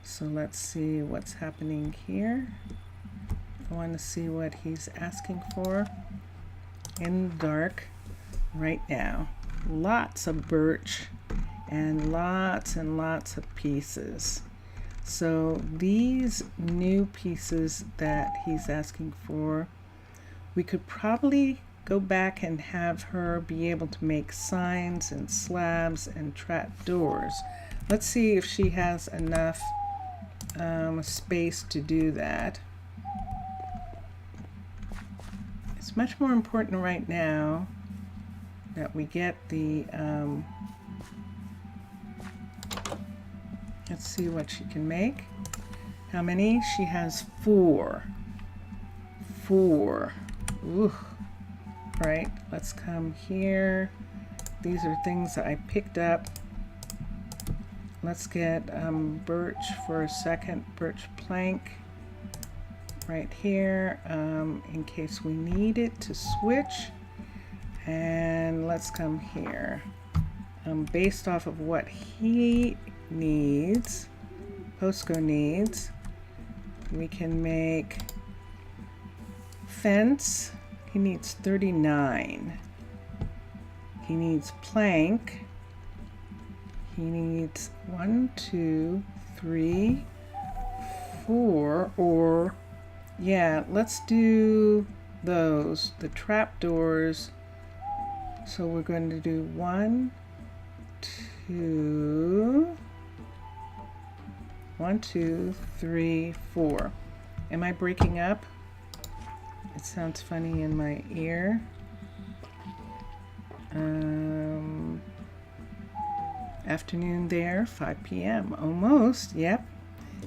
So let's see what's happening here. I want to see what he's asking for in the dark right now. Lots of birch and lots of pieces. So these new pieces that he's asking for, we could probably go back and have her be able to make signs and slabs and trap doors. Let's see if she has enough space to do that. It's much more important right now that we get the let's see what she can make. How many? She has 4. Ooh. Right, let's come here. These are things that I picked up. Let's get birch for a second. Birch plank right here in case we need it to switch. And let's come here. Based off of what he needs, Posco needs, we can make fence. He needs 39. He needs plank. He needs 1, 2, 3, 4, or yeah, let's do those, the trap doors. So we're going to do 1, 2, 3, 4. Am I breaking up? It sounds funny in my ear. Afternoon there, 5 p.m. Almost, yep.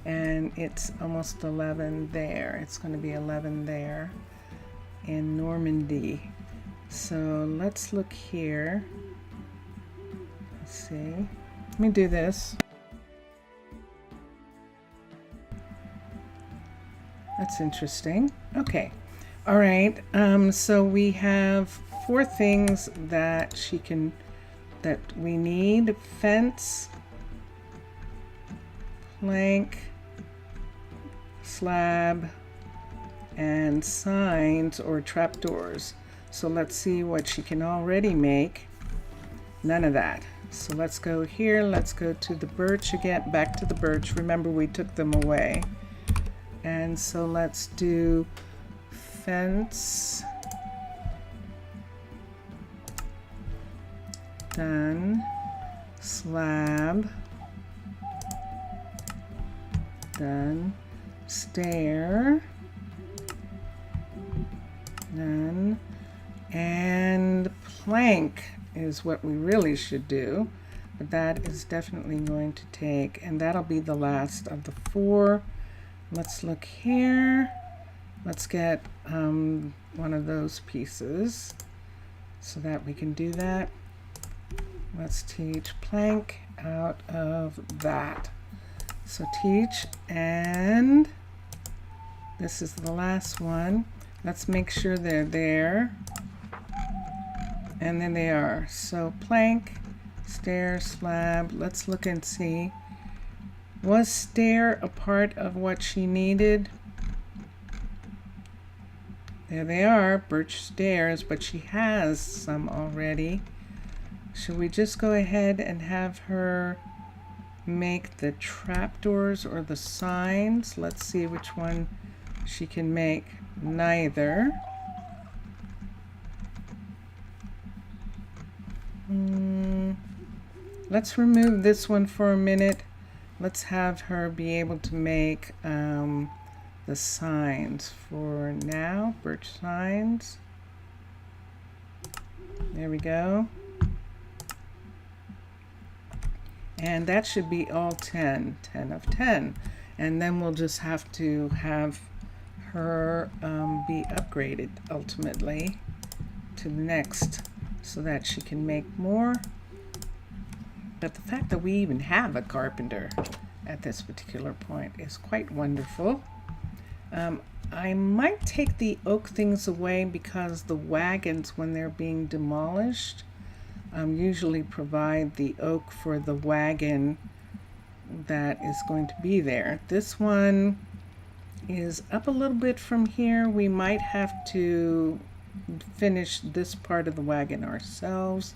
And it's almost 11 there. It's going to be 11 there in Normandy. So let's look here. Let's see. Let me do this. That's interesting. Okay. All right. So we have 4 things that that we need: fence, plank, slab, and signs or trapdoors. So let's see what she can already make. None of that. So let's go here. Let's go to the birch again. Back to the birch. Remember, we took them away. And so let's do fence. Done. Slab. Done. Stair. Done. And plank is what we really should do, but that is definitely going to take, and that'll be the last of the 4. Let's look here. Let's get one of those pieces so that we can do that. Let's teach plank out of that. So teach, and this is the last one. Let's make sure they're there. And then they are. So plank, stair, slab. Let's look and see. Was stair a part of what she needed? There they are, birch stairs, but she has some already. Should we just go ahead and have her make the trapdoors or the signs? Let's see which one she can make. Neither. Let's remove this one for a minute. Let's have her be able to make the signs for now. Birch signs. There we go. And that should be all 10 of 10. And then we'll just have to have her be upgraded ultimately to the next so that she can make more. But the fact that we even have a carpenter at this particular point is quite wonderful. I might take the oak things away because the wagons, when they're being demolished, usually provide the oak for the wagon that is going to be there. This one is up a little bit from here. We might have to finish this part of the wagon ourselves.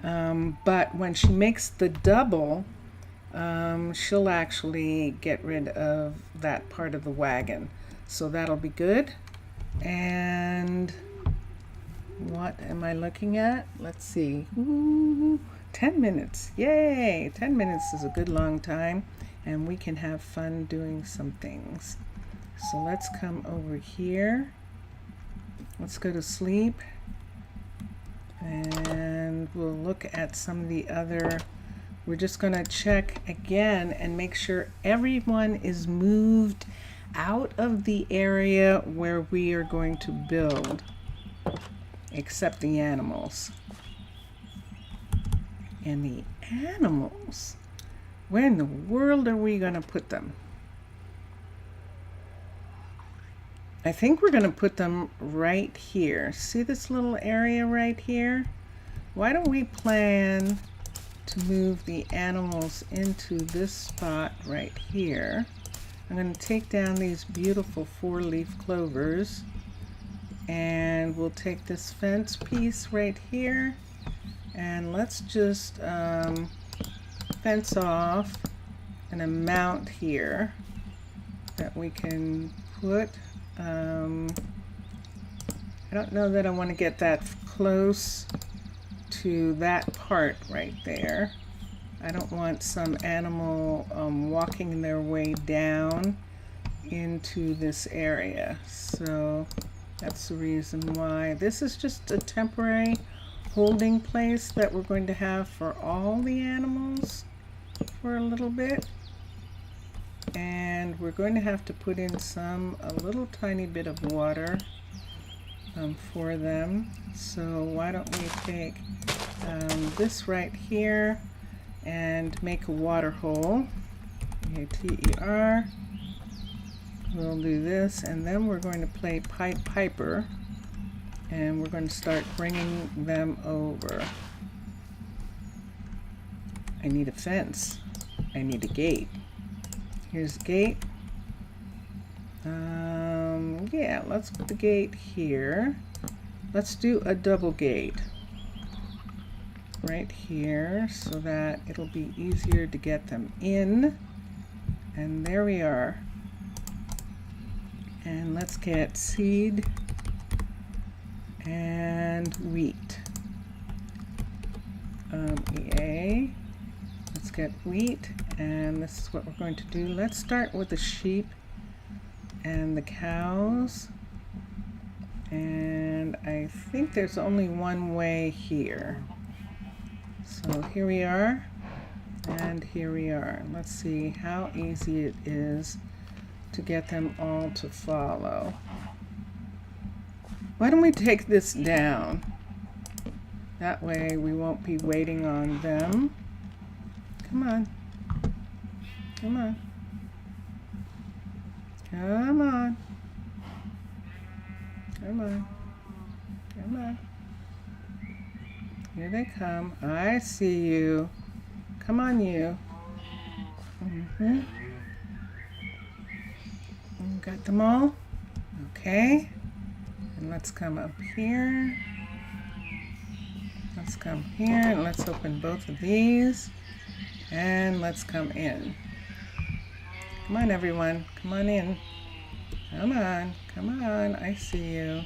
But when she makes the double, she'll actually get rid of that part of the wagon. So that'll be good. And what am I looking at? Let's see. Ooh, 10 minutes. Yay! 10 minutes is a good long time, and we can have fun doing some things. So let's come over here. Let's go to sleep. And we'll look at some of the other. We're just going to check again and make sure everyone is moved out of the area where we are going to build, except the animals. And the animals, where in the world are we going to put them? I think we're going to put them right here. See this little area right here? Why don't we plan to move the animals into this spot right here? I'm going to take down these beautiful 4-leaf clovers, and we'll take this fence piece right here, and let's just fence off an amount here that we can put. I don't know that I want to get that close to that part right there. I don't want some animal walking their way down into this area. So that's the reason why. This is just a temporary holding place that we're going to have for all the animals for a little bit. And we're going to have to put in a little tiny bit of water for them. So why don't we take this right here and make a water hole. T-E-R. We'll do this, and then we're going to play Pied Piper, and we're going to start bringing them over. I need a fence. I need a gate. Here's the gate. Yeah, let's put the gate here. Let's do a double gate right here so that it'll be easier to get them in. And there we are. And let's get seed and wheat. EA. Let's get wheat, and this is what we're going to do. Let's start with the sheep and the cows. And I think there's only one way here. So here we are, and here we are. Let's see how easy it is to get them all to follow. Why don't we take this down? That way we won't be waiting on them. Come on. Come on. Come on. Come on. Come on. Here they come. I see you. Come on, you. Got them all? Okay. And let's come up here. Let's come here and let's open both of these. And let's come in. Come on, everyone. Come on in. Come on. Come on. I see you.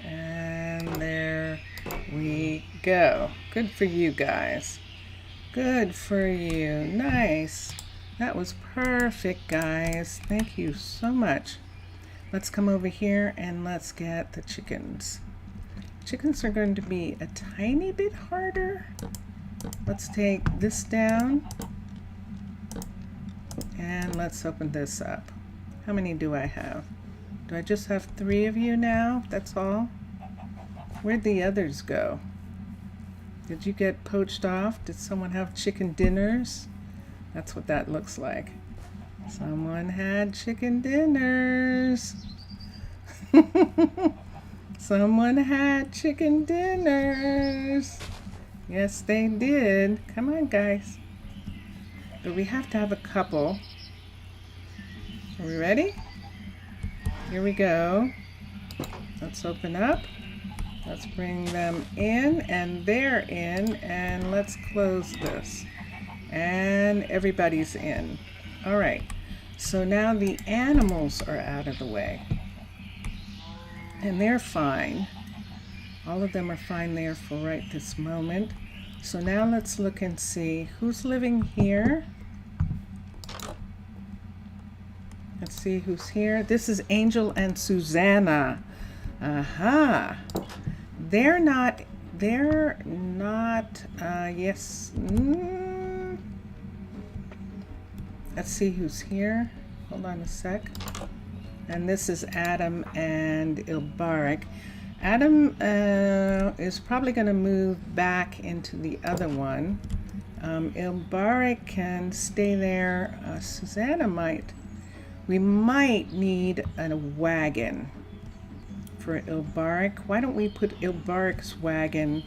And there we go. Good for you guys. Good for you. Nice. That was perfect, guys. Thank you so much. Let's come over here and let's get the chickens. Chickens are going to be a tiny bit harder. Let's take this down and let's open this up. How many do I have? Do I just have 3 of you now? That's all? Where'd the others go? Did you get poached off? Did someone have chicken dinners? That's what that looks like. Someone had chicken dinners. Someone had chicken dinners. Yes, they did. Come on, guys. But we have to have a couple. Are we ready? Here we go. Let's open up. Let's bring them in, and they're in, and let's close this. And everybody's in. All right. So now the animals are out of the way. And they're fine. All of them are fine there for right this moment. So now let's look and see who's living here. Let's see who's here. This is Angel and Susanna. Aha. They're not, yes. Let's see who's here. Hold on a sec. And this is Adam and Ilbarik. Adam is probably going to move back into the other one. Ilbarik can stay there. Susanna we might need a wagon for Ilbarik. Why don't we put Ilbarik's wagon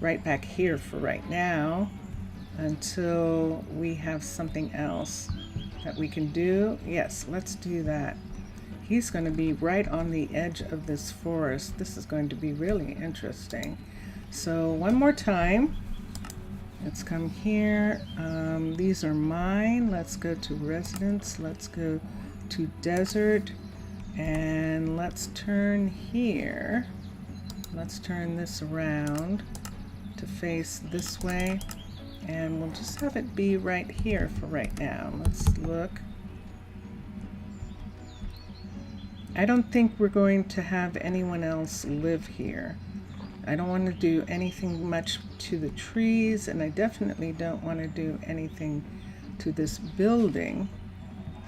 right back here for right now until we have something else that we can do? Yes, let's do that. He's going to be right on the edge of this forest. This is going to be really interesting. So one more time. Let's come here. These are mine. Let's go to residence. Let's go to desert. And let's turn here. Let's turn this around to face this way. And we'll just have it be right here for right now. Let's look. I don't think we're going to have anyone else live here. I don't want to do anything much to the trees, and I definitely don't want to do anything to this building.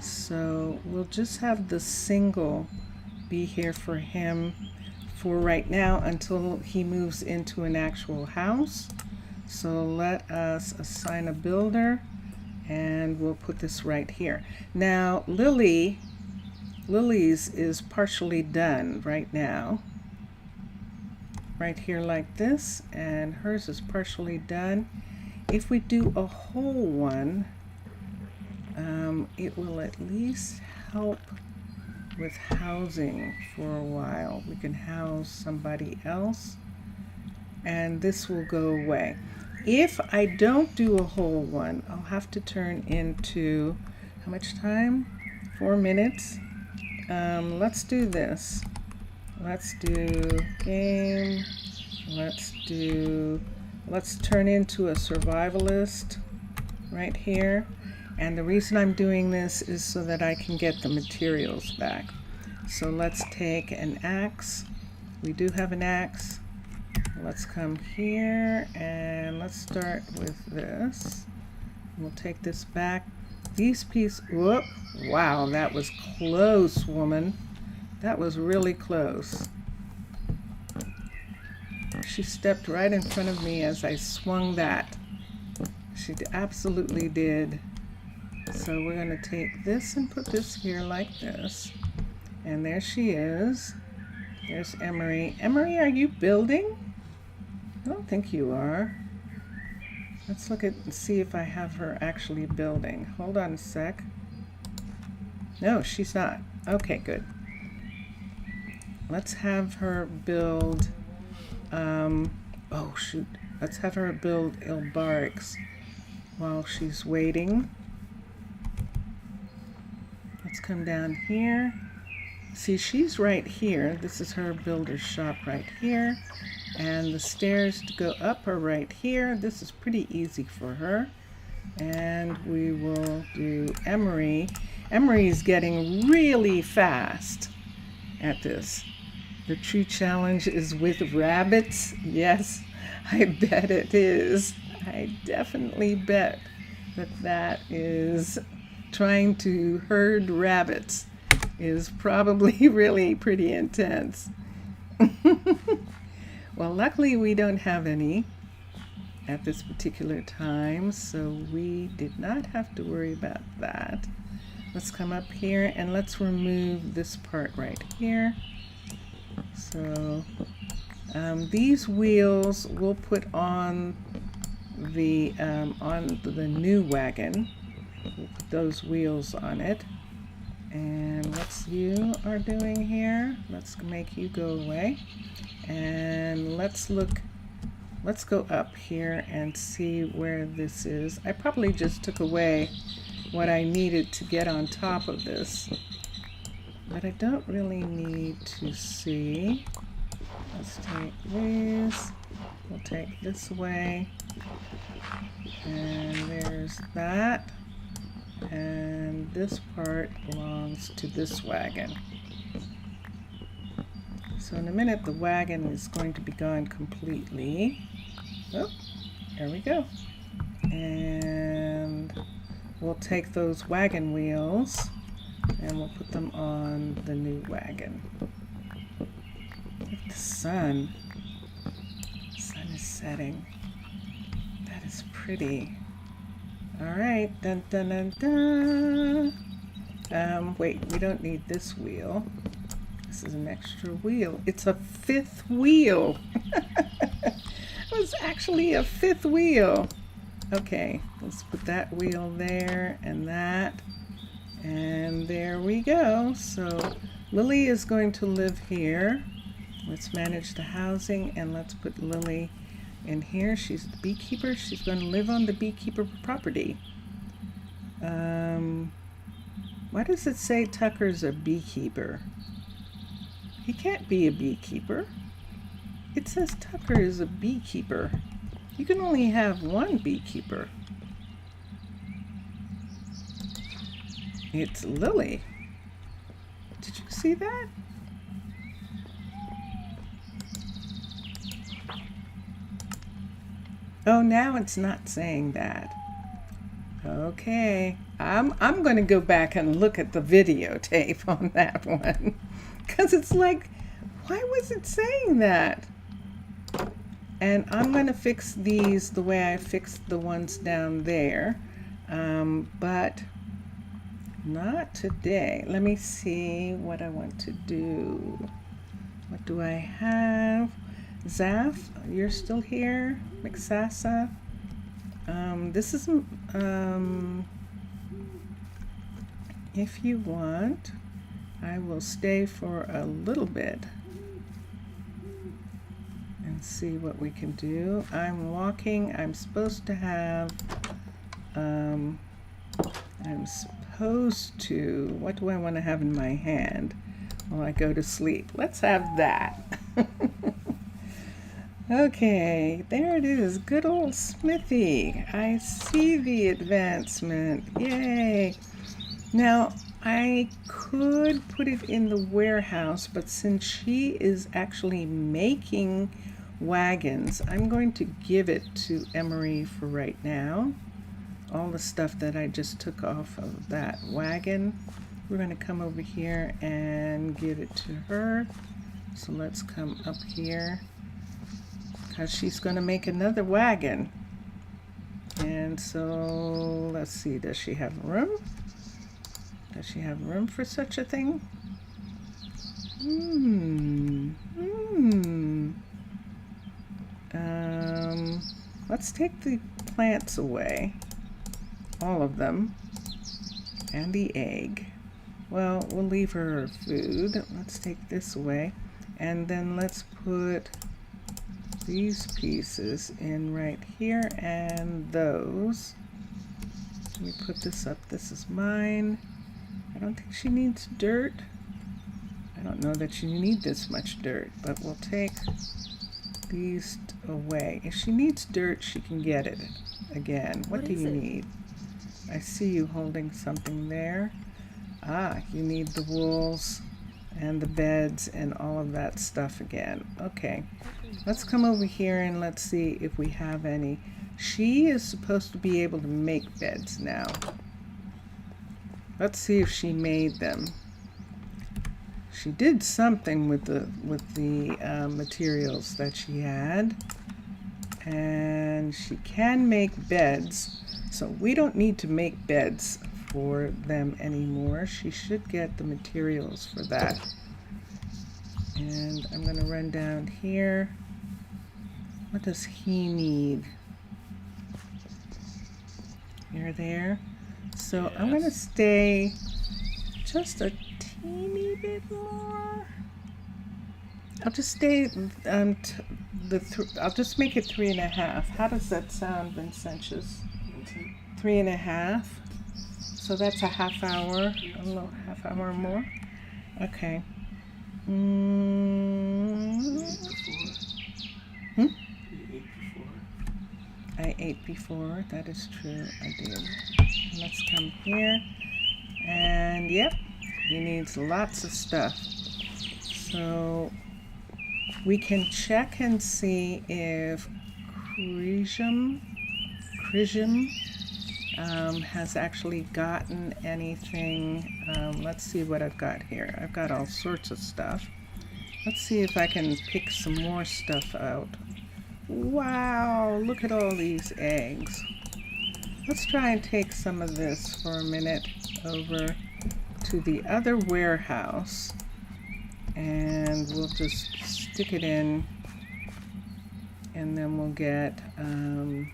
So we'll just have the single be here for him for right now until he moves into an actual house. So let us assign a builder, and we'll put this right here. Now Lily's is partially done right now, right here like this, and hers is partially done. If we do a whole one, it will at least help with housing for a while. We can house somebody else, and this will go away. If I don't do a whole one, I'll have to turn into, how much time? 4 minutes. Let's do this. Let's do game. Let's turn into a survivalist right here. And the reason I'm doing this is so that I can get the materials back. So let's take an axe. We do have an axe. Let's come here and let's start with this. We'll take this back. These pieces, whoop, wow, that was close, woman. That was really close. She stepped right in front of me as I swung that. She absolutely did. So we're going to take this and put this here like this. And there she is. There's Emery. Emery, are you building? I don't think you are. Let's look at and see if I have her actually building. Hold on a sec. No, she's not. Okay, good. Let's have her build, oh shoot. Let's have her build barracks while she's waiting. Let's come down here. See, she's right here. This is her builder's shop right here. And the stairs to go up are right here. This is pretty easy for her. And we will do Emery. Emery is getting really fast at this. The true challenge is with rabbits. Yes, I bet it is. I definitely bet that that is trying to herd rabbits is probably really pretty intense. Well, luckily we don't have any at this particular time, so we did not have to worry about that. Let's come up here and let's remove this part right here. So these wheels we'll put on the new wagon. We'll put those wheels on it. And what's you are doing here? Let's make you go away. And let's go up here and see where this is. I probably just took away what I needed to get on top of this, but I don't really need to see. Let's take these. We'll take this away. And there's that. And this part belongs to this wagon. So in a minute the wagon is going to be gone completely. Oh, there we go. And we'll take those wagon wheels and we'll put them on the new wagon. Look at the sun. The sun is setting. That is pretty. Alright, dun dun dun dun. Wait, we don't need this wheel. This is an extra wheel. It's a fifth wheel. It was actually a fifth wheel. Okay, let's put that wheel there and that. And there we go. So Lily is going to live here. Let's manage the housing and let's put Lily in here. She's the beekeeper. She's going to live on the beekeeper property. Why does it say Tucker's a beekeeper? He can't be a beekeeper. It says Tucker is a beekeeper. You can only have one beekeeper. It's Lily. Did you see that? Oh, now it's not saying that. Okay, I'm going to go back and look at the videotape on that one, because it's like, why was it saying that? And I'm going to fix these the way I fixed the ones down there, but not today. Let me see what I want to do. What do I have? Zaf, you're still here? McSassa? This is, if you want, I will stay for a little bit and see what we can do. I'm walking. I'm supposed to have, I'm supposed to, what do I want to have in my hand while I go to sleep? Let's have that. Okay, there it is. Good old Smithy. I see the advancement. Yay. Now, I could put it in the warehouse, but since she is actually making wagons, I'm going to give it to Emery for right now. All the stuff that I just took off of that wagon, we're going to come over here and give it to her. So let's come up here, because she's going to make another wagon. And so let's see, does she have room? Does she have room for such a thing? Let's take the plants away, all of them, and the egg. Well, we'll leave her food. Let's take this away, and then let's put these pieces in right here, and those. Let me put this up. This is mine. I don't think she needs dirt. I don't know that you need this much dirt, but we'll take these away. If she needs dirt, she can get it again. What do you need? I see you holding something there. Ah, you need the wools and the beds and all of that stuff again. Okay, let's come over here and let's see if we have any. She is supposed to be able to make beds now. Let's see if she made them. She did something with the materials that she had, and she can make beds. So we don't need to make beds for them anymore. She should get the materials for that. And I'm going to run down here. What does he need? You're there. So yes. I'm going to stay just a teeny bit more. I'll just stay I'll just make it 3.5. How does that sound, Vincentius? 3.5. So that's a half hour, a little half hour more. Okay. I ate before. That is true. I did. Let's come here. And yep, he needs lots of stuff. So we can check and see if Crisium has actually gotten anything. Let's see what I've got here. I've got all sorts of stuff. Let's see if I can pick some more stuff out. Wow, look at all these eggs. Let's try and take some of this for a minute over to the other warehouse, and we'll just stick it in, and then we'll get the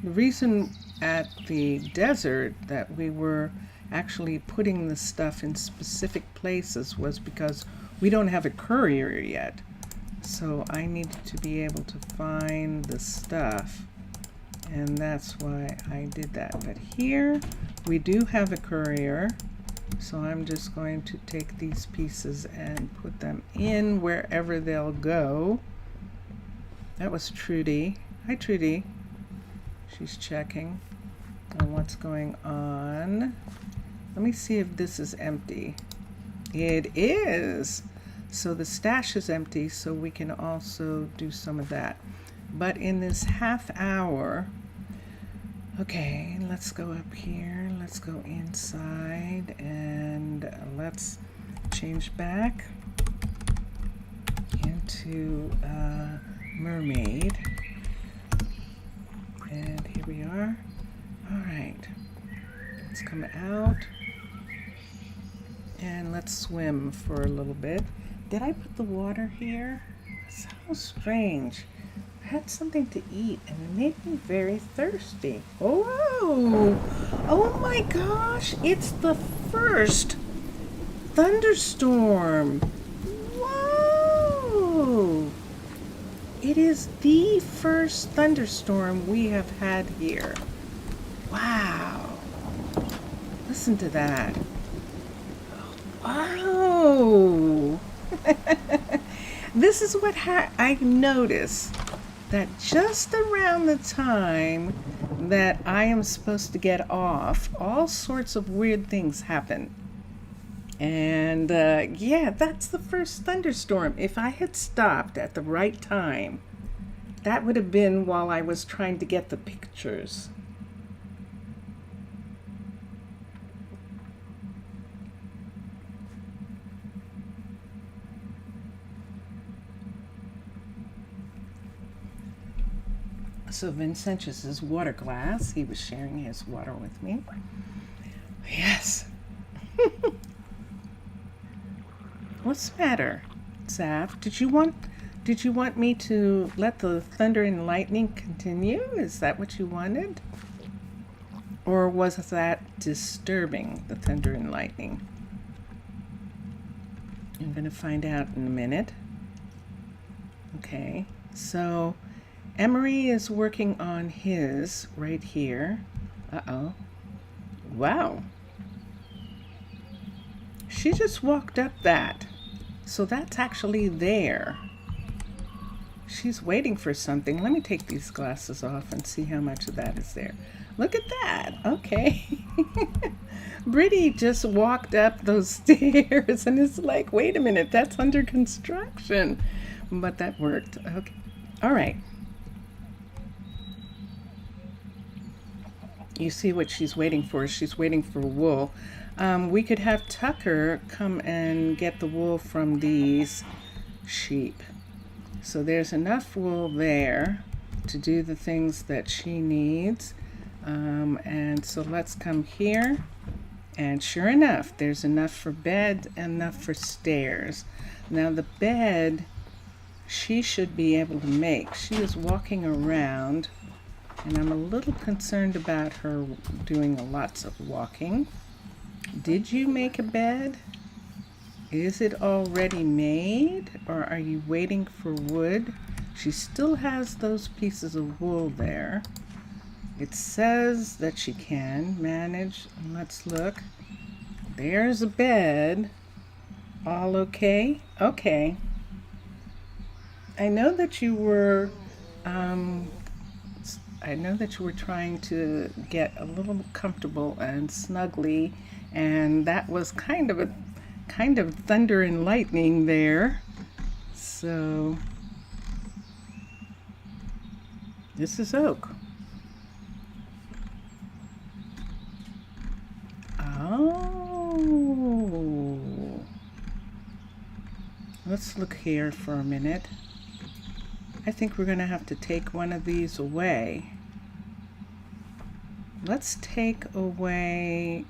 reason at the desert that we were actually putting the stuff in specific places was because we don't have a courier yet. So I needed to be able to find the stuff, and that's why I did that. But here we do have a courier, so I'm just going to take these pieces and put them in wherever they'll go. That was Trudy. Hi, Trudy. She's checking on what's going on. Let me see if this is empty. It is. So the stash is empty, so we can also do some of that. But in this half hour, okay, let's go up here. Let's go inside and let's change back into mermaid. And here we are. All right, let's come out and let's swim for a little bit. Did I put the water here? So strange. I had something to eat and it made me very thirsty. Oh, oh my gosh, it's the first thunderstorm. Whoa! It is the first thunderstorm we have had here. Wow. Listen to that. Oh. This is what I noticed, that just around the time that I am supposed to get off, all sorts of weird things happen. And yeah, that's the first thunderstorm. If I had stopped at the right time, that would have been while I was trying to get the pictures. So Vincentius's water glass, he was sharing his water with me. Yes. What's the matter, Zav? Did you want me to let the thunder and lightning continue? Is that what you wanted? Or was that disturbing, the thunder and lightning? I'm going to find out in a minute. Okay, so Emery is working on his right here. Uh-oh. Wow. She just walked up that. So that's actually there. She's waiting for something. Let me take these glasses off and see how much of that is there. Look at that. Okay. Brittany just walked up those stairs and it's like, wait a minute, that's under construction. But that worked. Okay. All right. You see what she's waiting for. She's waiting for wool. We could have Tucker come and get the wool from these sheep. So there's enough wool there to do the things that she needs. And so let's come here. And sure enough, there's enough for bed and enough for stairs. Now the bed, she should be able to make. She is walking around. And I'm a little concerned about her doing lots of walking. Did you make a bed? Is it already made? Or are you waiting for wood? She still has those pieces of wool there. It says that she can manage. Let's look. There's a bed. All okay? Okay. I know that you were trying to get a little comfortable and snuggly, and that was kind of thunder and lightning there. So this is oak. Oh. Let's look here for a minute. I think we're going to have to take one of these away. Let's take away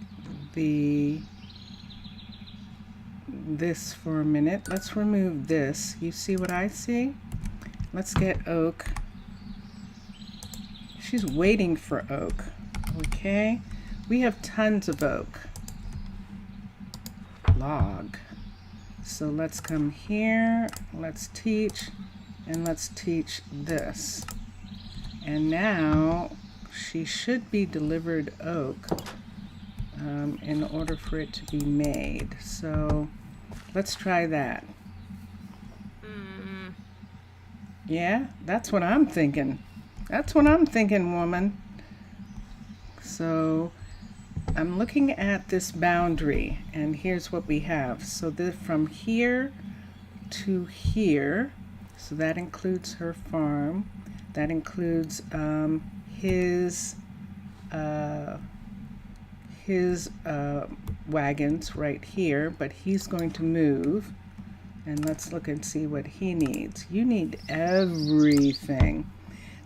this for a minute. Let's remove this. You see what I see? Let's get oak. She's waiting for oak. Okay. We have tons of oak. Log. So let's come here. Let's teach. And let's teach this. And now she should be delivered oak in order for it to be made. So let's try that. Yeah, that's what I'm thinking. That's what I'm thinking, woman. So I'm looking at this boundary, and here's what we have. So from here to here, so that includes her farm. That includes his wagons right here, but he's going to move. And let's look and see what he needs. You need everything.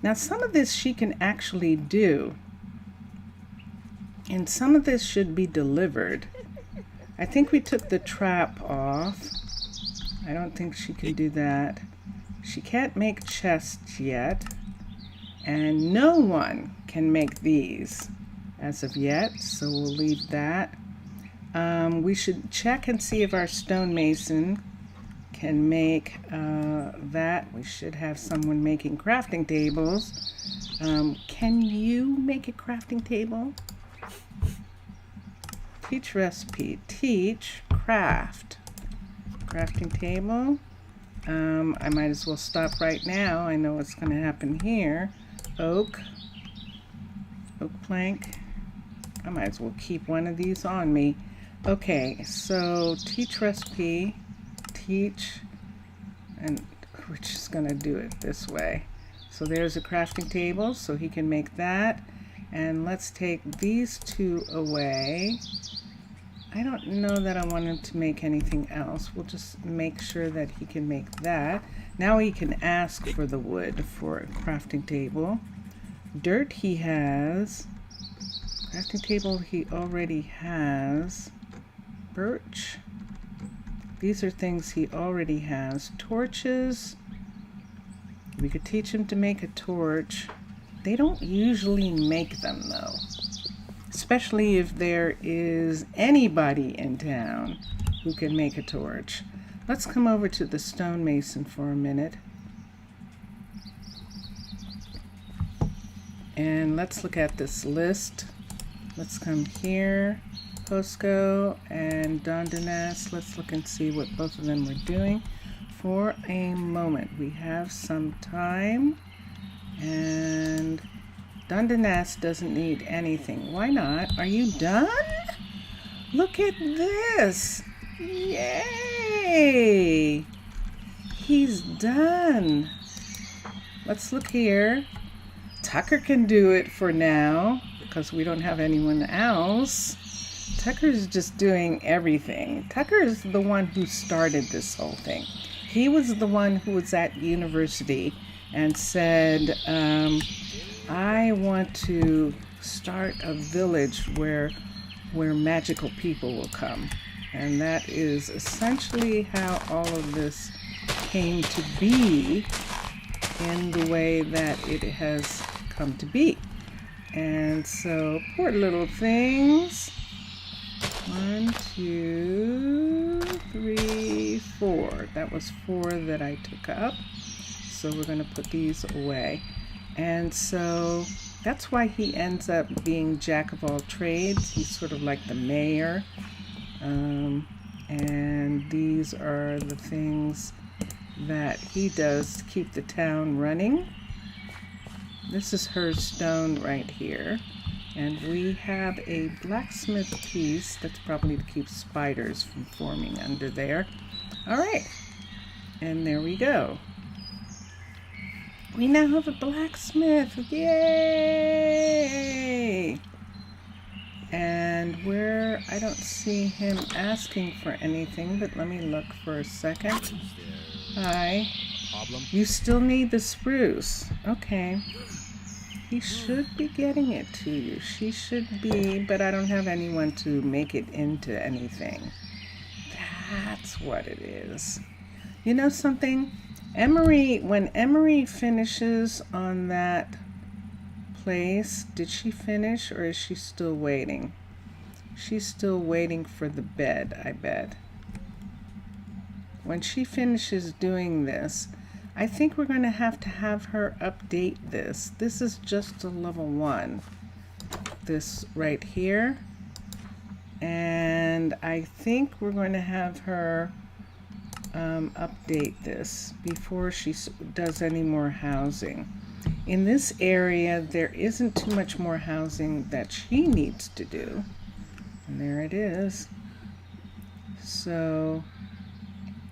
Now, some of this she can actually do, and some of this should be delivered. I think we took the trap off. I don't think she can do that. She can't make chests yet, and no one can make these as of yet, so we'll leave that. We should check and see if our stonemason can make that. We should have someone making crafting tables. Can you make a crafting table? Teach recipe. Teach craft. Crafting table. I might as well stop right now. I know what's going to happen here. Oak plank. I might as well keep one of these on me. Okay, so teach recipe. Teach, and we're just gonna do it this way. So there's a crafting table, so he can make that. And let's take these two away. I don't know that I want him to make anything else. We'll just make sure that he can make that. Now he can ask for the wood for a crafting table. Dirt he has. Crafting table he already has. Birch. These are things he already has. Torches. We could teach him to make a torch. They don't usually make them though. Especially if there is anybody in town who can make a torch. Let's come over to the stonemason for a minute. And let's look at this list. Let's come here. Posco and Dondanas. Let's look and see what both of them were doing for a moment. We have some time, and Dondanas doesn't need anything. Why not? Are you done? Look at this. Yay! He's done. Let's look here. Tucker can do it for now because we don't have anyone else. Tucker's just doing everything. Tucker is the one who started this whole thing. He was the one who was at university and said, I want to start a village where magical people will come. And that is essentially how all of this came to be in the way that it has come to be. And so, poor little things. 1, 2, 3, 4. That was 4 that I took up. So we're going to put these away. And so that's why he ends up being jack of all trades. He's sort of like the mayor. And these are the things that he does to keep the town running. This is her stone right here. And we have a blacksmith piece that's probably to keep spiders from forming under there. All right, and there we go. We now have a blacksmith, yay! And where, I don't see him asking for anything, but let me look for a second. Hi. Problem? You still need the spruce. Okay. He should be getting it to you. She should be, but I don't have anyone to make it into anything. That's what it is. You know something? When Emery finishes on that place, did she finish or is she still waiting? She's still waiting for the bed, I bet. When she finishes doing this, I think we're going to have her update this. This is just a level 1. This right here. And I think we're going to have her update this before she does any more housing. In this area, there isn't too much more housing that she needs to do. And there it is. So,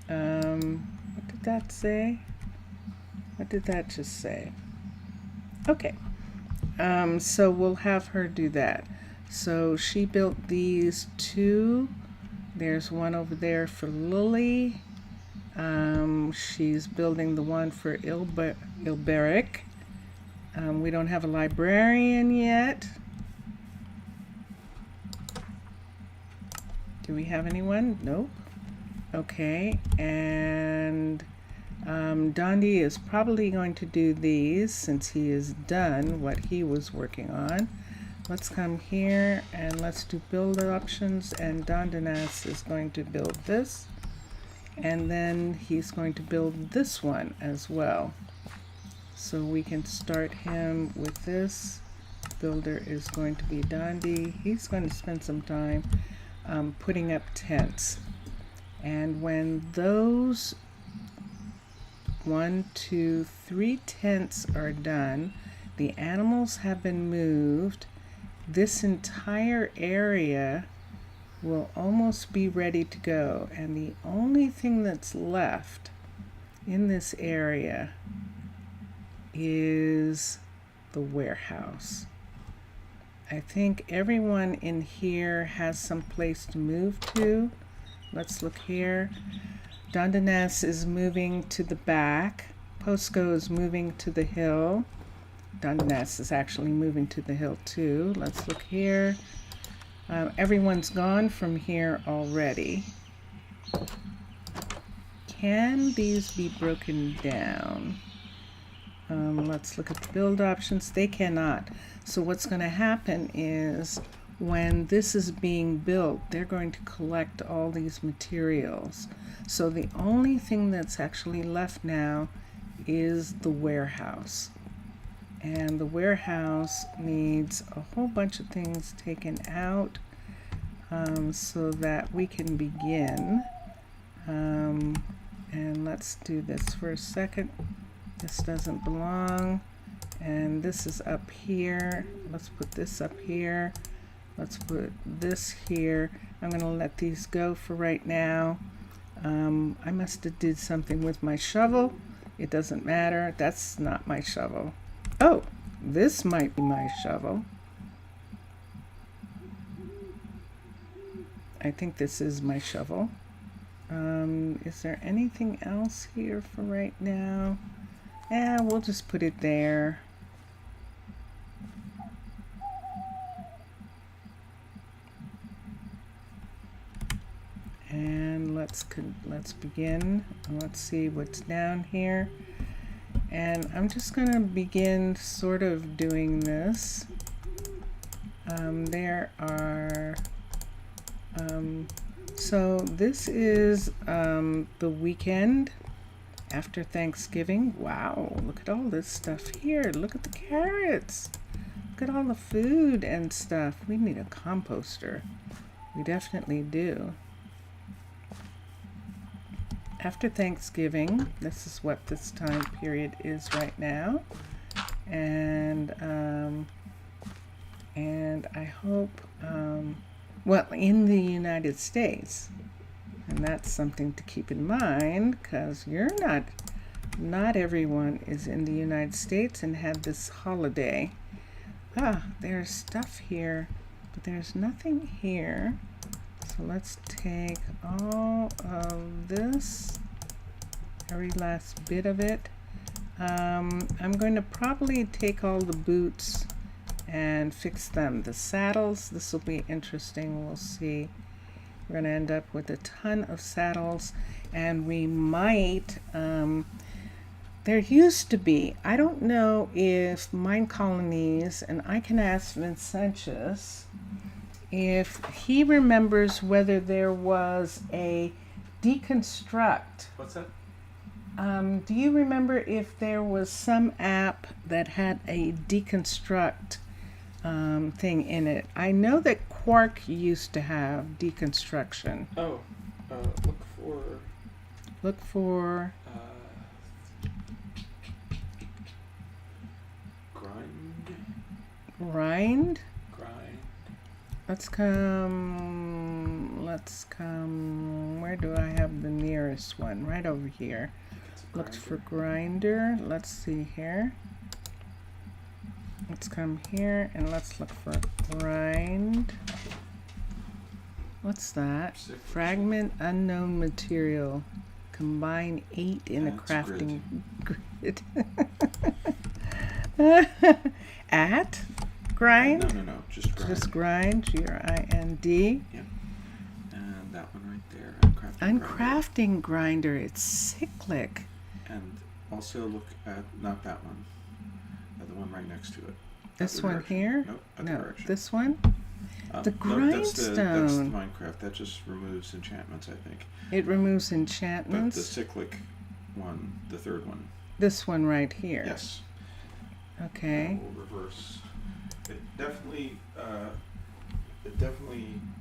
what did that say? What did that just say? Okay. So we'll have her do that. So she built these two. There's one over there for Lily. She's building the one for Ilberic. We don't have a librarian yet. Do we have anyone? Nope. Okay, and Dondi is probably going to do these since he has done what he was working on. Let's come here and let's do build options, and Dondanas is going to build this, and then he's going to build this one as well. So we can start him with this. Builder is going to be Dondi. He's going to spend some time putting up tents. And when those 1, 2, 3 tents are done, the animals have been moved, this entire area will almost be ready to go. And the only thing that's left in this area is the warehouse. I think everyone in here has some place to move to. Let's look here. Dondanas is moving to the back. Posco is moving to the hill. Dondanas is actually moving to the hill too. Let's look here. Everyone's gone from here already. Can these be broken down? Let's look at the build options. They cannot. So what's going to happen is when this is being built, they're going to collect all these materials. So the only thing that's actually left now is the warehouse. And the warehouse needs a whole bunch of things taken out so that we can begin. And let's do this for a second. This doesn't belong. And this is up here. Let's put this up here. Let's put this here. I'm going to let these go for right now. I must have did something with my shovel. It doesn't matter. That's not my shovel. Oh, this might be my shovel. I think this is my shovel. Is there anything else here for right now? Yeah, we'll just put it there. And let's begin. Let's see what's down here. And I'm just going to begin sort of doing this. There are so this is the weekend after Thanksgiving. Wow, look at all this stuff here. Look at the carrots. Look at all the food and stuff. We need a composter. We definitely do. After Thanksgiving, this is what this time period is right now. And I hope, well, in the United States, and that's something to keep in mind, because not everyone is in the United States and had this holiday. There's stuff here, but there's nothing here. So let's take all of this, every last bit of it. I'm going to probably take all the boots and fix them. The saddles, this will be interesting. We'll see. We're going to end up with a ton of saddles, and we might, there used to be, I don't know if Minecolonies, and I can ask Vincentius if he remembers whether there was a deconstruct. What's that? Do you remember if there was some app that had a deconstruct thing in it? I know that Quark used to have deconstruction. Oh, Look for grind. Let's come, where do I have the nearest one? Right over here. Looked for grinder. Let's see here. Let's come here and let's look for grind. What's that? Fragment unknown material. Combine 8 in a That's crafting grid. At grind? No. Just grind. Just grind. G-R-I-N-D. Yep. And that one right there. Uncrafting grinder. It's cyclic. And also look at not that one. The one right next to it. This Other one direction. here? Nope. Other No, direction. this one? The No, that's the grindstone. Minecraft. That just removes enchantments, I think. It removes But the enchantments. cyclic one, the third one. This one right here. Yes. Okay. And we'll reverse. It definitely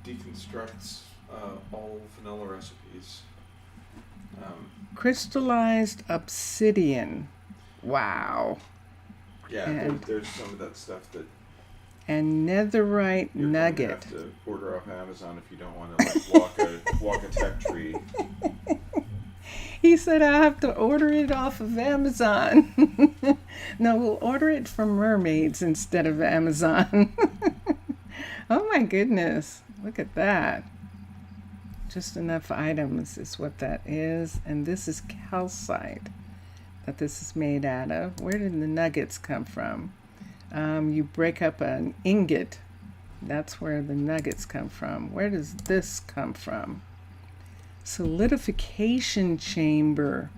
deconstructs all vanilla recipes. Crystallized obsidian. Wow. Yeah, And- there's some of that stuff that And netherite you're going to nugget. have to order off Amazon if you don't want to walk a tech tree. He said I have to order it off of Amazon. No, we'll order it from mermaids instead of Amazon. Oh my goodness. Look at that. Just enough items is what that is. And this is calcite that this is made out of. Where did the nuggets come from? You break up an ingot. That's where the nuggets come from. Where does this come from? Solidification chamber.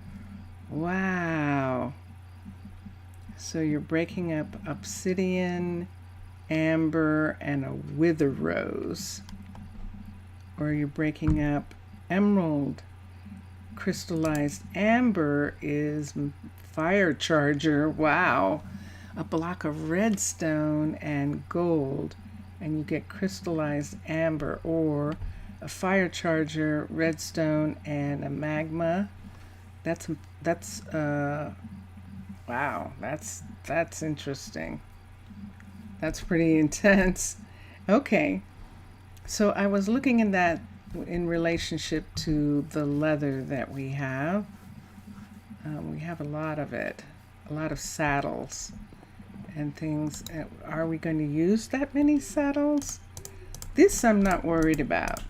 Wow. So you're breaking up obsidian, amber, and a wither rose. Or you're breaking up emerald. Crystallized amber is fire charger. Wow. A block of redstone and gold. And you get crystallized amber, or a fire charger, redstone, and a magma. Wow, that's interesting. That's pretty intense. Okay, so I was looking at that in relationship to the leather that we have. We have a lot of it, a lot of saddles and things. Are we going to use that many saddles? This I'm not worried about.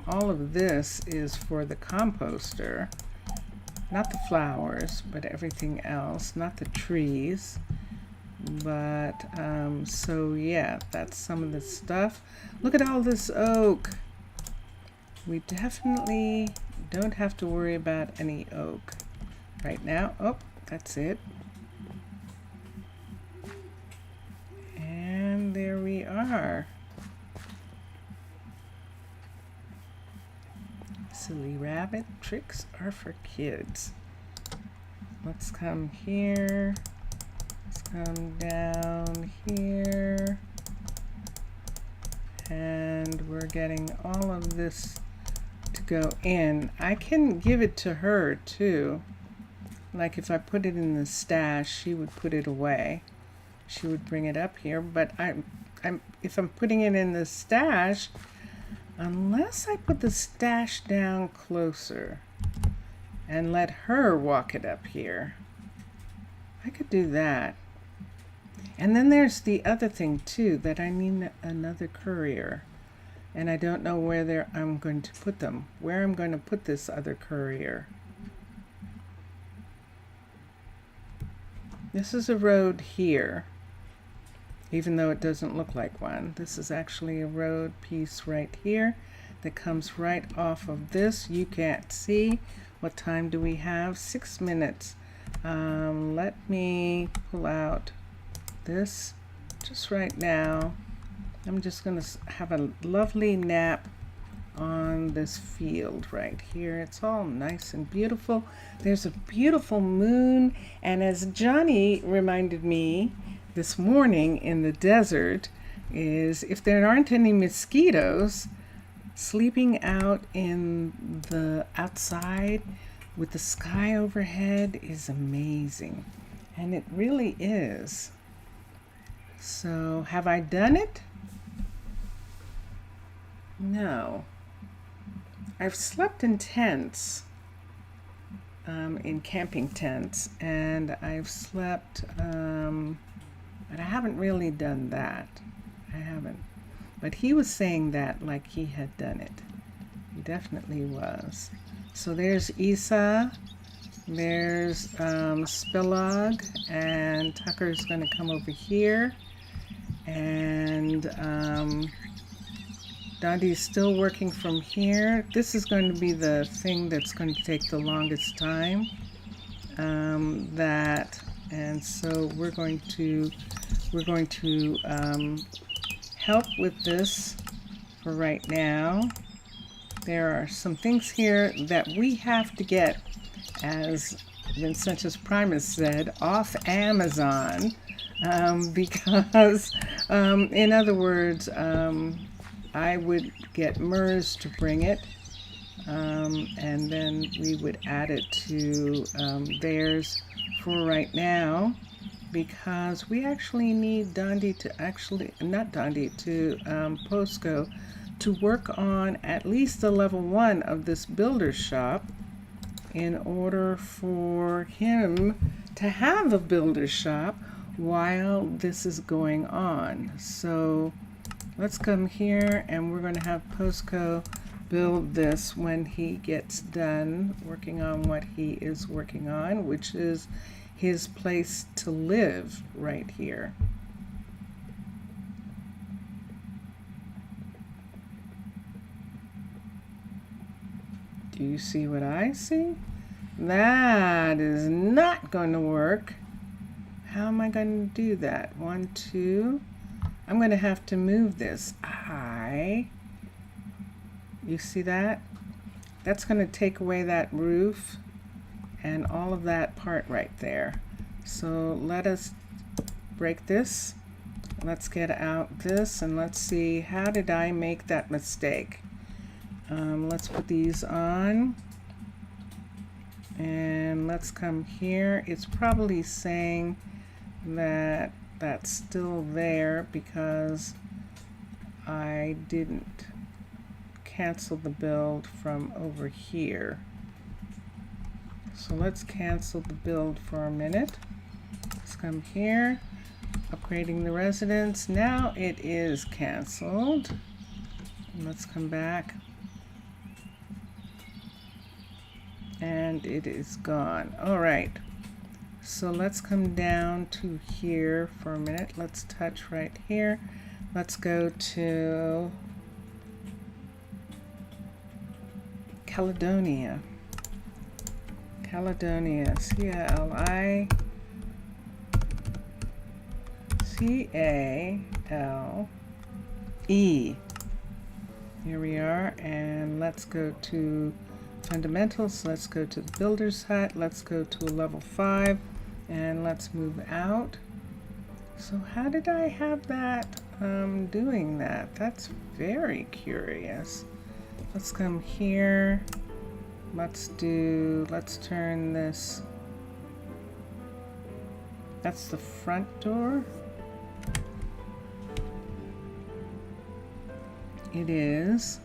All of this is for the composter, not the flowers, but everything else, not the trees. But so yeah, that's some of the stuff. Look at all this oak. We definitely don't have to worry about any oak right now. Oh, that's it. And there we are. Silly rabbit, tricks are for kids. Let's come here. Let's come down here. And we're getting all of this to go in. I can give it to her too. Like if I put it in the stash, she would put it away. She would bring it up here, but if I'm putting it in the stash, unless I put the stash down closer and let her walk it up here, I could do that. And then there's the other thing too, that I need another courier, and I don't know where I'm going to put them, where I'm going to put this other courier. This is a road here, even though it doesn't look like one. This is actually a road piece right here that comes right off of this. You can't see. What time do we have? 6 minutes. Let me pull out this just right now. I'm just going to have a lovely nap on this field right here. It's all nice and beautiful. There's a beautiful moon, and as Johnny reminded me this morning in the desert, is if there aren't any mosquitoes, sleeping out in the outside with the sky overhead is amazing, and it really is. So have I done it? No. I've slept in tents, in camping tents, and I've slept But I haven't really done that. I haven't. But he was saying that like he had done it. He definitely was. So there's Isa. There's Spillag. And Tucker's going to come over here. And Dottie's still working from here. This is going to be the thing that's going to take the longest time. And so we're going to help with this for right now. There are some things here that we have to get, as Vincentius Primus said, off Amazon, because in other words, I would get MERS to bring it, and then we would add it to theirs for right now, because we actually need Dondi to actually, not Dondi, to Posco to work on at least the level 1 of this builder shop in order for him to have a builder shop while this is going on. So let's come here and we're going to have Posco build this when he gets done working on what he is working on, which is his place to live right here. Do you see what I see? That is not going to work. How am I going to do that? 1, 2. I'm going to have to move this. You see that? That's going to take away that roof and all of that part right there. So let us break this. Let's get out this and let's see, how did I make that mistake? Let's put these on and let's come here. It's probably saying that that's still there because I didn't cancel the build from over here. So let's cancel the build for a minute. Let's come here, upgrading the residence. Now it is canceled. And let's come back. And it is gone. All right. So let's come down to here for a minute. Let's touch right here. Let's go to Caledonia. Caledonia, C-A-L-E. Here we are, and let's go to fundamentals. Let's go to the builder's hut. Let's go to a level 5, and let's move out. So how did I have that doing that? That's very curious. Let's come here. Let's turn this. That's the front door. It is.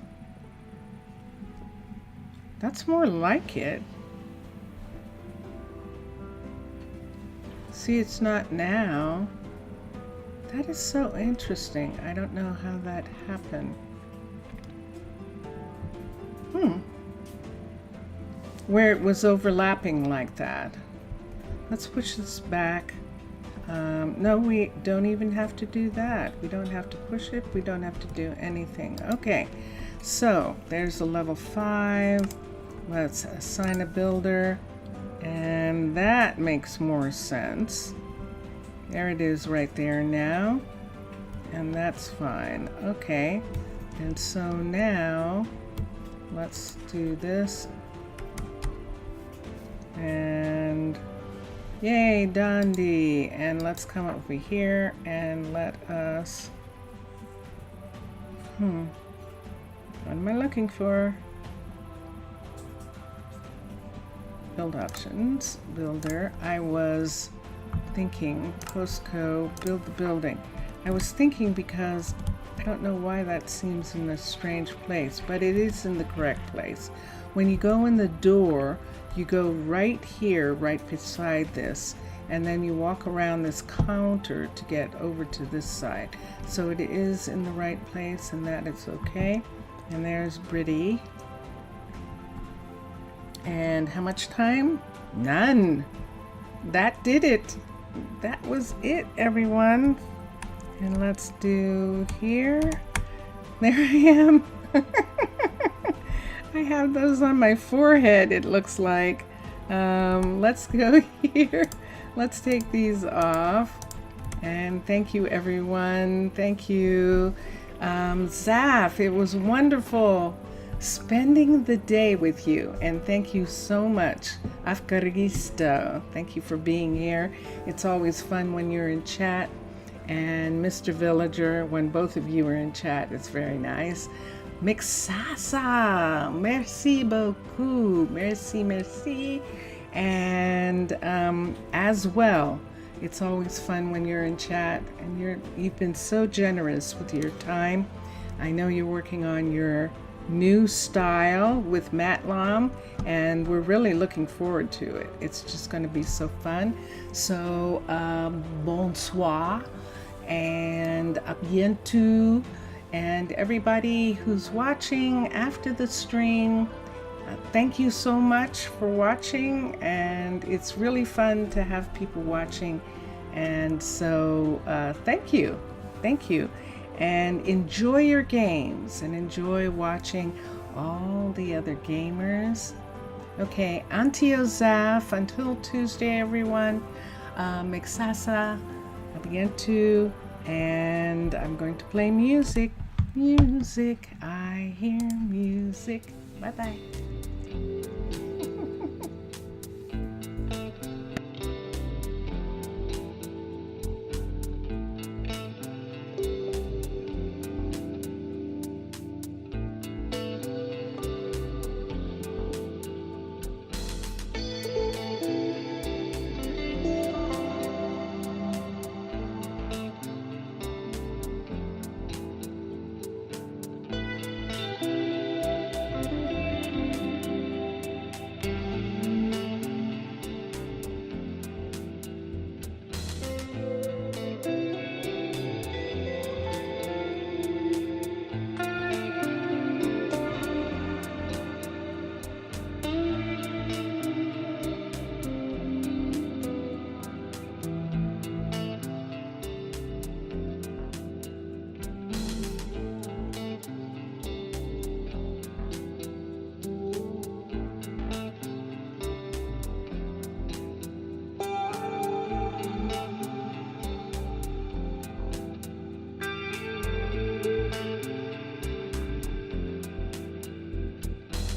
That's more like it. See, it's not now. That is so interesting. I don't know how that happened. Where it was overlapping like that. Let's push this back. No, we don't even have to do that. We don't have to push it. We don't have to do anything. Okay, so there's a level 5. Let's assign a builder. And that makes more sense. There it is right there now. And that's fine. Okay, and so now let's do this. And yay, Dondi. And let's come over here and let us, what am I looking for? Build options, builder. I was thinking Postco, build the building. I was thinking because I don't know why that seems in a strange place, but it is in the correct place. When you go in the door, you go right here, right beside this, and then you walk around this counter to get over to this side. So it is in the right place, and that is okay. And there's Britty. And how much time? None. That did it. That was it, everyone. And let's do here. There I am. I have those on my forehead, it looks like. Let's go here. Let's take these off. And thank you, everyone. Thank you. Zaf, it was wonderful spending the day with you, and thank you so much. Afkarista, thank you for being here. It's always fun when you're in chat. And Mr. Villager, when both of you are in chat, it's very nice. Mixasa, merci beaucoup, merci. And as well, it's always fun when you're in chat, and you've been so generous with your time. I know you're working on your new style with Matlam, and we're really looking forward to it. It's just going to be so fun. So bonsoir and à bientôt, and everybody who's watching after the stream, thank you so much for watching, and it's really fun to have people watching, and so thank you, and enjoy your games and enjoy watching all the other gamers. Okay, Antio Zaf, until Tuesday, everyone. Mixasa, Abientu, and I'm going to play music. I hear music. Bye bye.